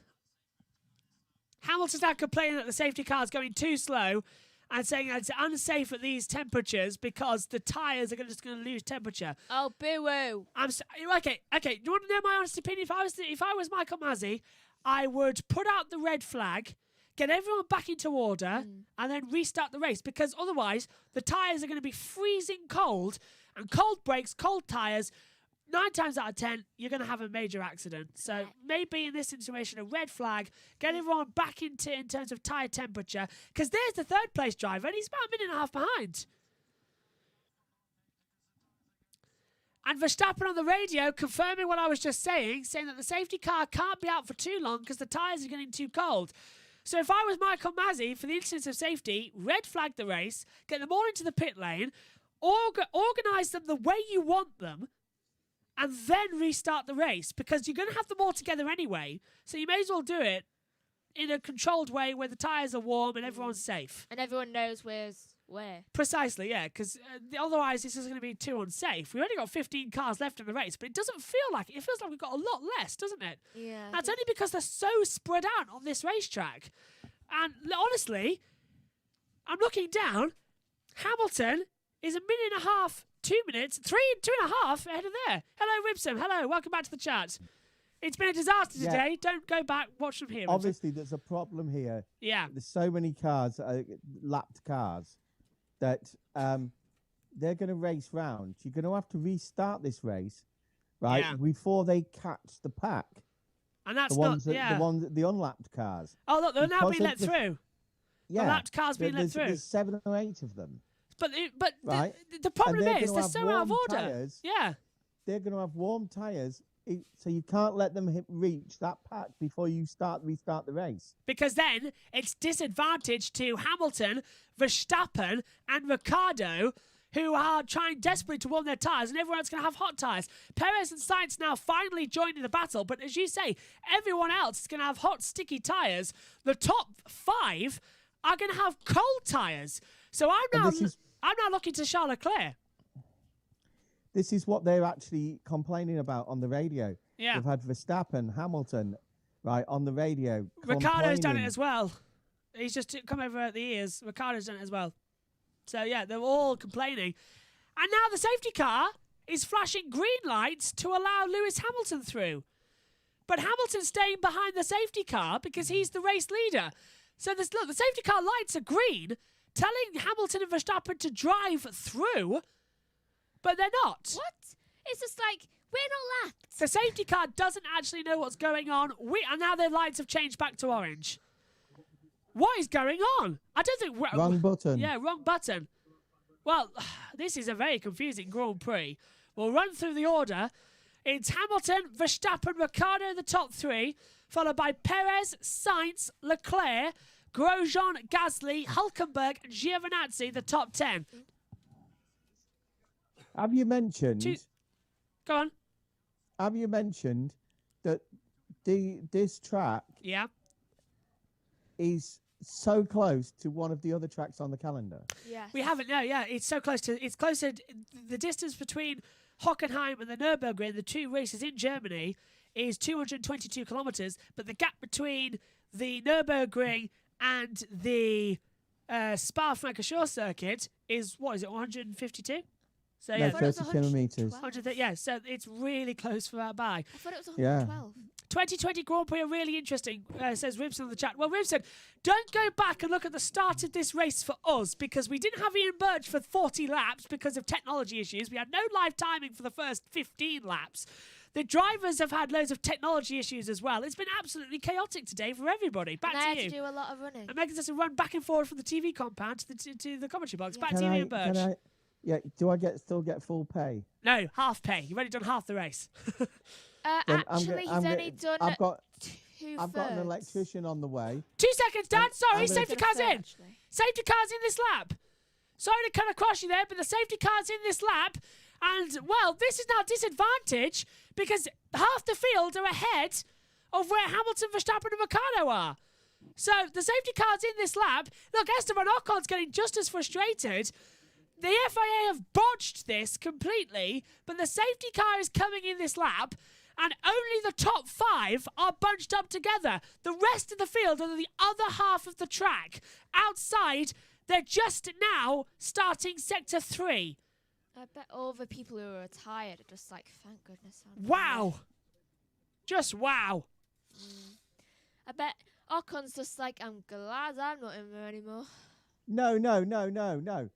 Hamilton's now complaining that the safety car is going too slow and saying it's unsafe at these temperatures because the tyres are just going to lose temperature. Oh, boo-hoo. Okay. Do you want to know my honest opinion? If I was Michael Masi, I would put out the red flag, get everyone back into order, and then restart the race, because otherwise the tyres are going to be freezing cold, and cold brakes, cold tyres, 9 times out of 10, you're going to have a major accident. So maybe in this situation, a red flag, get everyone back in terms of tyre temperature, because there's the third place driver, and he's about 1.5 minutes behind. And Verstappen on the radio confirming what I was just saying that the safety car can't be out for too long because the tyres are getting too cold. So if I was Michael Masi, for the instance of safety, red flag the race, get them all into the pit lane, organise them the way you want them, and then restart the race, because you're going to have them all together anyway. So you may as well do it in a controlled way where the tyres are warm and everyone's safe. And everyone knows where's where. Precisely, yeah, because otherwise this is going to be too unsafe. We've only got 15 cars left in the race, but it doesn't feel like it. It feels like we've got a lot less, doesn't it? Yeah. That's only because they're so spread out on this racetrack. And honestly, I'm looking down. Hamilton is 1.5 minutes, 2 minutes, 2.5 ahead of there. Hello, Ribson. Hello, welcome back to the chat. It's been a disaster today. Don't go back. Watch from here. Obviously, there's a problem here. Yeah. There's so many cars, lapped cars, that they're going to race round. You're going to have to restart this race, right, before they catch the pack. And that's the unlapped cars. Oh, look, they're now being let through. Yeah. The lapped cars being let through. There's 7 or 8 of them. But right? the problem is they're so out of order. Tires. Yeah. They're going to have warm tyres, so you can't let them reach that pack before you restart the race. Because then it's disadvantage to Hamilton, Verstappen, and Ricciardo, who are trying desperately to warm their tyres, and everyone's going to have hot tyres. Perez and Sainz now finally joined in the battle, but as you say, everyone else is going to have hot, sticky tyres. The top 5 are going to have cold tyres. So I'm now looking to Charles Leclerc. This is what they're actually complaining about on the radio. Yeah. We've had Verstappen, Hamilton, right, on the radio. Ricciardo's done it as well. He's just come over at the ears. Ricciardo's done it as well. So, yeah, they're all complaining. And now the safety car is flashing green lights to allow Lewis Hamilton through. But Hamilton's staying behind the safety car because he's the race leader. So, the safety car lights are green, telling Hamilton and Verstappen to drive through, but they're not. What? It's just like, we're not lapped. The safety car doesn't actually know what's going on. And now their lights have changed back to orange. What is going on? I don't think... Wrong button. Yeah, wrong button. Well, this is a very confusing Grand Prix. We'll run through the order. It's Hamilton, Verstappen, Ricciardo in the top 3, followed by Perez, Sainz, Leclerc, Grosjean, Gasly, Hulkenberg, and Giovinazzi, the top 10. Have you mentioned? Go on. Have you mentioned that this track is so close to one of the other tracks on the calendar? Yes. We haven't, no, yeah. It's so close to... It's closer... The distance between Hockenheim and the Nurburgring, the 2 races in Germany, is 222 kilometres, but the gap between the Nurburgring and the Spa-Francorchamps circuit is, 152? So, no, 30 kilometres. Yeah, so it's really close for that bag. I thought it was 112. 2020 Grand Prix are really interesting, says Ribson in the chat. Well, Ribson, don't go back and look at the start of this race for us, because we didn't have Ian Burch for 40 laps because of technology issues. We had no live timing for the first 15 laps. The drivers have had loads of technology issues as well. It's been absolutely chaotic today for everybody. Back and to I you. had to do a lot of running. And Megan has to run back and forward from the TV compound to the commentary box. Back to you, Ian Burch. Do I still get full pay? No, half pay. You've only done half the race. Actually, he's only done I've got an 2/3. electrician on the way. 2 seconds, Dan. Sorry, I'm safety gonna car's in. actually. Safety car's in this lap. Sorry to cut across you there, but the safety car's in this lap. And, well, this is now a disadvantage because half the field are ahead of where Hamilton, Verstappen and Ricciardo are. So the safety car's in this lap. Look, Esteban Ocon's getting just as frustrated. The FIA have botched this completely, but the safety car is coming in this lap, and only the top 5 are bunched up together. The rest of the field are the other half of the track. Outside, they're just now starting sector 3. I bet all the people who are tired are just like, thank goodness. Wow. Just wow. I bet Ocon's just like, I'm glad I'm not in there anymore. No.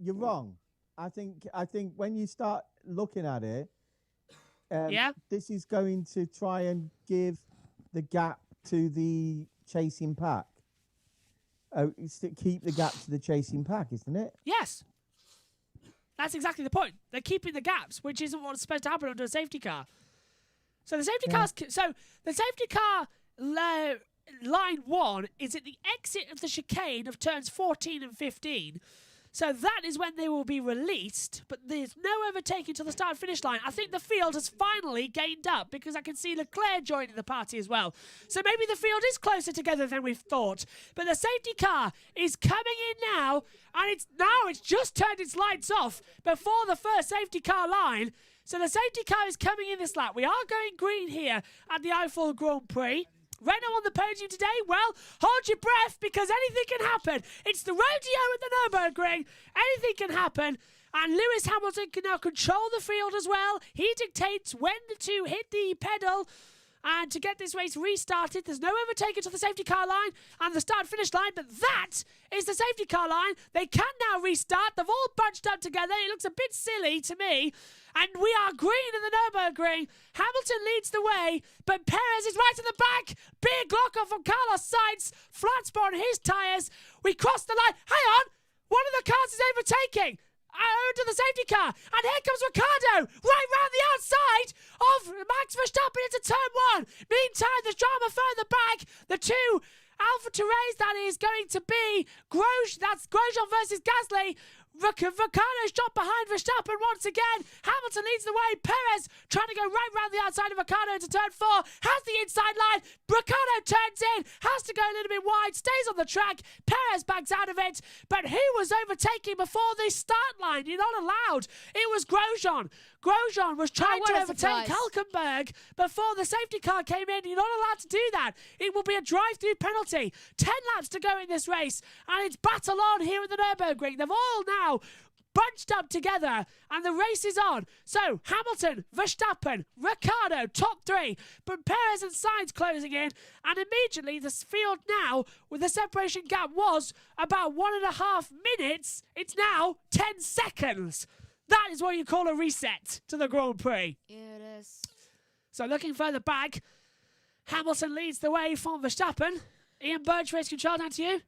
You're wrong. I think when you start looking at it, this is going to try and give the gap to the chasing pack. It's to keep the gap to the chasing pack, isn't it? Yes. That's exactly the point. They're keeping the gaps, which isn't what's supposed to happen under a safety car. So the safety car line 1 is at the exit of the chicane of turns 14 and 15. So that is when they will be released, but there's no overtaking to the start-finish line. I think the field has finally gained up because I can see Leclerc joining the party as well. So maybe the field is closer together than we've thought. But the safety car is coming in now, and it's just turned its lights off before the first safety car line. So the safety car is coming in this lap. We are going green here at the Eifel Grand Prix. Renault on the podium today? Well, hold your breath because anything can happen. It's the rodeo at the Nurburgring. Anything can happen. And Lewis Hamilton can now control the field as well. He dictates when to hit the pedal and to get this race restarted. There's no overtaking to the safety car line and the start-finish line, but that is the safety car line. They can now restart. They've all bunched up together. It looks a bit silly to me. And we are green in the Nurburgring. Hamilton leads the way, but Perez is right in the back. Big lock-off from Carlos Sainz. Flat spot on his tyres. We cross the line. Hang on. One of the cars is overtaking. Under the safety car. And here comes Ricciardo. Right round the outside of Max Verstappen into turn 1. Meantime, there's drama further back. The two Alpha Therese, that is going to be that's Grosjean versus Gasly. Ricciardo shot behind Verstappen once again. Hamilton leads the way. Perez trying to go right round the outside of Ricciardo to turn 4. Has the inside line. Ricciardo turns in. Has to go a little bit wide. Stays on the track. Perez backs out of it. But who was overtaking before the start line? You're not allowed. It was Grosjean. Grosjean was trying to overtake Hulkenberg before the safety car came in. You're not allowed to do that. It will be a drive-through penalty. 10 laps to go in this race. And it's battle on here at the Nurburgring. They've all now bunched up together and the race is on. So Hamilton, Verstappen, Ricciardo, top 3, but Perez and Sainz closing in, and immediately the field now, with the separation gap was about 1.5 minutes, it's now 10 seconds. That is what you call a reset to the Grand Prix. Yeah, it is. So looking further back, Hamilton leads the way from Verstappen. Ian Burch, race control, down to you.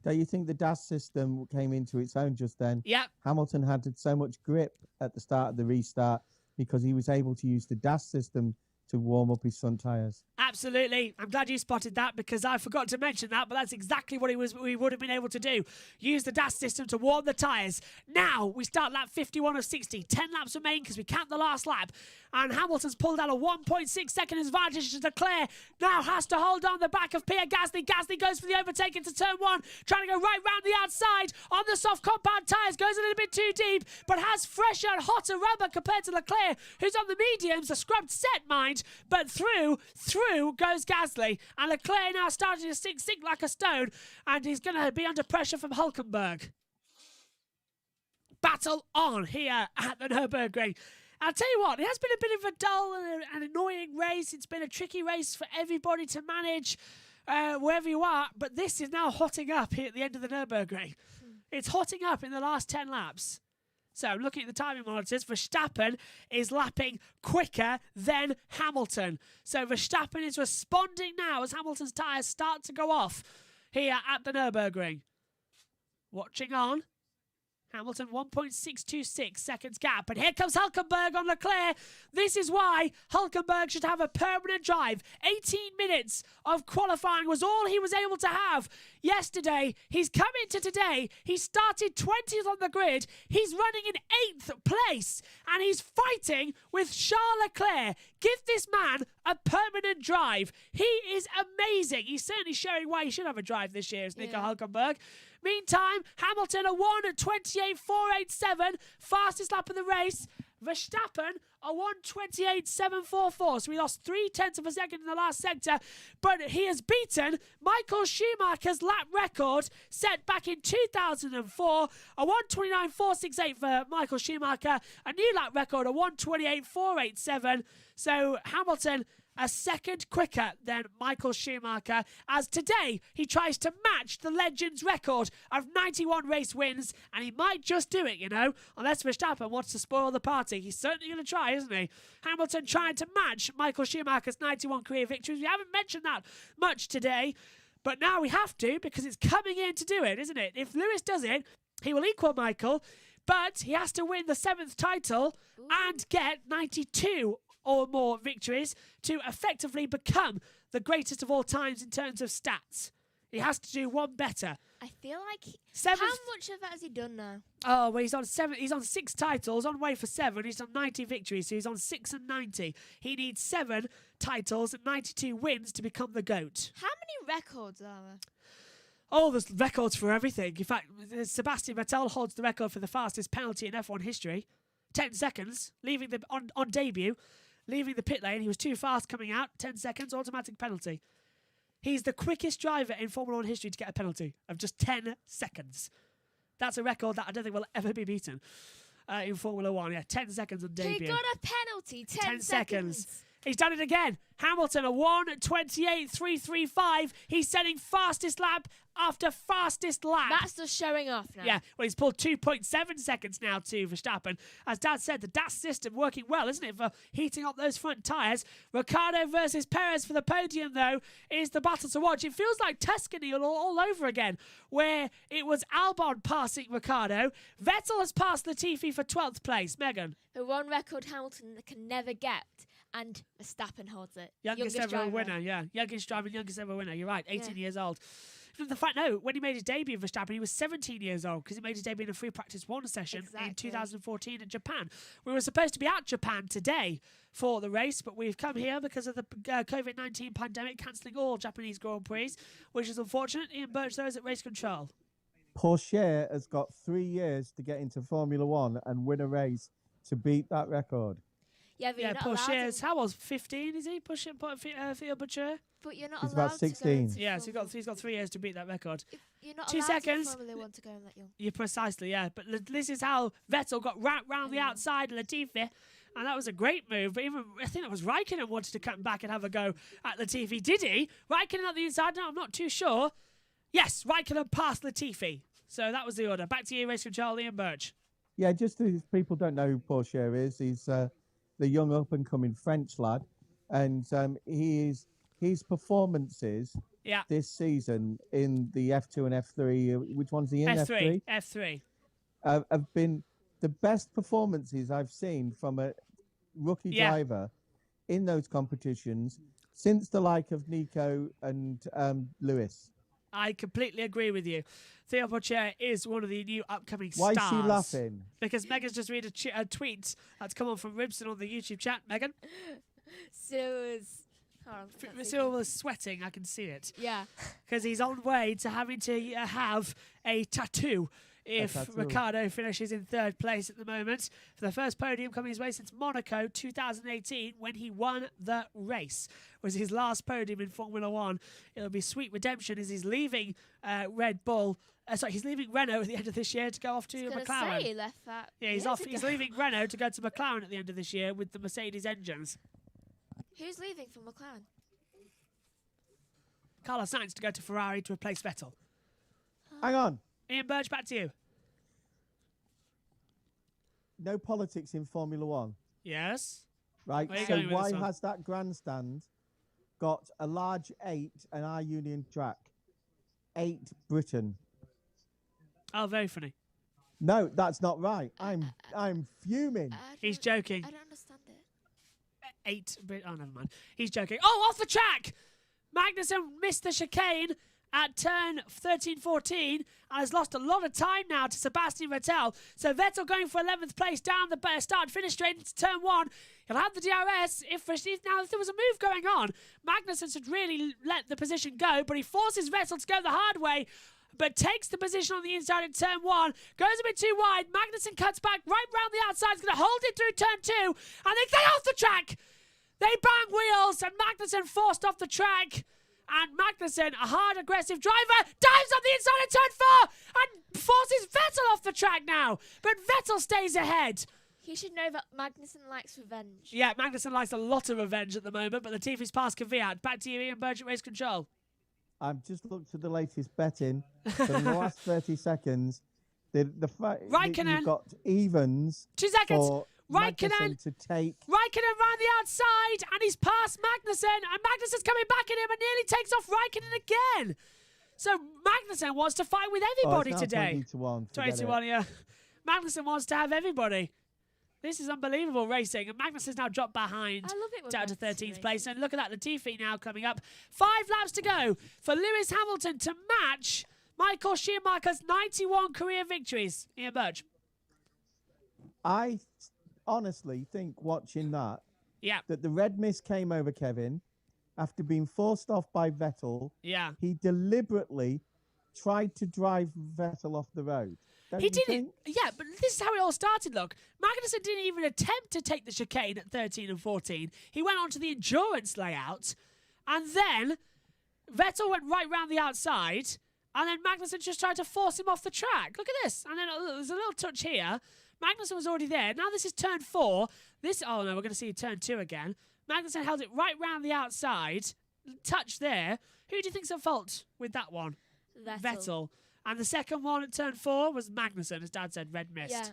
Don't you think the DAS system came into its own just then? Yep. Hamilton had so much grip at the start of the restart because he was able to use the DAS system to warm up his front tyres. Absolutely. I'm glad you spotted that because I forgot to mention that, but that's exactly what we would have been able to do. Use the DAS system to warm the tyres. Now we start lap 51 of 60. 10 laps remain because we count the last lap. And Hamilton's pulled out a 1.6 second advantage to Leclerc. Now has to hold on the back of Pierre Gasly. Gasly goes for the overtake into turn 1, trying to go right round the outside on the soft compound tyres. Goes a little bit too deep, but has fresher and hotter rubber compared to Leclerc, who's on the mediums, a scrubbed set, mind. But through goes Gasly. And Leclerc now starting to sink like a stone. And he's going to be under pressure from Hulkenberg. Battle on here at the Nurburgring. I'll tell you what, it has been a bit of a dull and annoying race. It's been a tricky race for everybody to manage wherever you are. But this is now hotting up here at the end of the Nurburgring. It's hotting up in the last 10 laps. So looking at the timing monitors, Verstappen is lapping quicker than Hamilton. So Verstappen is responding now as Hamilton's tyres start to go off here at the Nurburgring. Watching on. Hamilton 1.626 seconds gap. And here comes Hulkenberg on Leclerc. This is why Hulkenberg should have a permanent drive. 18 minutes of qualifying was all he was able to have yesterday. He's come into today. He started 20th on the grid. He's running in 8th place. And he's fighting with Charles Leclerc. Give this man a permanent drive. He is amazing. He's certainly showing why he should have a drive this year, is Nico Hulkenberg. Meantime, Hamilton a 1:28.487, fastest lap of the race. Verstappen a 1:28.744, so we lost 0.3 of a second in the last sector, but he has beaten Michael Schumacher's lap record set back in 2004, a 1:29.468 for Michael Schumacher, a new lap record, a 1:28.487. So Hamilton a second quicker than Michael Schumacher, as today he tries to match the legend's record of 91 race wins, and he might just do it, you know, unless Verstappen wants to spoil the party. He's certainly going to try, isn't he? Hamilton trying to match Michael Schumacher's 91 career victories. We haven't mentioned that much today, but now we have to because it's coming in to do it, isn't it? If Lewis does it, he will equal Michael, but he has to win the 7th title and get 92 or more victories to effectively become the greatest of all times in terms of stats. He has to do one better. I feel like Seventh. How much of that has he done now? Oh, well, he's on 7. He's on 6 titles, on way for 7. He's on 90 victories, so he's on 6 and 90. He needs 7 titles and 92 wins to become the GOAT. How many records are there? Oh, there's records for everything. In fact, Sebastian Vettel holds the record for the fastest penalty in F1 history. 10 seconds, leaving the on debut. Leaving the pit lane, he was too fast coming out. 10 seconds, automatic penalty. He's the quickest driver in Formula 1 history to get a penalty of just 10 seconds. That's a record that I don't think will ever be beaten in Formula 1. Yeah, 10 seconds on debut. He got a penalty, 10 seconds. He's done it again. Hamilton, a 1:28.335. He's setting fastest lap after fastest lap. That's just showing off now. Yeah, well, he's pulled 2.7 seconds now to Verstappen. As Dad said, the DAS system working well, isn't it, for heating up those front tyres. Ricciardo versus Perez for the podium, though, is the battle to watch. It feels like Tuscany all over again, where it was Albon passing Ricciardo. Vettel has passed Latifi for 12th place. Megan. The one record Hamilton can never get, and Verstappen holds it. Youngest ever driver. winner, yeah. Youngest driver, youngest ever winner. You're right, 18 years old. The fact, no, when he made his debut in Verstappen, he was 17 years old because he made his debut in a free practice 1 session in 2014 in Japan. We were supposed to be at Japan today for the race, but we've come here because of the COVID-19 pandemic, cancelling all Japanese Grand Prix, which is unfortunate. Ian Burch, though, is at race control. Porsche has got 3 years to get into Formula 1 and win a race to beat that record. Yeah, but you're not allowed Porsche's, how old? 15, is he? Theo Butcher? But you're not He's allowed about 16. to go Yeah, so he's got 3 years to beat that record. You're not 2 allowed seconds. to Formula 1 to go that young. Yeah, precisely, yeah. But this is how Vettel got round the outside of Latifi. And that was a great move. But even I think that was Raikkonen wanted to come back and have a go at Latifi. Did he? Raikkonen at the inside? No, I'm not too sure. Yes, Raikkonen passed Latifi. So that was the order. Back to you, race control, Ian Burch. Yeah, just as people don't know who Porsche is, he's the young up-and-coming French lad. And his performances this season in the F2 and F3. Which one's he in? F3. F3. Have been the best performances I've seen from a rookie driver in those competitions since the like of Nico and Lewis. I completely agree with you. Theo Porcher is one of the new upcoming Why stars. is she laughing? Because Megan's just read a tweet that's come on from Ribson on the YouTube chat. Megan? Cyril was sweating. I can see it. Yeah. Because he's on way to having to have a tattoo if Ricciardo finishes in third place at the moment. For the first podium coming his way since Monaco 2018 when he won the race. Was his last podium in Formula One. It'll be sweet redemption as he's leaving Red Bull. He's leaving Renault at the end of this year to go off to McLaren. Say he left that. Yeah, he's leaving Renault to go to McLaren at the end of this year with the Mercedes engines. Who's leaving for McLaren? Carlos Sainz to go to Ferrari to replace Vettel. Hang on. Ian Burch, back to you. No politics in Formula One. Yes. Right. Where are you So going with why this one? has that grandstand got a large 8 and our Union track? 8 Britain. Oh, very funny. No, that's not right. I'm fuming. He's joking. I don't understand it. 8. Oh, never mind. He's joking. Oh, off the track! Magnussen missed the chicane at turn 13-14 and has lost a lot of time now to Sebastian Vettel. So Vettel going for 11th place down the start finish straight into turn 1. He'll have the DRS if there was a move going on. Magnussen should really let the position go, but he forces Vettel to go the hard way, but takes the position on the inside in turn 1, goes a bit too wide. Magnussen cuts back right round the outside, is going to hold it through turn 2, and they get off the track. They bang wheels, and Magnussen forced off the track. And Magnussen, a hard, aggressive driver, dives on the inside of turn 4 and forces Vettel off the track now. But Vettel stays ahead. He should know that Magnussen likes revenge. Yeah, Magnussen likes a lot of revenge at the moment, but the Latifi's past Kvyat. Back to you, Ian Burch at Race Control. I've just looked at the latest betting. So in the last 30 seconds, the fact that you've got evens 2 seconds. for Raikkonen to take. Raikkonen round the outside, and he's past Magnussen, and Magnussen's coming back at him and nearly takes off Raikkonen again. So Magnussen wants to fight with everybody it's now today. 20-1. 20-1, yeah. Magnussen wants to have everybody. This is unbelievable racing, and Magnussen's now dropped behind I love it when down to Magnussen's 13th racing. place. And look at that, Latifi now coming up. 5 laps to go for Lewis Hamilton to match Michael Schumacher's 91 career victories. Ian Burch. I honestly think watching that Yeah. the red mist came over Kevin after being forced off by Vettel. Yeah. He deliberately tried to drive Vettel off the road. Don't He you didn't. think? Yeah, but this is how it all started. Look, Magnussen didn't even attempt to take the chicane at 13 and 14. He went onto the endurance layout, and then Vettel went right round the outside, and then Magnussen just tried to force him off the track. Look at this, and then there's a little touch here. Magnussen was already there. Now this is turn 4. Oh no, we're going to see turn 2 again. Magnussen held it right round the outside, touch there. Who do you think's at fault with that one? Vettel. And the second one at turn 4 was Magnussen, as Dad said, red mist. Yeah.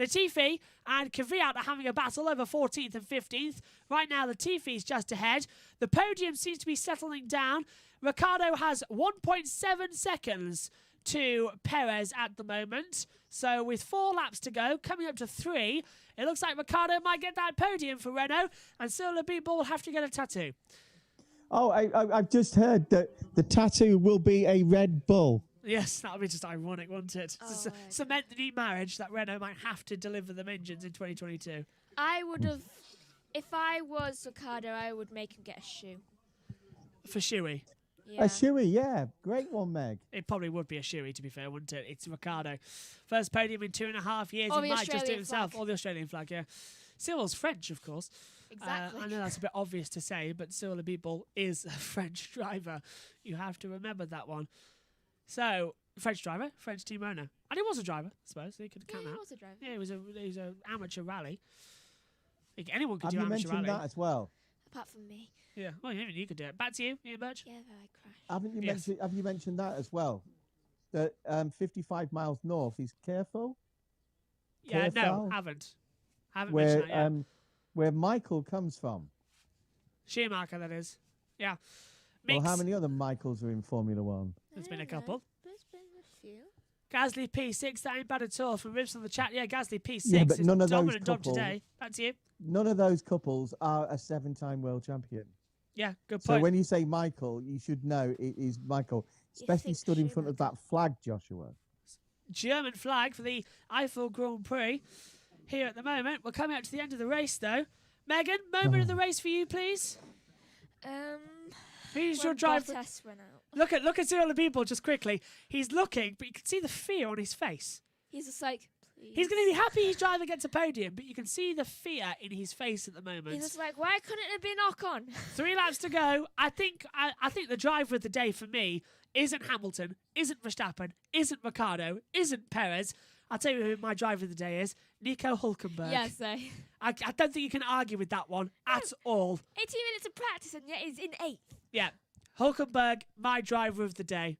Latifi and Kvyat are having a battle over 14th and 15th. Right now, Latifi's just ahead. The podium seems to be settling down. Ricciardo has 1.7 seconds to Perez at the moment. So with 4 laps to go, coming up to 3, it looks like Ricciardo might get that podium for Renault, and Cyril Abiteboul will have to get a tattoo. Oh, I've just heard that the tattoo will be a Red Bull. Yes, that would be just ironic, wouldn't it? Oh, To cement the new marriage that Renault might have to deliver them engines in 2022. I would have, if I was Ricciardo, I would make him get a shoe. For Shuey. Yeah. A shoey, yeah. Great one, Meg. It probably would be a Shuey, to be fair, wouldn't it? It's Ricciardo. First podium in 2.5 years. Or He the might just do it Australian himself. flag. Or the Australian flag, yeah. Cyril's French, of course. Exactly. I know that's a bit obvious to say, but Cyril Abiteboul is a French driver. You have to remember that one. So, French driver, French team owner. And he was a driver, I suppose. So he could count Yeah, he that. was a driver. Yeah, he was an amateur rally. Anyone could Have do you amateur mentioned rally. that as well? Apart from me. Yeah, well, even you could do it. Back to you, Ian Burch. Yeah, though I crashed. Haven't you Yes. mentioned? Have you mentioned that as well? That 55 miles north is careful. Yeah, no, Careful. haven't Where mentioned that yet. where Michael comes from. Schumacher, that is. Yeah. Well, how many other Michaels are in Formula One? There's been a couple. There's been a few. Gasly P6, that ain't bad at all. From Ribs on the chat, yeah, Gasly P6 Yeah, but is none of those dominant job couples- today. Back to you. None of those couples are a 7-time world champion. Yeah, good So point. when you say Michael, you should know it is Michael, especially think stood in front of Schumacher? that flag, Joshua. German flag for the Eifel Grand Prix here at the moment. We're coming up to the end of the race, though. Megan, moment of the race for you, please. Who's your When driver? Bottas went out. Look at all the people just quickly. He's looking, but you can see the fear on his face. He's just like, please. He's going to be happy his driver gets a podium, but you can see the fear in his face at the moment. He's just like, why couldn't it be knock on? 3 laps to go. I think the driver of the day for me isn't Hamilton, isn't Verstappen, isn't Ricciardo, isn't Perez. I'll tell you who my driver of the day is. Nico Hulkenberg. Yes, I don't think you can argue with that one at all. 18 minutes of practice and yet he's in 8th. Yeah. Hulkenberg, my driver of the day.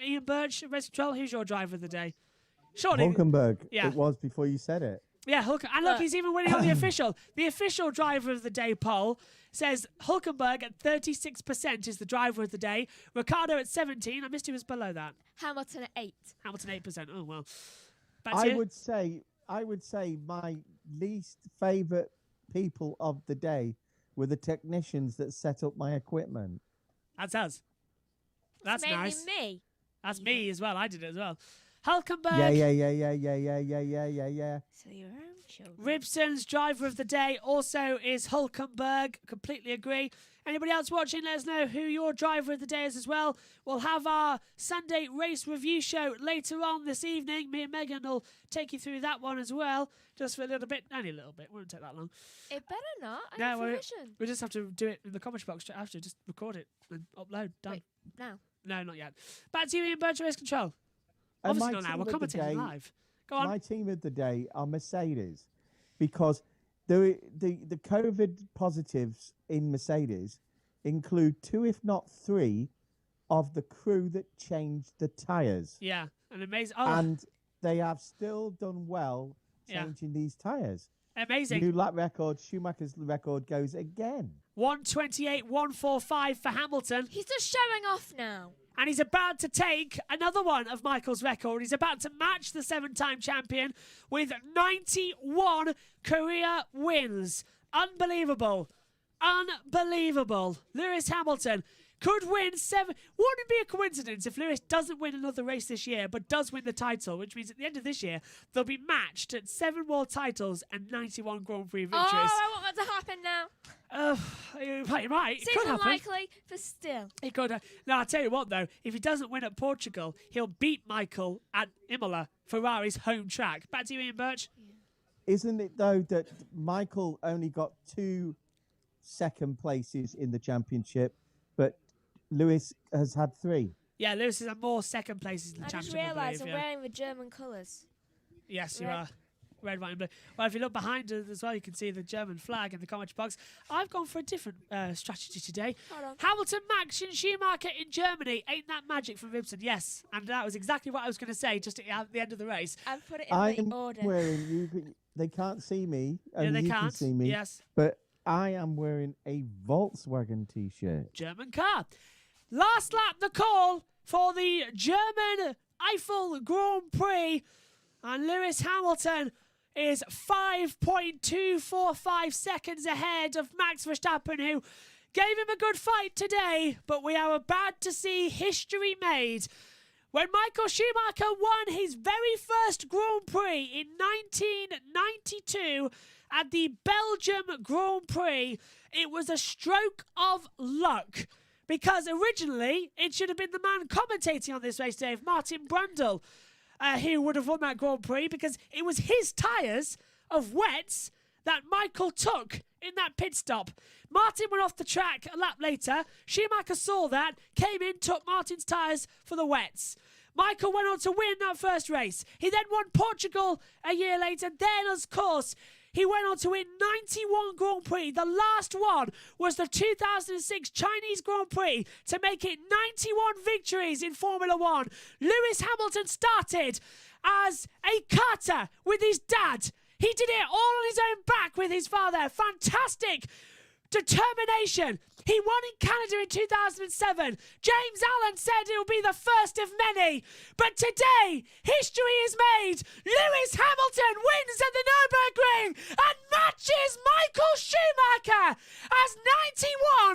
Ian Burch, Race Control, who's your driver of the day? Surely. Hulkenberg, Yeah. it was before you said it. Yeah, and look, he's even winning on the official. The official driver of the day poll says Hulkenberg at 36% is the driver of the day. Ricciardo at 17. I missed who was below that. Hamilton at 8. Hamilton 8%. Oh, well. Back to I you. would say my least favourite people of the day were the technicians that set up my equipment. That's us. That's Mainly nice. me. That's me as well. I did it as well. Hulkenberg. Yeah. So your own children. Ribson's driver of the day also is Hulkenberg. Completely agree. Anybody else watching, let us know who your driver of the day is as well. We'll have our Sunday race review show later on this evening. Me and Megan will take you through that one as well, just for a little bit. Only a little bit. Won't take that long. It better not. I No, need we permission. we just have to do it in the comment box straight after. Just record it and upload. Done. Wait, now. No, not yet. Back to you, Ian Burch, Race Control. And Obviously my not now. team We're of the commentating day- live. Go on. My team of the day are Mercedes, because the COVID positives in Mercedes include 2, if not 3, of the crew that changed the tyres. Yeah, an amazing. Oh, And they have still done well Yeah. changing these tyres. amazing. New lap record, Schumacher's record goes again. 1:28, 1:45 for Hamilton. He's just showing off now. And he's about to take another one of Michael's record. He's about to match the 7-time champion with 91 career wins. Unbelievable. Unbelievable. Lewis Hamilton could win 7. Wouldn't it be a coincidence if Lewis doesn't win another race this year, but does win the title, which means at the end of this year, they'll be matched at 7 more titles and 91 Grand Prix victories. Oh, I want that to happen now. It might. It Seems could happen. unlikely, but still. He could. No, I'll tell you what, though. If he doesn't win at Portugal, he'll beat Michael at Imola, Ferrari's home track. Back to you, Ian Burch. Isn't it, though, that Michael only got 2 second places in the championship, but Lewis has had 3? Yeah, Lewis has had more second places in the I just championship. realised I'm believe, yeah. wearing the German colours. Yes, you Red. are. Red, white, and blue. Well, if you look behind us as well, you can see the German flag in the comment box. I've gone for a different strategy today. Hold on. Hamilton, Max, and Schumacher in Germany. Ain't that magic from Ribson? Yes. And that was exactly what I was going to say just at the end of the race. I've put it in I'm the order. wearing, they can't see me, Yeah, and they you can't. can see me, Yes. but I am wearing a Volkswagen t-shirt. German car. Last lap, the call for the German Eifel Grand Prix. And Lewis Hamilton is 5.245 seconds ahead of Max Verstappen, who gave him a good fight today. But we are about to see history made. When Michael Schumacher won his very first Grand Prix in 1992 at the Belgium Grand Prix, it was a stroke of luck. Because originally, it should have been the man commentating on this race, Dave, Martin Brundle, who would have won that Grand Prix, because it was his tyres of wets that Michael took in that pit stop. Martin went off the track a lap later. Schumacher saw that, came in, took Martin's tyres for the wets. Michael went on to win that first race. He then won Portugal a year later. Then, of course, he went on to win 91 Grand Prix. The last one was the 2006 Chinese Grand Prix to make it 91 victories in Formula One. Lewis Hamilton started as a carter with his dad. He did it all on his own back with his father. Fantastic determination. He won in Canada in 2007. James Allen said it will be the first of many. But today, history is made. Lewis Hamilton wins at the Nurburgring and matches Michael Schumacher as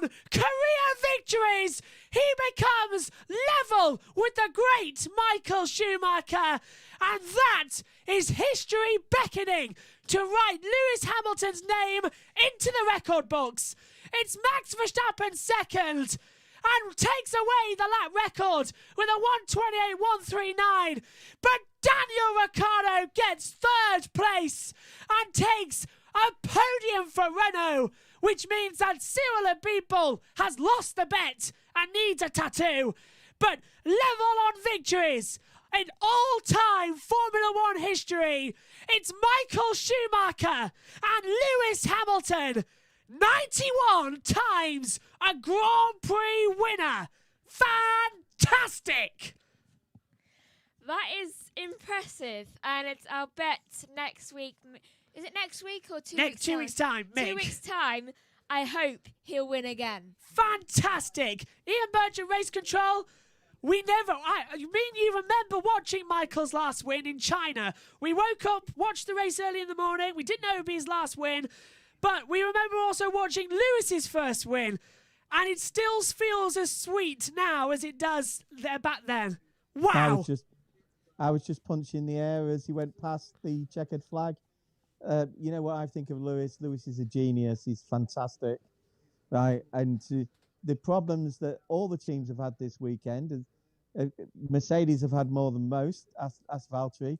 91 career victories. He becomes level with the great Michael Schumacher. And that is history beckoning to write Lewis Hamilton's name into the record books. It's Max Verstappen second and takes away the lap record with a 1:28.139. But Daniel Ricciardo gets third place and takes a podium for Renault, which means that Cyril Abiteboul has lost the bet and needs a tattoo. But level on victories in all-time Formula One history, it's Michael Schumacher and Lewis Hamilton, 91 times a Grand Prix winner. Fantastic! That is impressive, and I'll bet next week. Is it next week or 2 weeks? 2 weeks' time, Mick. 2 weeks' time, I hope he'll win again. Fantastic! Ian Burch at Race Control. You remember watching Michael's last win in China. We woke up, watched the race early in the morning. We didn't know it would be his last win. But we remember also watching Lewis's first win. And it still feels as sweet now as it does back then. Wow. I was just punching the air as he went past the checkered flag. You know what I think of Lewis? Lewis is a genius. He's fantastic. Right. And the problems that all the teams have had this weekend, Mercedes have had more than most, as Valtteri,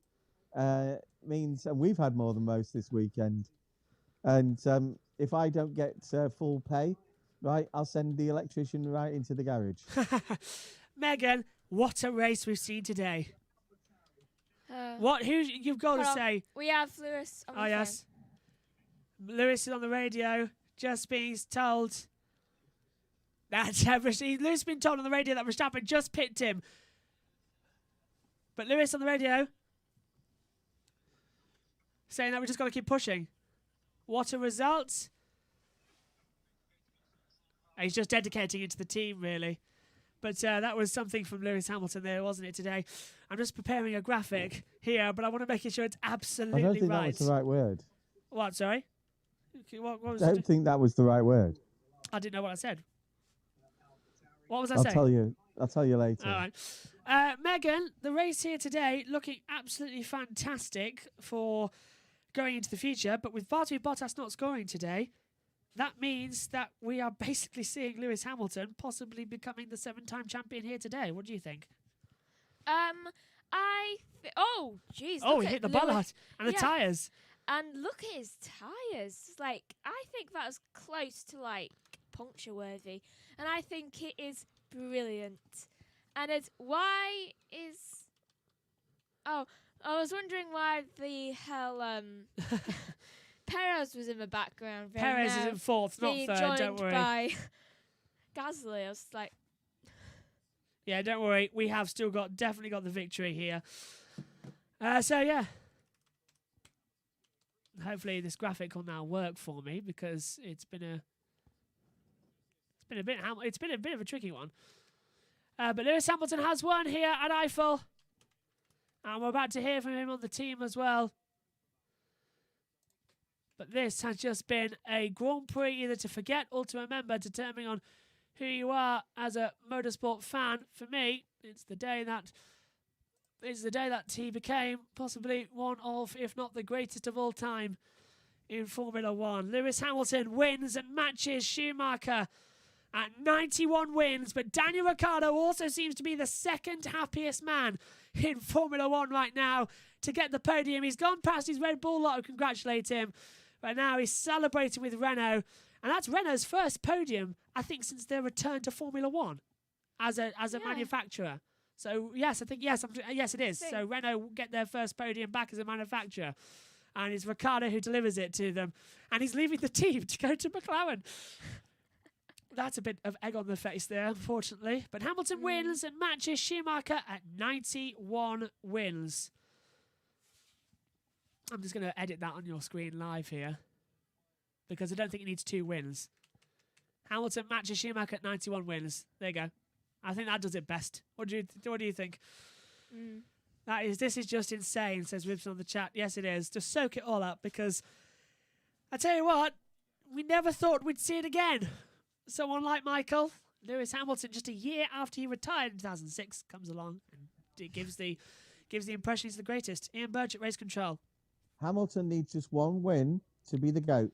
means, and we've had more than most this weekend. And if I don't get full pay, right, I'll send the electrician right into the garage. Megan, what a race we've seen today. You've got to say? We have Lewis on the phone. Yes. Lewis is on the radio, just being told that Lewis has been told on the radio that Verstappen just picked him. But Lewis on the radio saying that we just got to keep pushing. What a result. He's just dedicating it to the team, really. But that was something from Lewis Hamilton there, wasn't it, today? I'm just preparing a graphic here, but I want to make sure it's absolutely right. I don't think that was the right word. What, sorry? What was I don't think that was the right word. I didn't know what I said. What was I I'll saying? I'll tell you later. All right. Megan, the race here today looking absolutely fantastic for going into the future, but with Valtteri Bottas not scoring today, that means that we are basically seeing Lewis Hamilton possibly becoming the 7-time champion here today. What do you think? Oh, jeez. He hit the bollard and the tyres. And look at his tyres. I think that was close to, puncture worthy. And I think it is brilliant. And I was wondering why the hell, Perez was in the background. Perez is in fourth, not third, don't worry. By Gasly. I was like... Yeah, don't worry. We have still definitely got the victory here. So, yeah. Hopefully this graphic will now work for me because it's been a bit of a tricky one. But Lewis Hamilton has won here at Eifel. And we're about to hear from him on the team as well. But this has just been a Grand Prix either to forget or to remember, determining on who you are as a motorsport fan. For me, it's the day that he became possibly one of, if not the greatest of all time in Formula One. Lewis Hamilton wins and matches Schumacher at 91 wins, but Daniel Ricciardo also seems to be the second happiest man in Formula One right now to get the podium. He's gone past his Red Bull lot to congratulate him, but now he's celebrating with Renault, and that's Renault's first podium, I think, since their return to Formula One as a manufacturer. So yes, it is. So Renault will get their first podium back as a manufacturer, and it's Ricciardo who delivers it to them, and he's leaving the team to go to McLaren. That's a bit of egg on the face there, unfortunately. But Hamilton wins and matches Schumacher at 91 wins. I'm just going to edit that on your screen live here because I don't think it needs 2 wins. Hamilton matches Schumacher at 91 wins. There you go. I think that does it best. What do you think? This is just insane, says Ribson on the chat. Yes, it is. Just soak it all up, because I tell you what, we never thought we'd see it again. Someone like Michael, Lewis Hamilton, just a year after he retired in 2006, comes along and it gives the impression he's the greatest. Ian Burch at Race Control. Hamilton needs just one win to be the GOAT.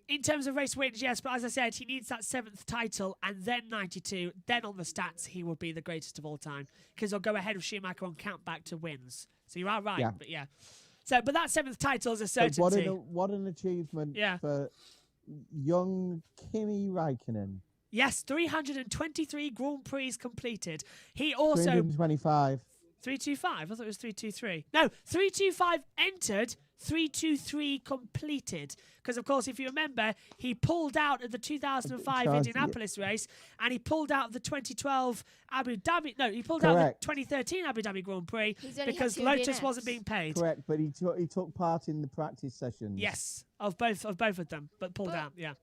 In terms of race wins, yes, but as I said, he needs that 7th title and then 92. Then on the stats, he will be the greatest of all time, because he'll go ahead of Schumacher on count back to wins. So you are right, Yeah. but yeah. So, but that 7th title is a certainty. What an achievement for young Kimi Raikkonen. Yes, 323 Grand Prix completed. He also 325. 325. I thought it was 323. No, 325 entered. 323 completed, because of course, if you remember, he pulled out of the 2005 Indianapolis race, and he pulled out of the 2012 Abu Dhabi. No, he pulled out of the 2013 Abu Dhabi Grand Prix because Lotus wasn't being paid. Correct, but he took part in the practice sessions. Yes, of both of them, but pulled out. Yeah,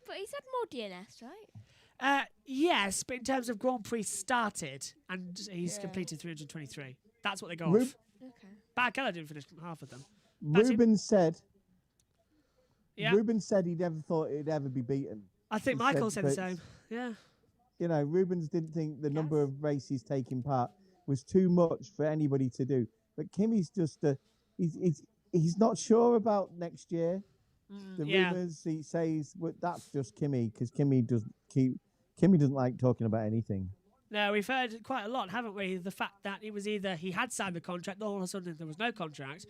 but he's had more DNS, right? Yes, but in terms of Grand Prix started, and he's completed 323. That's what they go off. Okay. Barrichello didn't finish half of them. Ruben said he never thought he'd ever be beaten. I think Michael said the same. Yeah. You know, Rubens didn't think the number of races taking part was too much for anybody to do. But Kimi's just he's not sure about next year. The rumours he says that's just Kimi, because Kimi doesn't like talking about anything. No, we've heard quite a lot, haven't we? The fact that it was either he had signed a contract, or all of a sudden there was no contract.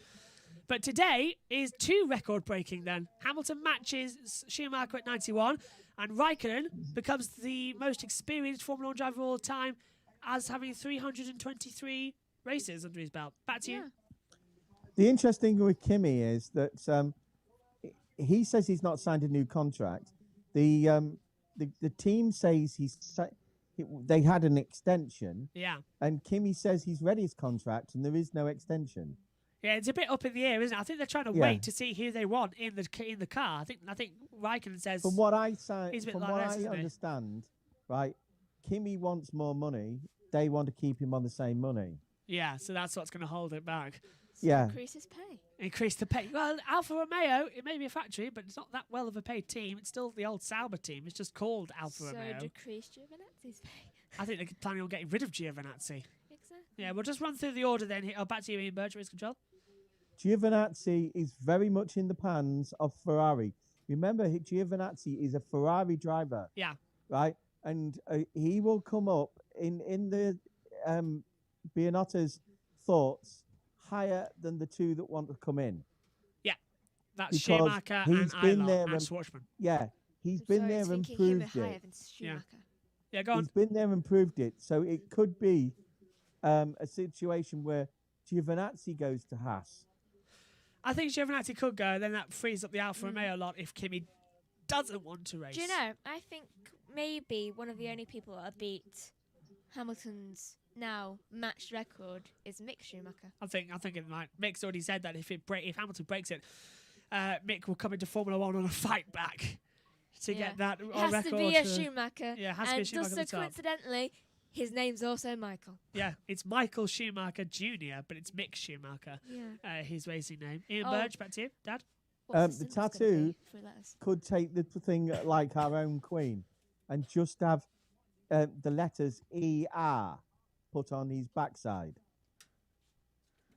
But today is 2 record-breaking then. Hamilton matches Schumacher at 91, and Raikkonen becomes the most experienced Formula 1 driver of all time, as having 323 races under his belt. Back to you. The interesting thing with Kimi is that he says he's not signed a new contract. The team says they had an extension. Yeah. And Kimi says he's read his contract and there is no extension. Yeah, it's a bit up in the air, isn't it? I think they're trying to wait to see who they want in the car. I think Raikkonen says. From what I understand, right? Kimi wants more money. They want to keep him on the same money. Yeah, so that's what's going to hold it back. So increase his pay. Increase the pay. Well, Alfa Romeo, it may be a factory, but it's not that well of a paid team. It's still the old Sauber team. It's just called Alfa Romeo. So decrease Giovinazzi's pay. I think they're planning on getting rid of Giovinazzi. Exactly. Yeah, we'll just run through the order then. Back to you, Ian Burch, Race Control. Giovinazzi is very much in the pans of Ferrari. Remember, Giovinazzi is a Ferrari driver. Yeah. Right? And he will come up in the Binotto's thoughts higher than the 2 that want to come in. Yeah. That's Schumacher and Eifel and Schwartzman. Yeah. He's been there and proved it. Yeah, go on. He's been there and proved it. So it could be a situation where Giovinazzi goes to Haas. I think Giovinazzi could go, then that frees up the Alfa Romeo a lot if Kimi doesn't want to race. Do you know, I think maybe one of the only people that beat Hamilton's now matched record is Mick Schumacher. I think it might. Mick's already said that if Hamilton breaks it, Mick will come into Formula 1 on a fight back to get that record. It has to be a Schumacher. Yeah, it has to be a Schumacher. And just so coincidentally, his name's also Michael. Yeah, it's Michael Schumacher Jr., but it's Mick Schumacher. Yeah. His racing name. Ian Burch, back to you, Dad. The tattoo could take the thing like our own Queen and just have the letters ER put on his backside.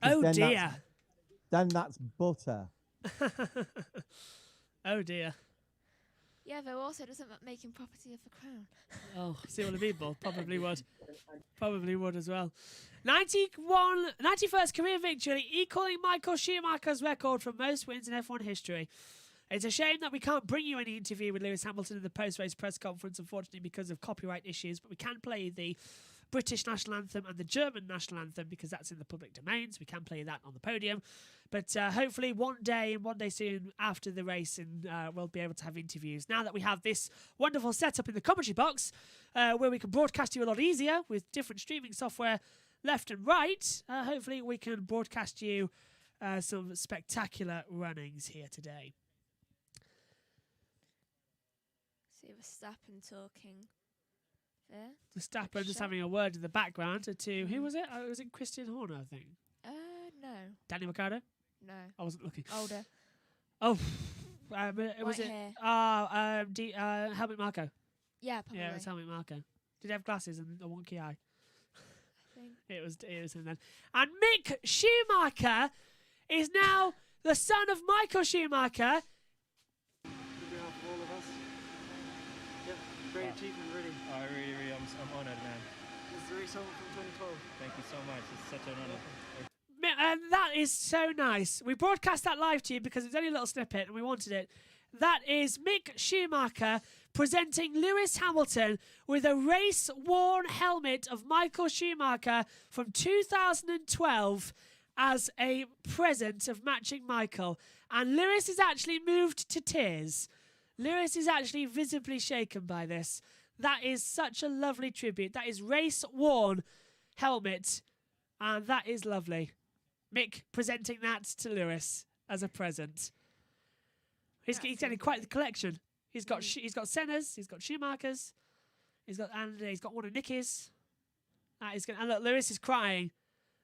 Oh dear. Then that's butter. Oh dear. Yeah, though also doesn't make him property of the crown. Oh, see what the people probably would. Probably would as well. 91st career victory, equaling Michael Schumacher's record for most wins in F1 history. It's a shame that we can't bring you any interview with Lewis Hamilton in the post-race press conference, unfortunately, because of copyright issues, but we can play the British national anthem and the German national anthem because that's in the public domain, so we can play that on the podium. But hopefully one day soon after the race, and we'll be able to have interviews. Now that we have this wonderful setup in the commentary box, where we can broadcast you a lot easier with different streaming software left and right, hopefully we can broadcast you some spectacular runnings here today. See Verstappen talking there. Verstappen just Shot. having a word in the background to who was it? Was it Christian Horner, I think. No. Danny Ricciardo? No. I wasn't looking. Older. Oh, was White it? hair. Helmut Marko. Yeah, probably. Yeah, it was Helmut Marko. Did he have glasses and a wonky eye? I think. It was him then. And Mick Schumacher is now the son of Michael Schumacher. On behalf of all of us. Yeah, great achievement, really. I'm honoured, man. This is the race home from 2012. Thank you so much. It's such an honour. And that is so nice. We broadcast that live to you because it's only a little snippet and we wanted it. That is Mick Schumacher presenting Lewis Hamilton with a race-worn helmet of Michael Schumacher from 2012 as a present of matching Michael. And Lewis is actually moved to tears. Lewis is actually visibly shaken by this. That is such a lovely tribute. That is race-worn helmet. And that is lovely. Mick presenting that to Lewis as a present. He's getting quite the collection. He's got Senna's, he's got Schumacher's, he's got one of Nicky's. And look, Lewis is crying.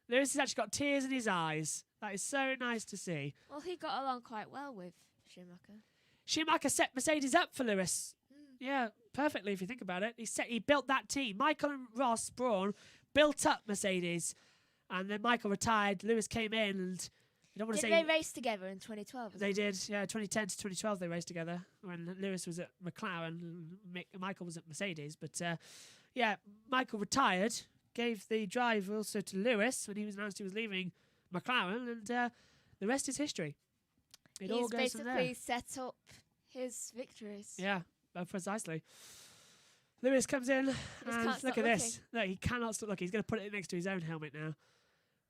Lewis has actually got tears in his eyes. That is so nice to see. Well, he got along quite well with Schumacher. Schumacher set Mercedes up for Lewis. Yeah, perfectly if you think about it. He built that team. Michael and Ross Brawn built up Mercedes. And then Michael retired. Lewis came in, and I don't want to say they race together in 2012? They did. Yeah, 2010 to 2012 they raced together when Lewis was at McLaren and Michael was at Mercedes. But yeah, Michael retired, gave the drive also to Lewis when he was announced he was leaving McLaren, and the rest is history. It all goes from there. He's basically set up his victories. Yeah, precisely. Lewis comes in and look at this. No, he cannot stop looking. He's going to put it next to his own helmet now.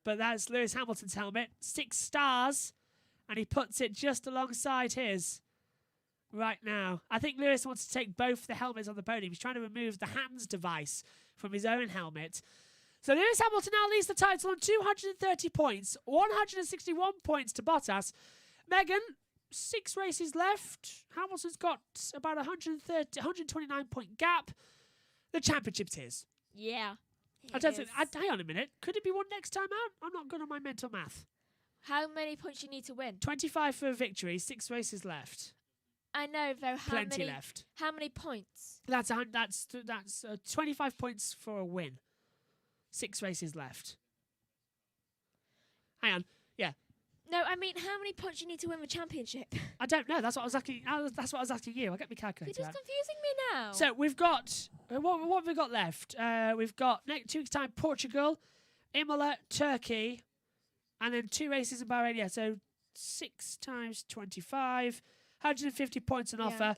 But that's Lewis Hamilton's helmet, 6 stars, and he puts it just alongside his right now. I think Lewis wants to take both the helmets on the podium. He's trying to remove the hands device from his own helmet. So Lewis Hamilton now leads the title on 230 points, 161 points to Bottas. Megan, 6 races left. Hamilton's got about 129 point gap. The championship's his. Yeah. I don't think. Hang on a minute. Could it be one next time out? I'm not good on my mental math. How many points you need to win? 25 for a victory. 6 races left. I know, though. Plenty left. How many points? That's 25 points for a win. 6 races left. Hang on. Yeah. No, I mean, how many points you need to win the championship? I don't know. That's what I was asking. That's what I was asking you. I'll get my calculator You're out. just confusing me now. So we've got what have we got left? We've got next 2 weeks' time Portugal, Imola, Turkey, and then 2 races in Bahrain. Yeah, so 6 times 25, 150 points on offer.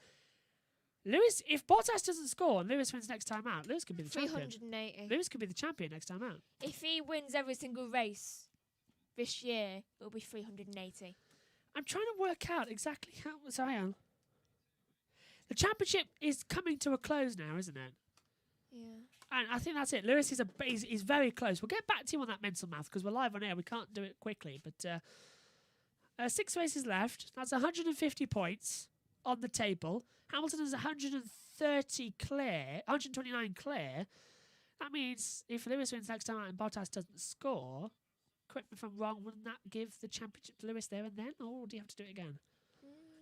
Lewis, if Bottas doesn't score and Lewis wins next time out, Lewis could be the champion. 380. Lewis could be the champion next time out. If he wins every single race this year, it'll be 380. I'm trying to work out exactly how. So hang on. The championship is coming to a close now, isn't it? Yeah. And I think that's it. Lewis is very close. We'll get back to you on that mental math because we're live on air. We can't do it quickly. But 6 races left. That's 150 points on the table. Hamilton has 130 clear, 129 clear. That means if Lewis wins next time out and Bottas doesn't score, correct me if I'm wrong, wouldn't that give the championship to Lewis there and then? Or do you have to do it again?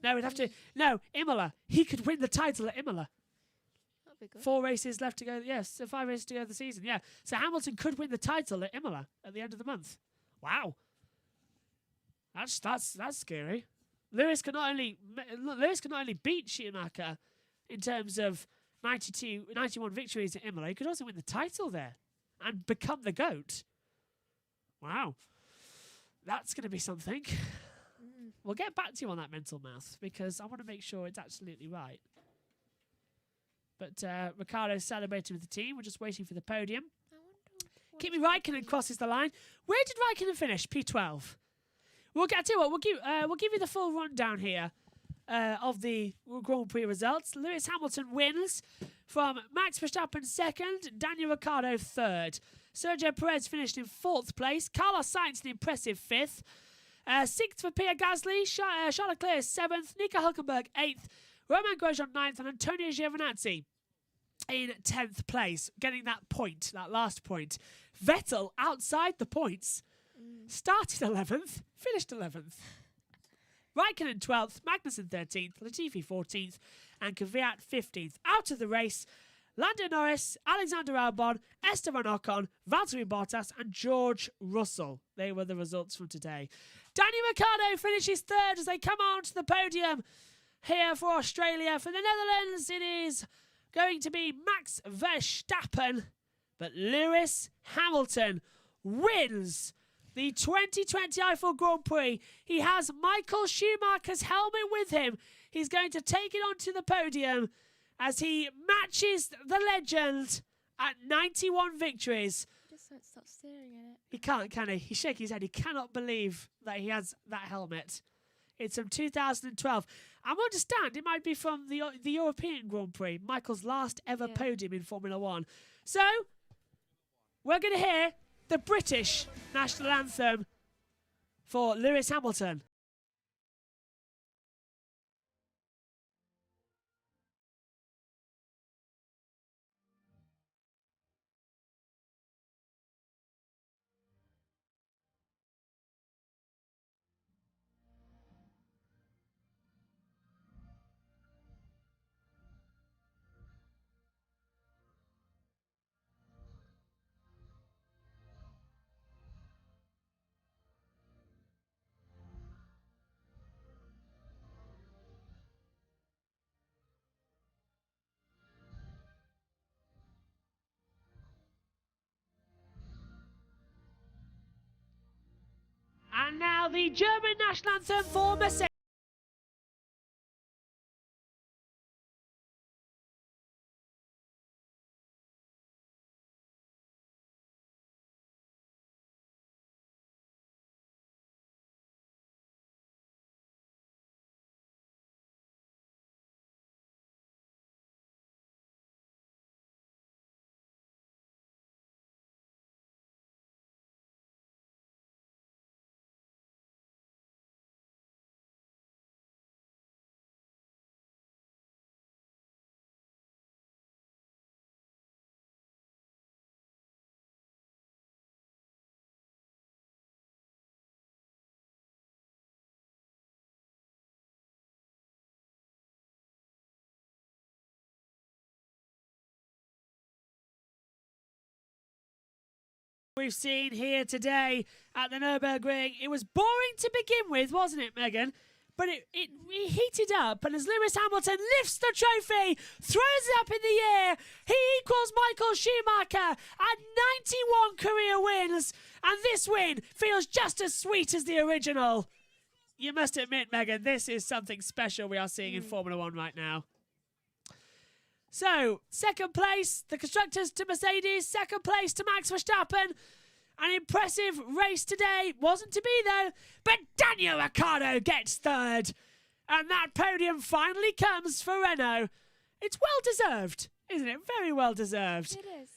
No, we'd have to. No, Imola. He could win the title at Imola. That'd be good. 4 races left to go. Yes, so 5 races to go the season. Yeah, so Hamilton could win the title at Imola at the end of the month. Wow, that's scary. Lewis can not only beat Schumacher in terms of 91 victories at Imola. He could also win the title there and become the GOAT. Wow, that's going to be something. We'll get back to you on that mental math because I want to make sure it's absolutely right. But Ricciardo's celebrating with the team. We're just waiting for the podium. Kimi Raikkonen crosses the line. Where did Raikkonen finish? P12. We'll get to it. We'll give you the full rundown here of the Grand Prix results. Lewis Hamilton wins from Max Verstappen 2nd, Daniel Ricciardo 3rd. Sergio Perez finished in 4th place. Carlos Sainz an impressive 5th. 6th for Pierre Gasly. Charles Leclerc 7th. Nico Hulkenberg 8th. Roman Grosjean 9th, and Antonio Giovinazzi in 10th place, getting that point, that last point. Vettel outside the points, started 11th, finished 11th. Raikkonen 12th, Magnussen 13th, Latifi 14th, and Kvyat 15th. Out of the race, Lando Norris, Alexander Albon, Esteban Ocon, Valtteri Bottas, and George Russell. They were the results from today. Daniel Ricciardo finishes third as they come on to the podium here for Australia. For the Netherlands, it is going to be Max Verstappen, but Lewis Hamilton wins the 2020 Eifel Grand Prix. He has Michael Schumacher's helmet with him. He's going to take it onto the podium as he matches the legend at 91 victories. Just won't stop staring at it. He can't, can he? He's shaking his head. He cannot believe that he has that helmet. It's from 2012. I understand it might be from the European Grand Prix, Michael's last ever podium in Formula One. So, we're going to hear the British national anthem for Lewis Hamilton. And now the German national anthem for Mercedes. We've seen here today at the Nurburgring. It was boring to begin with, wasn't it, Megan? But it heated up, and as Lewis Hamilton lifts the trophy, throws it up in the air, he equals Michael Schumacher at 91 career wins, and this win feels just as sweet as the original. You must admit, Megan, this is something special we are seeing in Formula One right now. So, second place, the constructors to Mercedes. Second place to Max Verstappen. An impressive race today. Wasn't to be, though. But Daniel Ricciardo gets third. And that podium finally comes for Renault. It's well-deserved, isn't it? Very well-deserved. It is.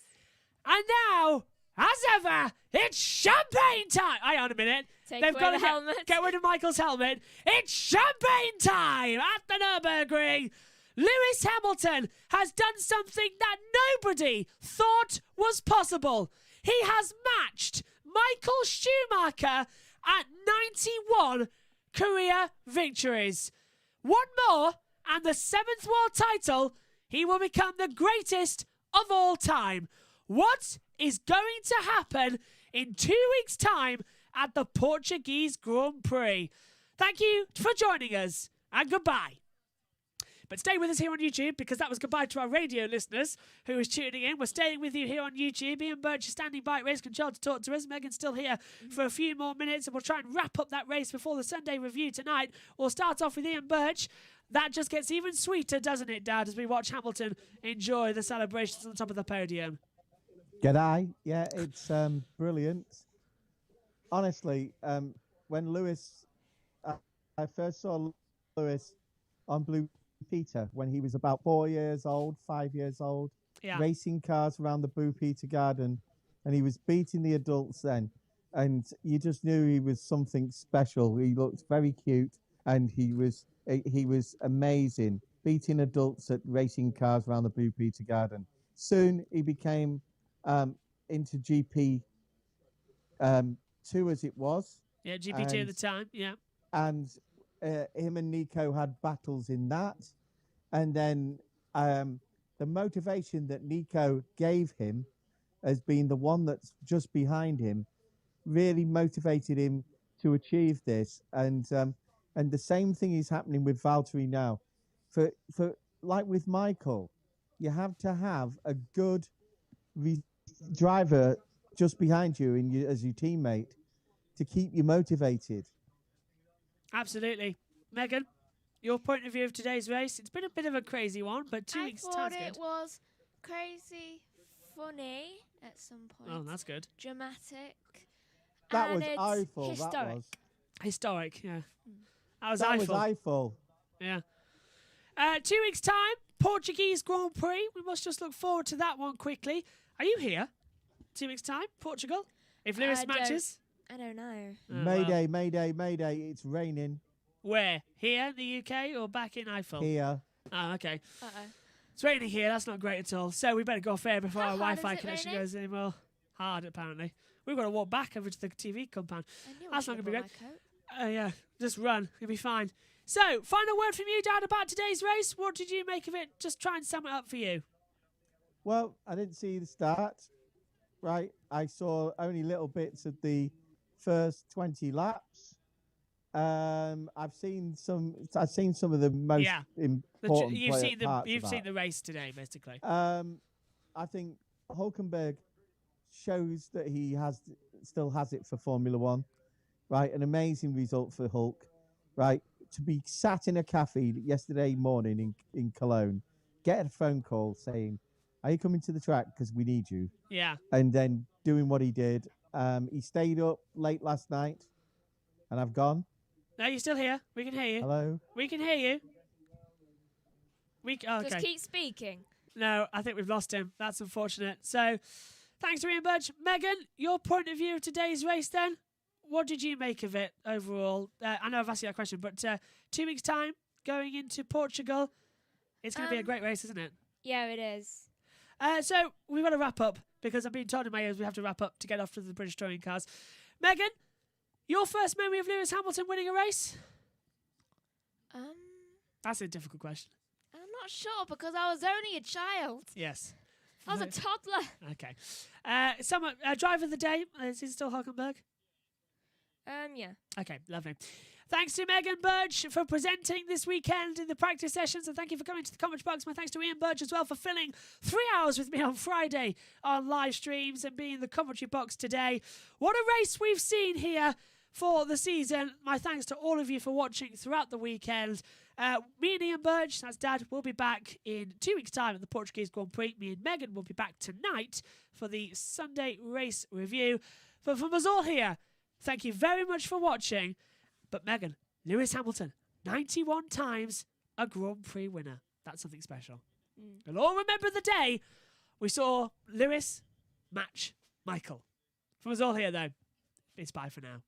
And now, as ever, it's champagne time. Hang on a minute. They've got the helmet. Get rid of Michael's helmet. It's champagne time at the Nurburgring. Lewis Hamilton has done something that nobody thought was possible. He has matched Michael Schumacher at 91 career victories. One more, and the 7th world title, he will become the greatest of all time. What is going to happen in 2 weeks' time at the Portuguese Grand Prix? Thank you for joining us, and goodbye. But stay with us here on YouTube, because that was goodbye to our radio listeners who was tuning in. We're staying with you here on YouTube. Ian Burch is standing by at Race Control to talk to us. Megan's still here for a few more minutes, and we'll try and wrap up that race before the Sunday review tonight. We'll start off with Ian Burch. That just gets even sweeter, doesn't it, Dad, as we watch Hamilton enjoy the celebrations on top of the podium. G'day. Yeah, it's brilliant. Honestly, when Lewis, I first saw Lewis on Blue Peter when he was about 4 years old, 5 years old, racing cars around the Blue Peter Garden, and he was beating the adults then, and you just knew he was something special. He looked very cute, and he was amazing. beating adults at racing cars around the Blue Peter Garden. Soon he became into GP 2 as it was. Yeah, GP2 at the time. Yeah. And him and Nico had battles in that. And then the motivation that Nico gave him as being the one that's just behind him really motivated him to achieve this. And the same thing is happening with Valtteri now. For like with Michael, you have to have a good driver just behind you as your teammate to keep you motivated. Absolutely. Megan, your point of view of today's race? It's been a bit of a crazy one, but 2 weeks' I time's thought good. it was crazy, funny at some point. Oh, that's good. Dramatic. That and was it's Eifel. historic. That was. Historic, yeah. That was That Eifel. was Eifel. Yeah. 2 weeks' time, Portuguese Grand Prix. We must just look forward to that one quickly. Are you here? 2 weeks' time, Portugal? If Lewis matches? I don't know. Oh, Mayday, Mayday, Mayday. It's raining Where? Here in the UK or back in Eifel? here. Oh, okay. Uh-oh. It's raining here. That's not great at all. So we better go off air before How our hard Wi-Fi is it connection raining? goes any more hard, apparently. We've got to walk back over to the TV compound. I knew That's I not should gonna have be brought my coat. Yeah, just run. You'll be fine. So, final word from you, Dad, about today's race. What did you make of it? Just try and sum it up for you. Well, I didn't see the start. Right, I saw only little bits of the first 20 laps. I've seen some of the most Yeah. important You've seen parts you've of seen that. the race today, basically. I think Hulkenberg shows that he still has it for Formula One. Right, an amazing result for Hulk. Right, to be sat in a cafe yesterday morning in Cologne, get a phone call saying, "Are you coming to the track? Because we need you." Yeah. And then doing what he did. He stayed up late last night, and I've gone. No, you're still here. We can hear you. Hello. We can hear you. Okay. Just keep speaking. No, I think we've lost him. That's unfortunate. So, thanks to Ian Burch. Megan, your point of view of today's race then? What did you make of it overall? I know I've asked you that question, but 2 weeks' time, going into Portugal, it's going to be a great race, isn't it? Yeah, it is. So, we've got to wrap up, because I'm being told in my ears we have to wrap up to get off to the British Touring Cars. Megan, your first memory of Lewis Hamilton winning a race? That's a difficult question. I'm not sure because I was only a child. Yes. I was a toddler. Okay. Driver of the day, is it still Hulkenberg? Yeah. Okay, lovely. Thanks to Megan Burch for presenting this weekend in the practice sessions, and thank you for coming to the comment box. My thanks to Ian Burch as well for filling 3 hours with me on Friday on live streams and being in the commentary box today. What a race we've seen here for the season. My thanks to all of you for watching throughout the weekend. Me and Ian Burch, that's Dad, will be back in 2 weeks' time at the Portuguese Grand Prix. Me and Megan will be back tonight for the Sunday race review. But from us all here, thank you very much for watching. But Megan, Lewis Hamilton, 91 times a Grand Prix winner. That's something special. We'll all remember the day we saw Lewis match Michael. From us all here, though, it's bye for now.